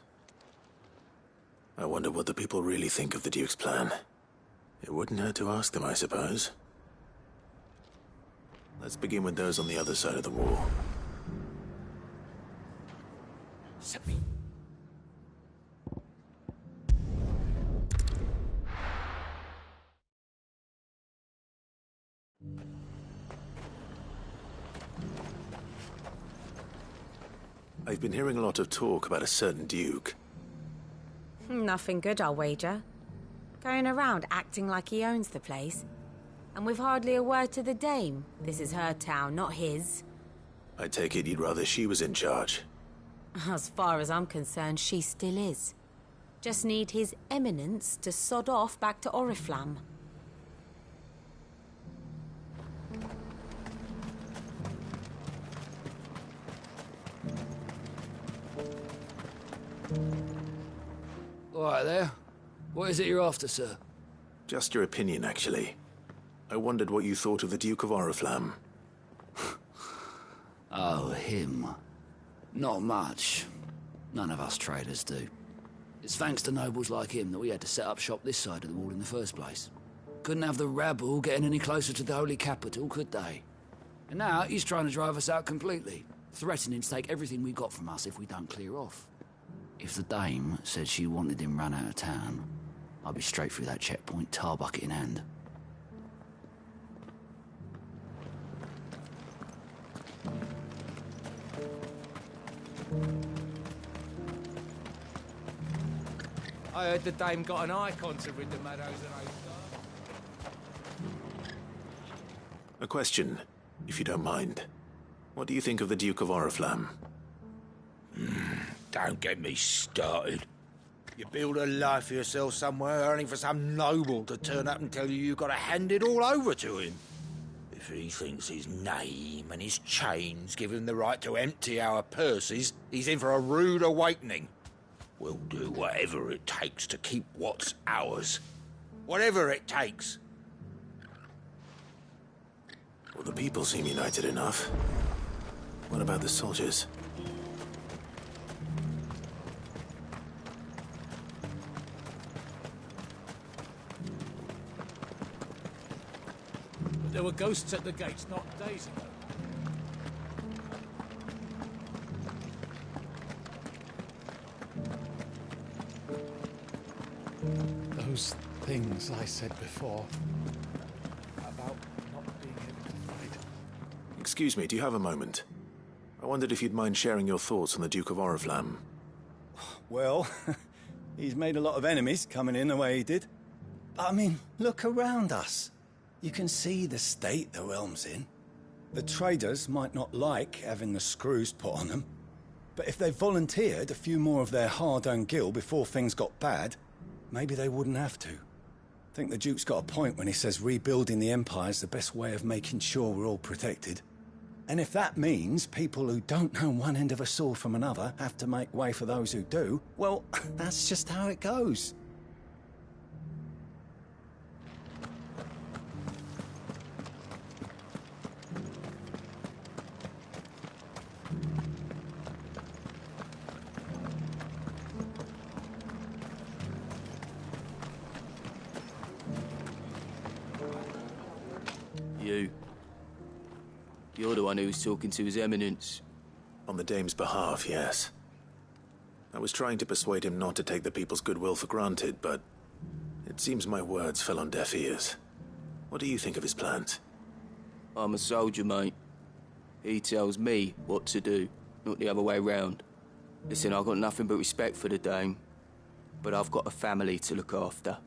I wonder what the people really think of the Duke's plan. It wouldn't hurt to ask them, I suppose. Let's begin with those on the other side of the wall. Sabine. I've been hearing a lot of talk about a certain Duke. Nothing good, I'll wager. Going around acting like he owns the place. And with hardly a word to the dame. This is her town, not his. I take it you'd rather she was in charge. As far as I'm concerned, she still is. Just need his eminence to sod off back to Oriflamme. All right there. What is it you're after, sir? Just your opinion, actually. I wondered what you thought of the Duke of Oriflamme. Oh, him. Not much. None of us traders do. It's thanks to nobles like him that we had to set up shop this side of the wall in the first place. Couldn't have the rabble getting any closer to the holy capital, could they? And now he's trying to drive us out completely, threatening to take everything we got from us if we don't clear off. If the dame said she wanted him run out of town, I'd be straight through that checkpoint, tar bucket in hand. I heard the dame got an Eikons to rid the meadows and A question, if you don't mind. What do you think of the Duke of Oriflamme? Don't get me started. You build a life for yourself somewhere, only for some noble to turn up and tell you you've got to hand it all over to him. If he thinks his name and his chains give him the right to empty our purses, he's in for a rude awakening. We'll do whatever it takes to keep what's ours. Whatever it takes. Well, the people seem united enough. What about the soldiers? there were ghosts at the gates not days ago. Those things I said before. About not being able to Excuse me, do you have a moment? I wondered if you'd mind sharing your thoughts on the Duke of Oriflamme. Well, he's made a lot of enemies coming in the way he did. But I mean, look around us. You can see the state the realm's in. The traders might not like having the screws put on them, but if they volunteered a few more of their hard-earned gil before things got bad, maybe they wouldn't have to. I think the Duke's got a point when he says rebuilding the Empire's the best way of making sure we're all protected. And if that means people who don't know one end of a sword from another have to make way for those who do, well, that's just how it goes. You're the one who was talking to His Eminence. On the Dame's behalf, yes. I was trying to persuade him not to take the people's goodwill for granted, but it seems my words fell on deaf ears. What do you think of his plans? I'm a soldier, mate. He tells me what to do, not the other way round. Listen, I've got nothing but respect for the Dame, but I've got a family to look after.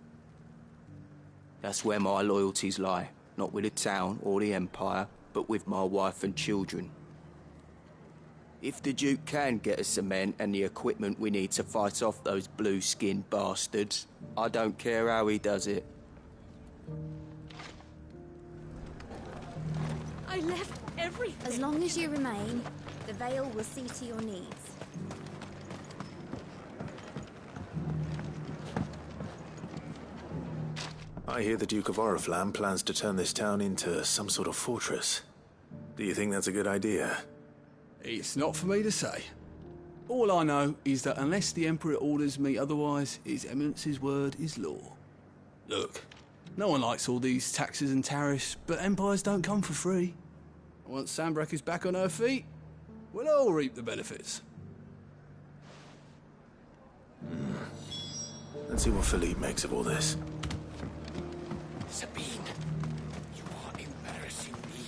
That's where my loyalties lie, not with the town or the Empire, but with my wife and children. If the Duke can get us cement and the equipment we need to fight off those blue-skinned bastards, I don't care how he does it. I left everything. As long as you remain, the Veil will see to your needs. I hear the Duke of Oriflamme plans to turn this town into some sort of fortress. Do you think that's a good idea? It's not for me to say. All I know is that unless the Emperor orders me otherwise, His Eminence's word is law. Look, no one likes all these taxes and tariffs, but empires don't come for free. Once Sandbreak is back on her feet, we'll all reap the benefits. Let's see what Philippe makes of all this. Sabine, you are embarrassing me.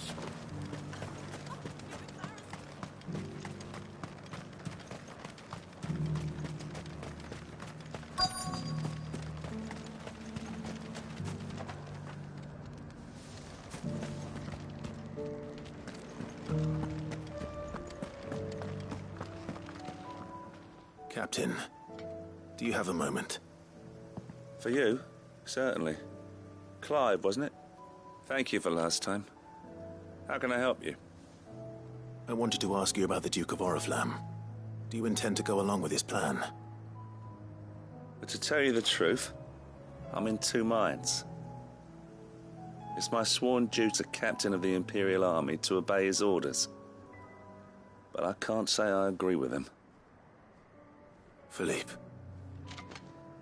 Captain, do you have a moment? For you? Certainly. Clive, wasn't it? Thank you for last time. How can I help you? I wanted to ask you about the Duke of Oriflamme. Do you intend to go along with his plan? But to tell you the truth, I'm in two minds. It's my sworn duty, Captain of the Imperial Army, to obey his orders. But I can't say I agree with him. Philippe,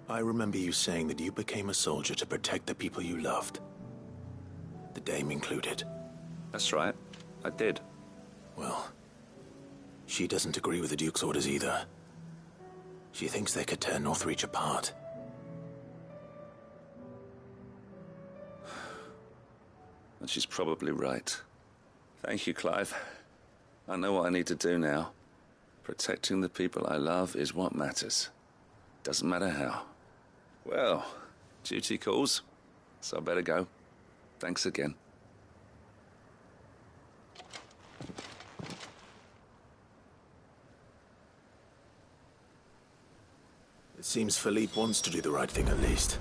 I remember you saying that you became a soldier to protect the people you loved. The Dame included. That's right. I did. Well, she doesn't agree with the Duke's orders either. She thinks they could tear Northreach apart. And she's probably right. Thank you, Clive. I know what I need to do now. Protecting the people I love is what matters. Doesn't matter how. Well, duty calls, so I better go. Thanks again. It seems Philippe wants to do the right thing at least.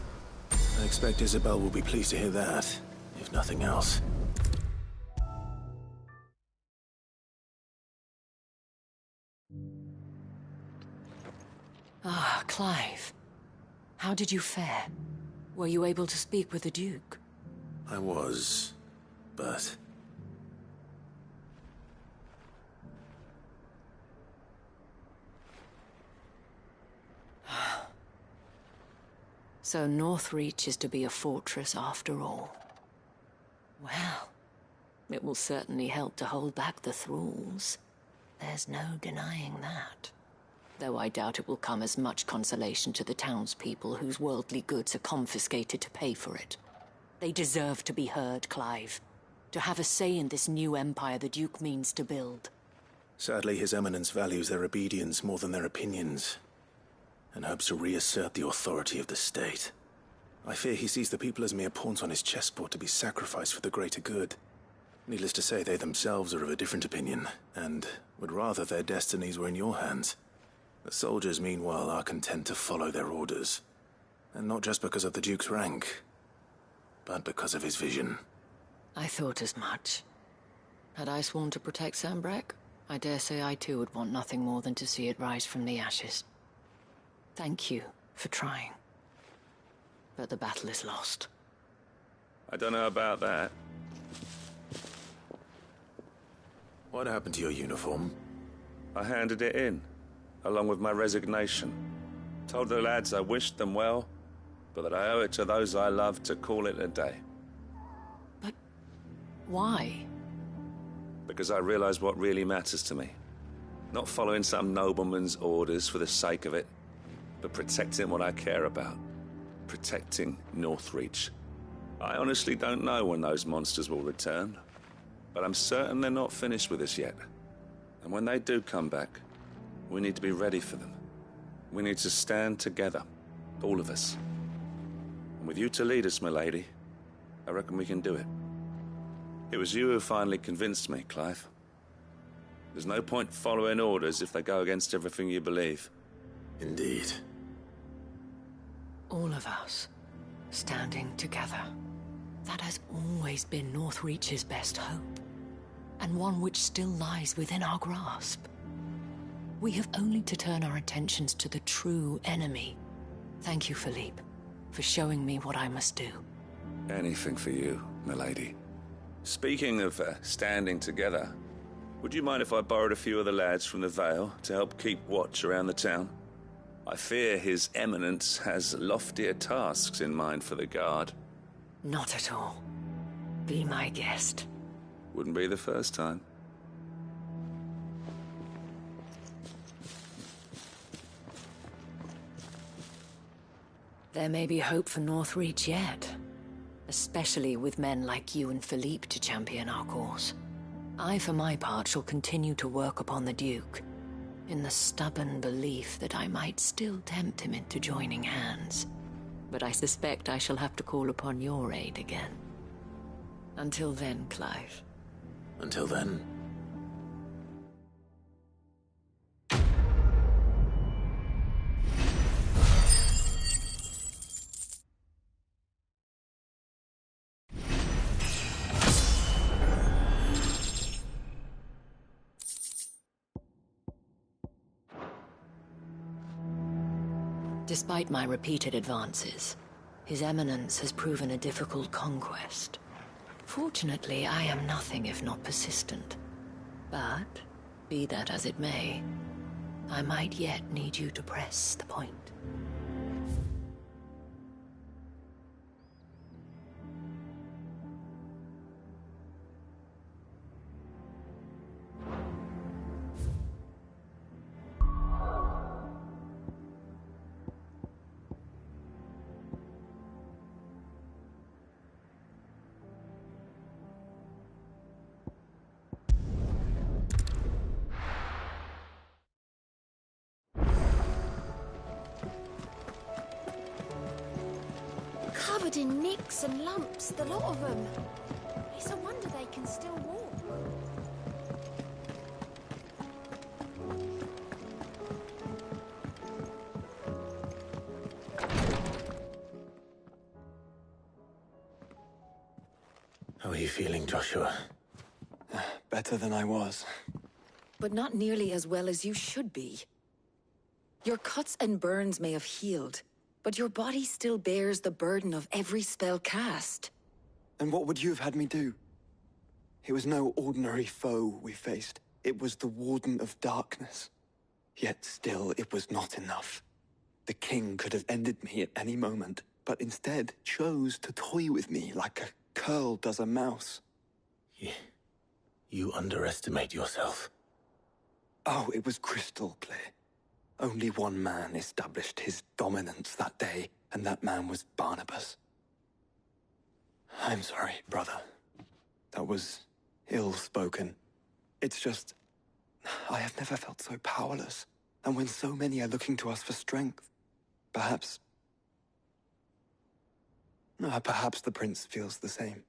I expect Isabel will be pleased to hear that, if nothing else. Ah, Clive. How did you fare? Were you able to speak with the Duke? I was, but... So Northreach is to be a fortress after all. Well, it will certainly help to hold back the thralls. There's no denying that. Though I doubt it will come as much consolation to the townspeople whose worldly goods are confiscated to pay for it. They deserve to be heard, Clive. To have a say in this new empire the Duke means to build. Sadly, His Eminence values their obedience more than their opinions, and hopes to reassert the authority of the state. I fear he sees the people as mere pawns on his chessboard to be sacrificed for the greater good. Needless to say, they themselves are of a different opinion, and would rather their destinies were in your hands. The soldiers, meanwhile, are content to follow their orders. And not just because of the Duke's rank, but because of his vision. I thought as much. Had I sworn to protect Sambrack, I dare say I too would want nothing more than to see it rise from the ashes. Thank you for trying. But the battle is lost. I don't know about that. What happened to your uniform? I handed it in, along with my resignation. Told the lads I wished them well, but that I owe it to those I love to call it a day. But why? Because I realize what really matters to me. Not following some nobleman's orders for the sake of it, but protecting what I care about. Protecting Northreach. I honestly don't know when those monsters will return, but I'm certain they're not finished with us yet. And when they do come back, we need to be ready for them. We need to stand together, all of us. And with you to lead us, milady, I reckon we can do it. It was you who finally convinced me, Clive. There's no point following orders if they go against everything you believe. Indeed. All of us, standing together. That has always been Northreach's best hope, and one which still lies within our grasp. We have only to turn our attentions to the true enemy. Thank you, Philippe, for showing me what I must do. Anything for you, milady. Speaking of standing together, would you mind if I borrowed a few of the lads from the Vale to help keep watch around the town? I fear His Eminence has loftier tasks in mind for the guard. Not at all. Be my guest. Wouldn't be the first time. There may be hope for Northreach yet. Especially with men like you and Philippe to champion our cause. I, for my part, shall continue to work upon the Duke, in the stubborn belief that I might still tempt him into joining hands. But I suspect I shall have to call upon your aid again. Until then, Clive. Until then. Despite my repeated advances, His Eminence has proven a difficult conquest. Fortunately, I am nothing if not persistent. But, be that as it may, I might yet need you to press the point. Covered in nicks and lumps, the lot of them. It's a wonder they can still walk. How are you feeling, Joshua? Better than I was. But not nearly as well as you should be. Your cuts and burns may have healed, but your body still bears the burden of every spell cast. And what would you have had me do? It was no ordinary foe we faced. It was the Warden of Darkness. Yet still, it was not enough. The king could have ended me at any moment, but instead chose to toy with me like a curl does a mouse. You underestimate yourself. Oh, it was crystal clear. Only one man established his dominance that day, and that man was Barnabas. I'm sorry, brother. That was ill-spoken. It's just... I have never felt so powerless. And when so many are looking to us for strength, perhaps the prince feels the same.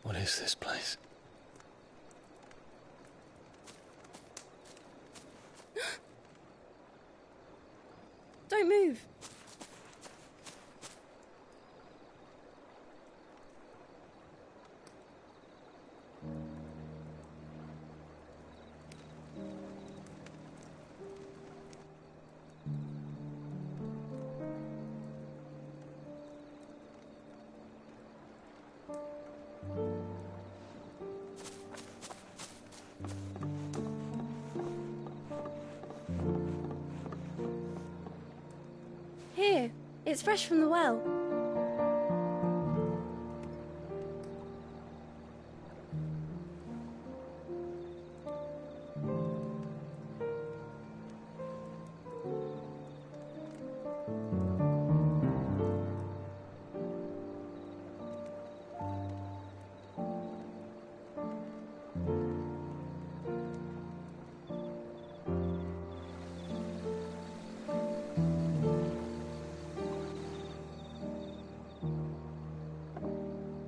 What is this place? Don't move. Here, it's fresh from the well.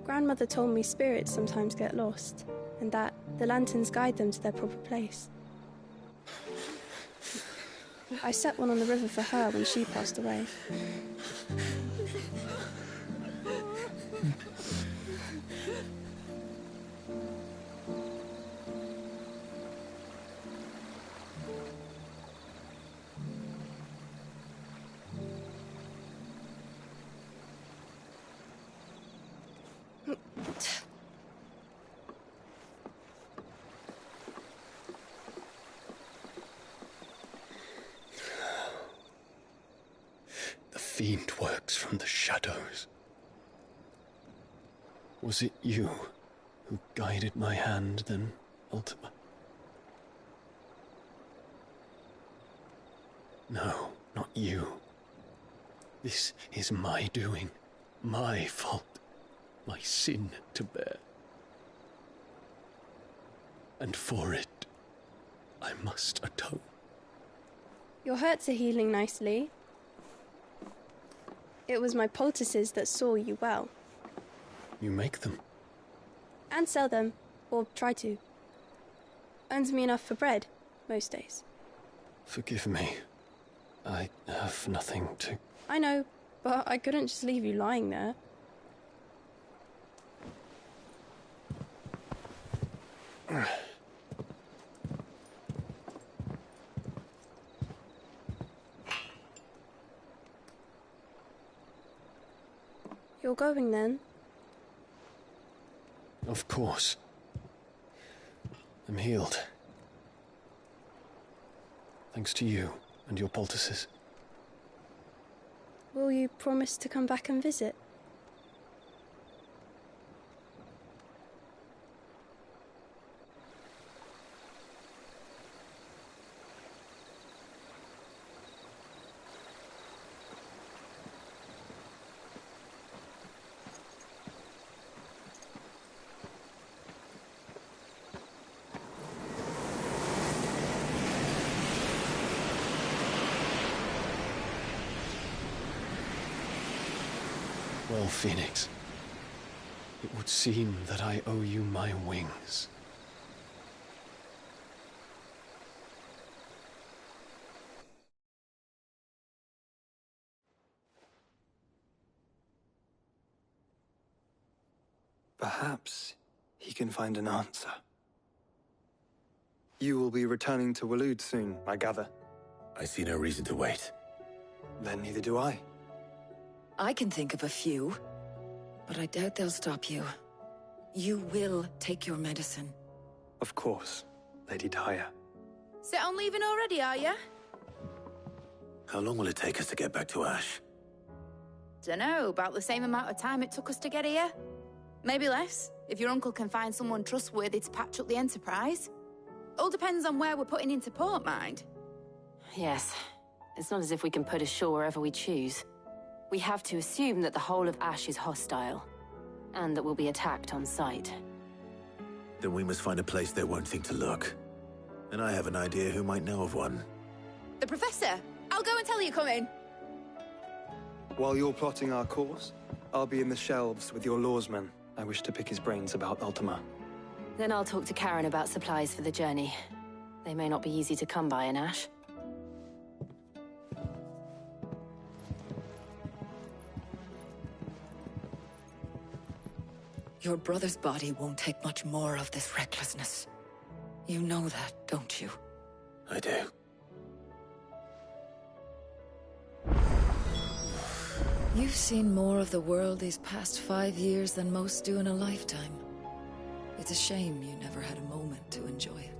Grandmother told me spirits sometimes get lost, and that the lanterns guide them to their proper place. I set one on the river for her when she passed away. The fiend works from the shadows. Was it you who guided my hand, then, Ultima? No, not you. This is my doing, my fault, my sin to bear. And for it, I must atone. Your hurts are healing nicely. It was my poultices that saw you well. You make them? And sell them, or try to. Earns me enough for bread, most days. Forgive me. I have nothing to... I know, but I couldn't just leave you lying there. You're going then? Of course. I'm healed. Thanks to you and your poultices. Will you promise to come back and visit? Well, Phoenix, it would seem that I owe you my wings. Perhaps he can find an answer. You will be returning to Waloed soon, I gather. I see no reason to wait. Then neither do I. I can think of a few, but I doubt they'll stop you. You will take your medicine. Of course, Lady Daya. Set on leaving already, are you? How long will it take us to get back to Ash? Dunno, about the same amount of time it took us to get here. Maybe less, if your uncle can find someone trustworthy to patch up the Enterprise. All depends on where we're putting into port, mind. Yes. It's not as if we can put ashore wherever we choose. We have to assume that the whole of Ash is hostile, and that we'll be attacked on sight. Then we must find a place they won't think to look. And I have an idea who might know of one. The Professor! I'll go and tell you coming! While you're plotting our course, I'll be in the shelves with your lawsman. I wish to pick his brains about Ultima. Then I'll talk to Karen about supplies for the journey. They may not be easy to come by in Ash. Your brother's body won't take much more of this recklessness. You know that, don't you? I do. You've seen more of the world these past 5 years than most do in a lifetime. It's a shame you never had a moment to enjoy it.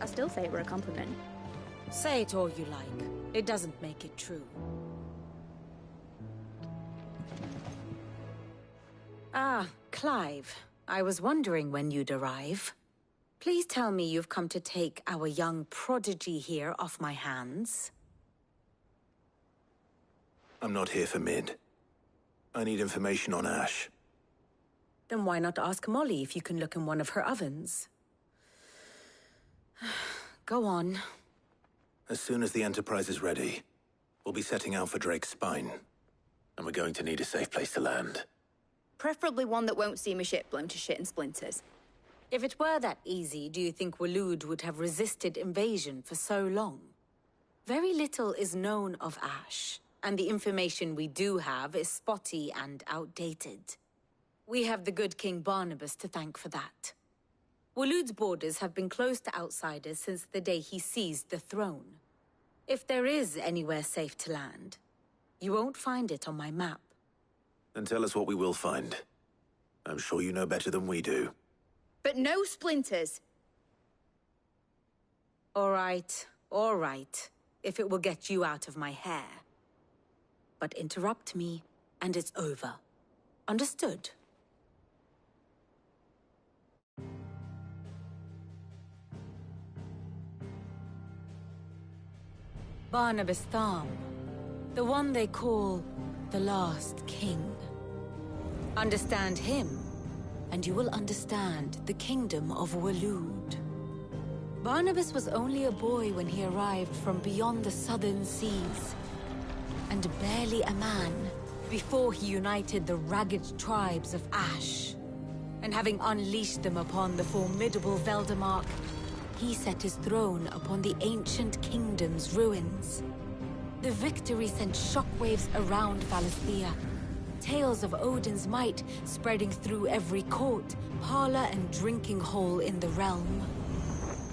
I still say it were a compliment. Say it all you like. It doesn't make it true. Ah, Clive. I was wondering when you'd arrive. Please tell me you've come to take our young prodigy here off my hands. I'm not here for Mid. I need information on Ash. Then why not ask Molly if you can look in one of her ovens? Go on. As soon as the Enterprise is ready, we'll be setting out for Drake's Spine. And we're going to need a safe place to land. Preferably one that won't see my ship blown to shit and splinters. If it were that easy, do you think Waloed would have resisted invasion for so long? Very little is known of Ash, and the information we do have is spotty and outdated. We have the good King Barnabas to thank for that. Waloed's borders have been closed to outsiders since the day he seized the throne. If there is anywhere safe to land, you won't find it on my map. Then tell us what we will find. I'm sure you know better than we do. But no splinters! All right. If it will get you out of my hair. But interrupt me, and it's over. Understood? Barnabas Tharm, the one they call the Last King. Understand him, and you will understand the kingdom of Waloed. Barnabas was only a boy when he arrived from beyond the southern seas, and barely a man before he united the ragged tribes of Ash. And having unleashed them upon the formidable Veldamark, he set his throne upon the ancient kingdom's ruins. The victory sent shockwaves around Valisthea, tales of Odin's might spreading through every court, parlor, and drinking hole in the realm.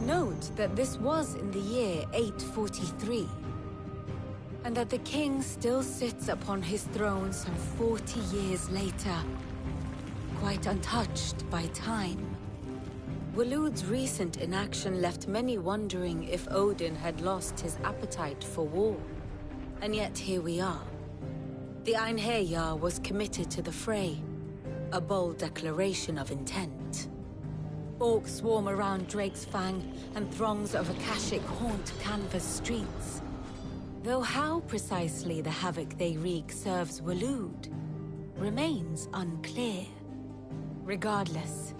Note that this was in the year 843, and that the king still sits upon his throne some 40 years later, quite untouched by time. Waloed's recent inaction left many wondering if Odin had lost his appetite for war. And yet here we are. The Einherjar was committed to the fray, a bold declaration of intent. Orcs swarm around Drake's Fang, and throngs of Akashic haunt Canvas streets. Though how precisely the havoc they wreak serves Waloed remains unclear. Regardless,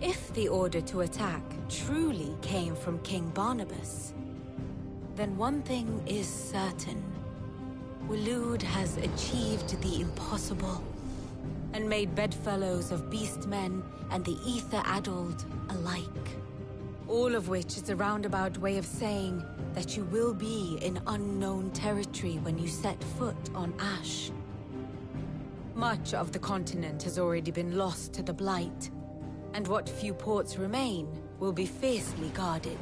if the order to attack truly came from King Barnabas, then one thing is certain. Waloed has achieved the impossible and made bedfellows of beastmen and the ether-addled alike. All of which is a roundabout way of saying that you will be in unknown territory when you set foot on Ash. Much of the continent has already been lost to the Blight, and what few ports remain will be fiercely guarded.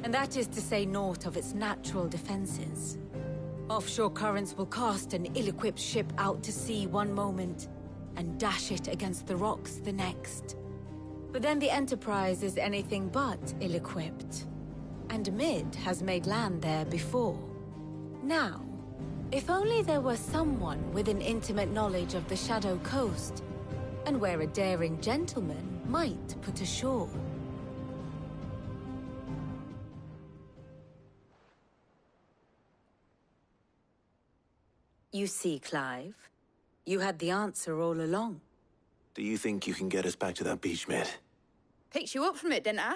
And that is to say naught of its natural defenses. Offshore currents will cast an ill-equipped ship out to sea one moment, and dash it against the rocks the next. But then the Enterprise is anything but ill-equipped. And Mid has made land there before. Now, if only there were someone with an intimate knowledge of the Shadow Coast, and where a daring gentleman might put ashore. You see, Clive, you had the answer all along. Do you think you can get us back to that beach, Mid? Picked you up from it, didn't I?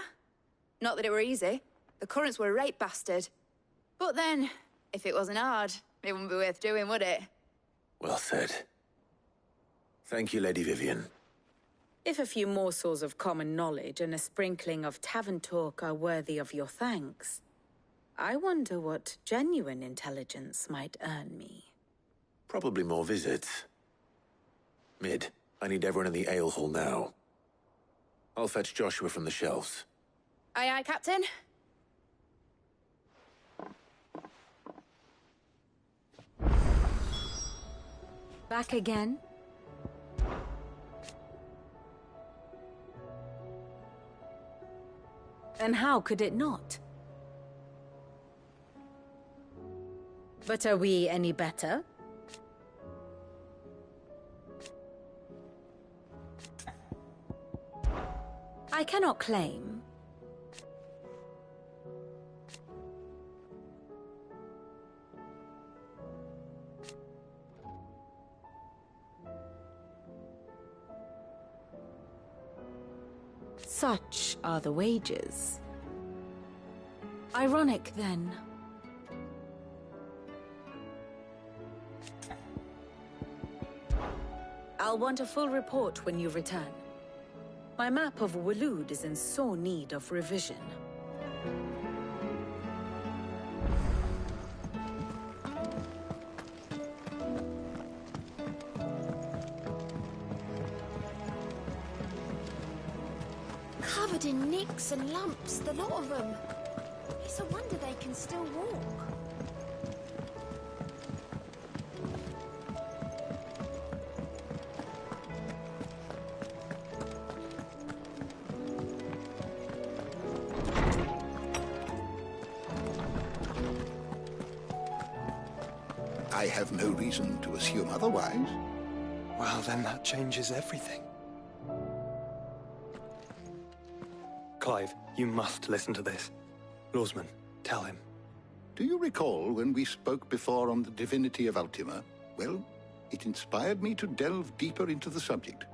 Not that it were easy. The currents were a right bastard. But then, if it wasn't hard, it wouldn't be worth doing, would it? Well said. Thank you, Lady Vivian. If a few morsels of common knowledge and a sprinkling of tavern talk are worthy of your thanks, I wonder what genuine intelligence might earn me. Probably more visits. Mid, I need everyone in the ale hall now. I'll fetch Joshua from the shelves. Aye, aye, Captain. Back again? And how could it not? But are we any better? I cannot claim. Such are the wages. Ironic, then. I'll want a full report when you return. My map of Waloed is in sore need of revision. Covered in nicks and lumps, the lot of them. It's a wonder they can still walk. I have no reason to assume otherwise. Well, then that changes everything. Clive, you must listen to this. Lawsman, tell him. Do you recall when we spoke before on the divinity of Ultima? Well, it inspired me to delve deeper into the subject.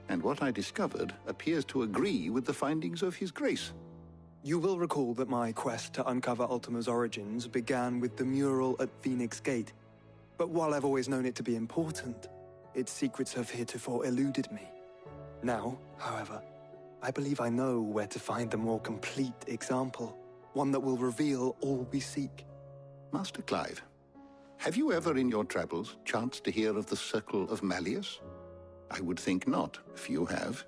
And what I discovered appears to agree with the findings of His Grace. You will recall that my quest to uncover Ultima's origins began with the mural at Phoenix Gate. But while I've always known it to be important, its secrets have heretofore eluded me. Now, however, I believe I know where to find the more complete example, one that will reveal all we seek. Master Clive, have you ever in your travels chanced to hear of the Circle of Malleus? I would think not, few have.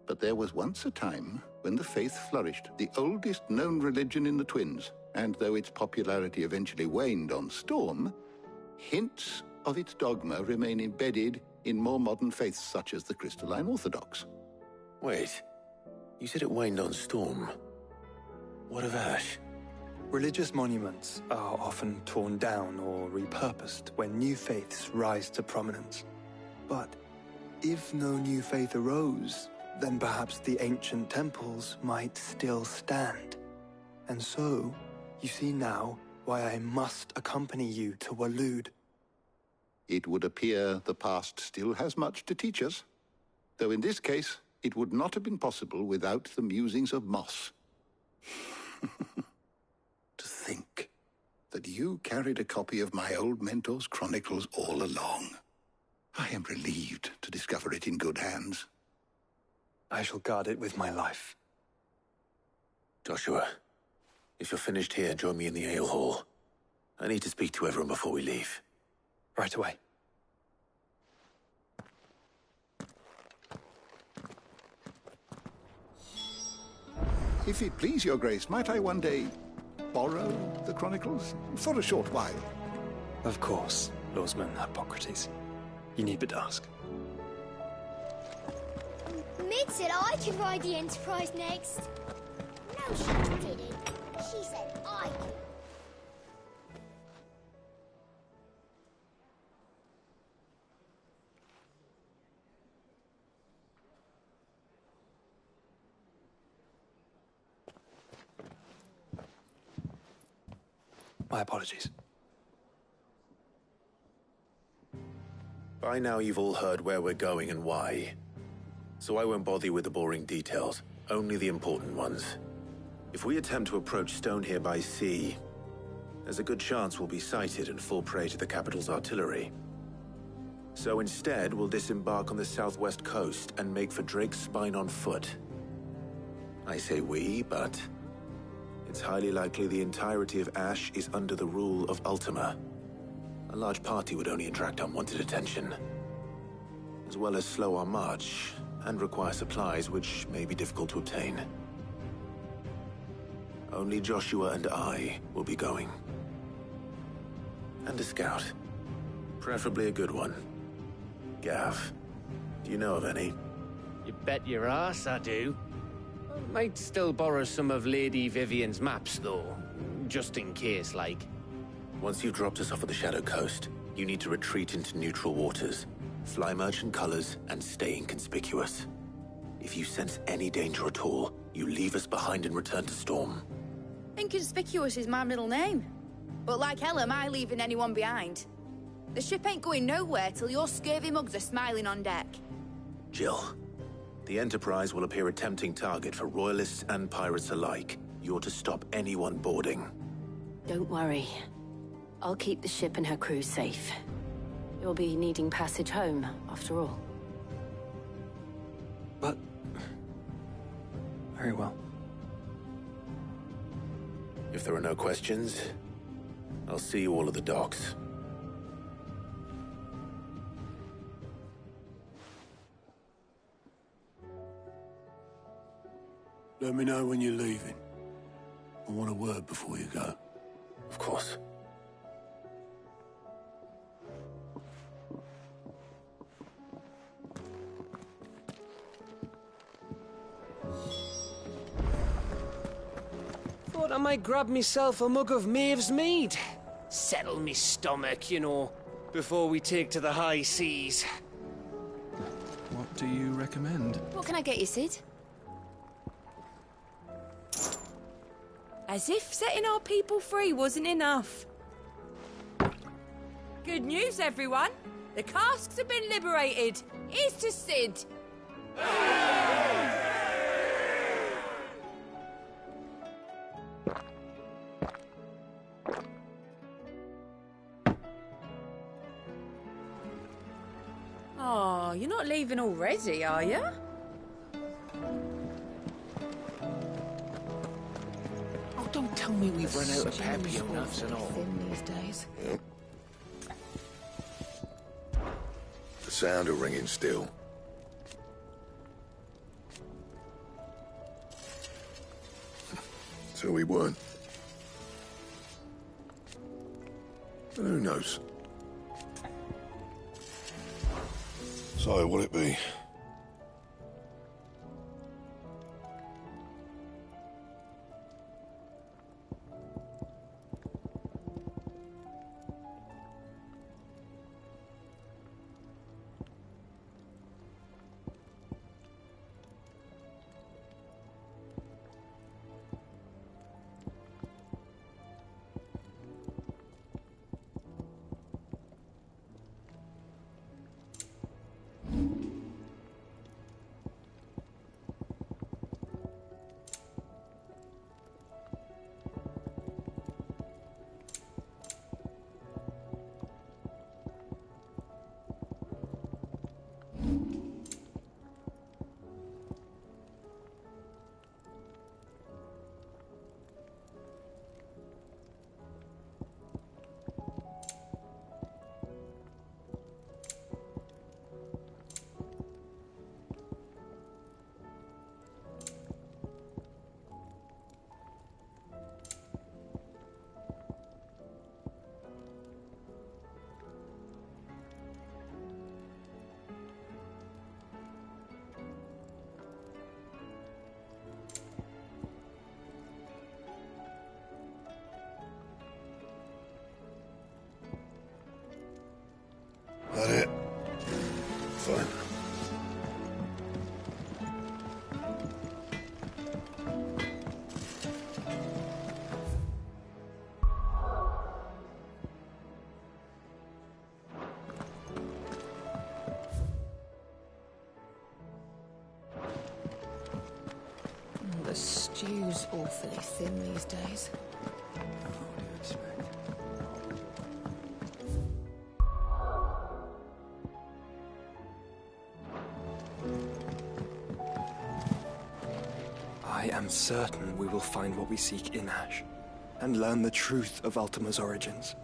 But there was once a time when the faith flourished, the oldest known religion in the Twins, and though its popularity eventually waned on Storm, hints of its dogma remain embedded in more modern faiths such as the Crystalline Orthodox. Wait, you said it waned on Storm. What of Ash? Religious monuments are often torn down or repurposed when new faiths rise to prominence. But if no new faith arose, then perhaps the ancient temples might still stand. And so, you see now why I must accompany you to Waloed. It would appear the past still has much to teach us, though in this case, it would not have been possible without the musings of Moss. To think that you you carried a copy of my old mentor's chronicles all along. I am relieved to discover it in good hands. I shall guard it with my life. Joshua, if you're finished here, join me in the ale hall. I need to speak to everyone before we leave. Right away. If it please your grace, might I one day borrow the chronicles? For a short while. Of course, Lordsman Hippocrates. You need but ask. Mid said I could ride the Enterprise next. No, she didn't. She said I could. My apologies. By now you've all heard where we're going and why. So I won't bother you with the boring details, only the important ones. If we attempt to approach Stone here by sea, there's a good chance we'll be sighted and fall prey to the capital's artillery. So instead, we'll disembark on the southwest coast and make for Drake's Spine on foot. I say we, but it's highly likely the entirety of Ash is under the rule of Ultima. A large party would only attract unwanted attention, as well as slow our march and require supplies which may be difficult to obtain. Only Joshua and I will be going. And a scout. Preferably a good one. Gav, do you know of any? You bet your ass I do. I might still borrow some of Lady Vivian's maps, though. Just in case, like. Once you've dropped us off at the Shadow Coast, you need to retreat into neutral waters, fly merchant colors, and stay inconspicuous. If you sense any danger at all, you leave us behind and return to Storm. Inconspicuous is my middle name. But like hell am I leaving anyone behind. The ship ain't going nowhere till your scurvy mugs are smiling on deck. Jill, the Enterprise will appear a tempting target for royalists and pirates alike. You're to stop anyone boarding. Don't worry. I'll keep the ship and her crew safe. You'll be needing passage home, after all. But... very well. If there are no questions, I'll see you all at the docks. Let me know when you're leaving. I want a word before you go. Of course. Thought I might grab myself a mug of Maeve's mead. Settle me stomach, you know, before we take to the high seas. What do you recommend? What can I get you, Sid? As if setting our people free wasn't enough. Good news, everyone. The casks have been liberated. Here's to Sid. Oh, you're not leaving already, are you? Oh, don't tell me we've run out of Papio nuts and all. These days. The sound of ringing still. So we weren't. But who knows? So, what'll it be? Stew's awfully thin these days. I am certain we will find what we seek in Ash, and learn the truth of Ultima's origins.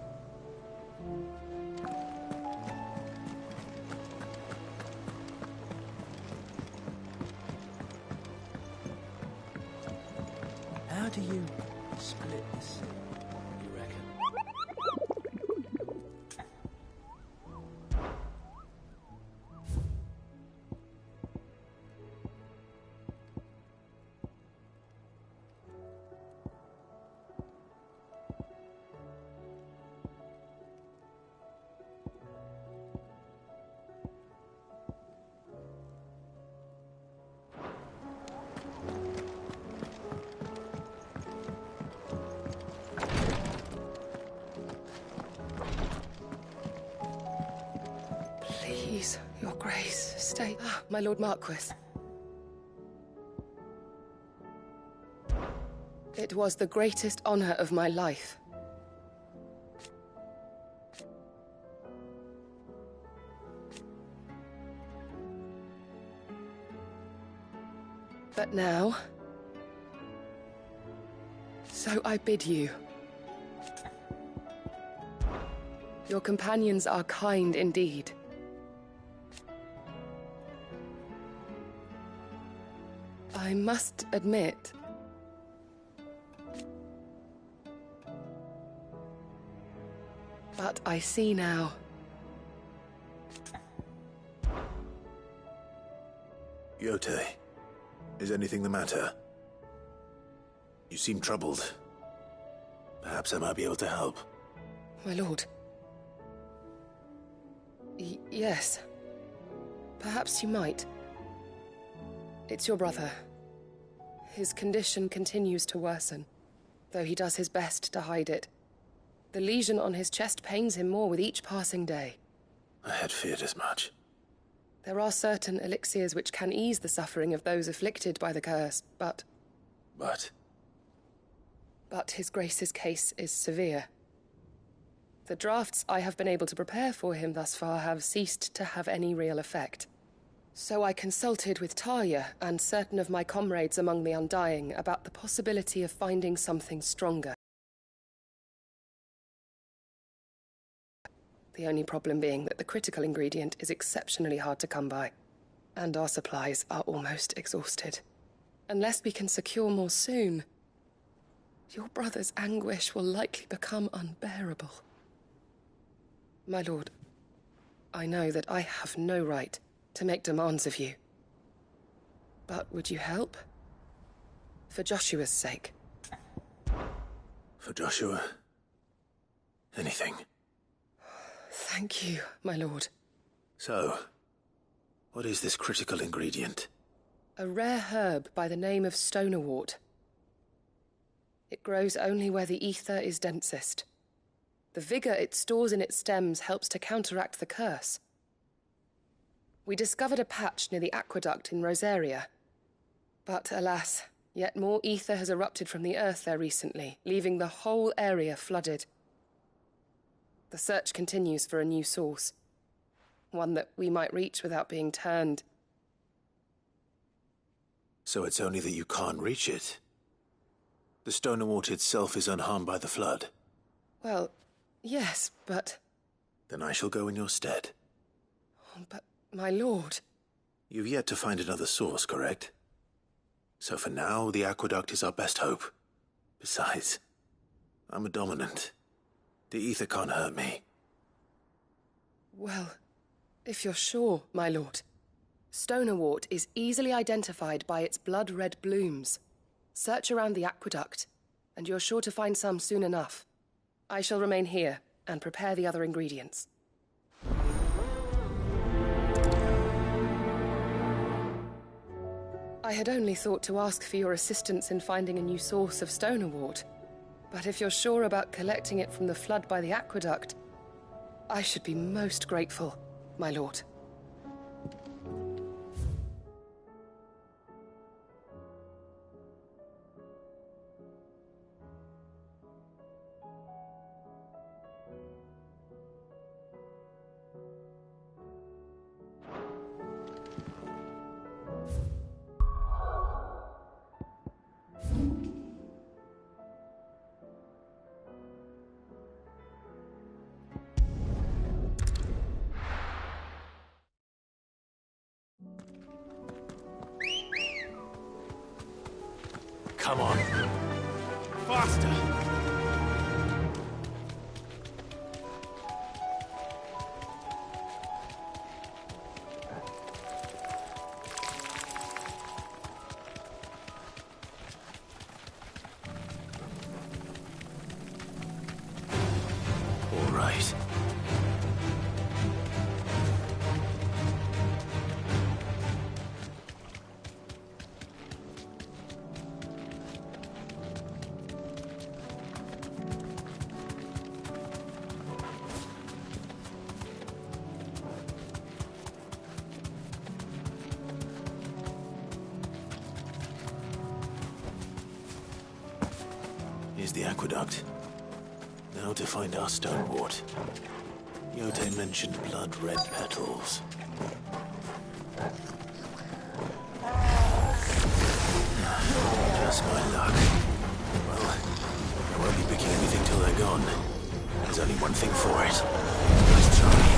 How do you split this, you reckon? Please, Your Grace, stay. Ah, my Lord Marquis. It was the greatest honor of my life. But now, so I bid you. Your companions are kind indeed. I must admit, but I see now. Yote, is anything the matter? You seem troubled. Perhaps I might be able to help. My lord. Yes. Perhaps you might. It's your brother. His condition continues to worsen, though he does his best to hide it. The lesion on his chest pains him more with each passing day. I had feared as much. There are certain elixirs which can ease the suffering of those afflicted by the curse, but... But His Grace's case is severe. The drafts I have been able to prepare for him thus far have ceased to have any real effect. So I consulted with Talia and certain of my comrades among the Undying about the possibility of finding something stronger. The only problem being that the critical ingredient is exceptionally hard to come by, and our supplies are almost exhausted. Unless we can secure more soon, your brother's anguish will likely become unbearable. My lord, I know that I have no right to make demands of you. But would you help? For Joshua's sake. For Joshua? Anything. Thank you, my lord. So, what is this critical ingredient? A rare herb by the name of stonerwort. It grows only where the ether is densest. The vigor it stores in its stems helps to counteract the curse. We discovered a patch near the aqueduct in Rosaria. But alas, yet more ether has erupted from the earth there recently, leaving the whole area flooded. The search continues for a new source. One that we might reach without being turned. So it's only that you can't reach it? The stonerwort itself is unharmed by the flood? Well, yes, but... Then I shall go in your stead. But, my lord... You've yet to find another source, correct? So for now, the aqueduct is our best hope. Besides, I'm a dominant. The ether can't hurt me. Well, if you're sure, my lord. Stonerwort is easily identified by its blood-red blooms. Search around the aqueduct, and you're sure to find some soon enough. I shall remain here and prepare the other ingredients. I had only thought to ask for your assistance in finding a new source of stonerwort. But if you're sure about collecting it from the flood by the aqueduct, I should be most grateful, my lord. Come on. Faster! All right. Here's the aqueduct. Now to find our stonewort. Yote mentioned blood-red petals. Just my luck. Well, I won't be picking anything till they're gone. There's only one thing for it. Let's try.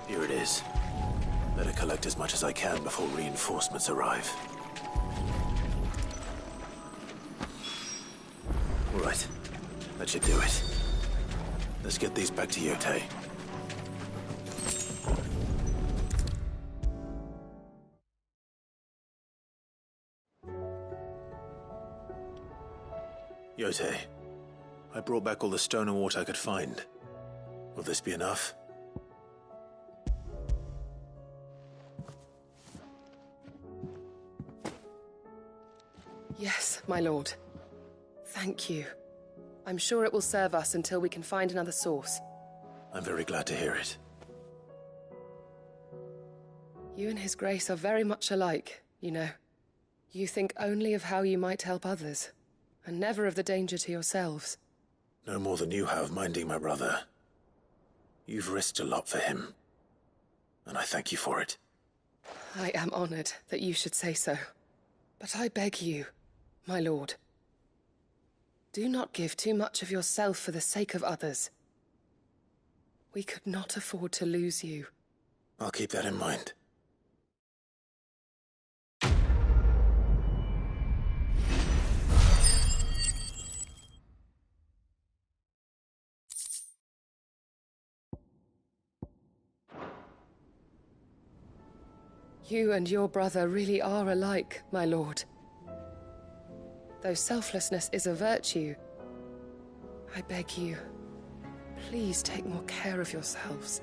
Here it is. Better collect as much as I can before reinforcements arrive. All right. That should do it. Let's get these back to Yote. Yote, I brought back all the stone and water I could find. Will this be enough? Yes, my lord. Thank you. I'm sure it will serve us until we can find another source. I'm very glad to hear it. You and His Grace are very much alike, you know. You think only of how you might help others, and never of the danger to yourselves. No more than you have minding my brother. You've risked a lot for him, and I thank you for it. I am honored that you should say so. But I beg you, my lord, do not give too much of yourself for the sake of others. We could not afford to lose you. I'll keep that in mind. You and your brother really are alike, my lord. Though selflessness is a virtue, I beg you, please take more care of yourselves.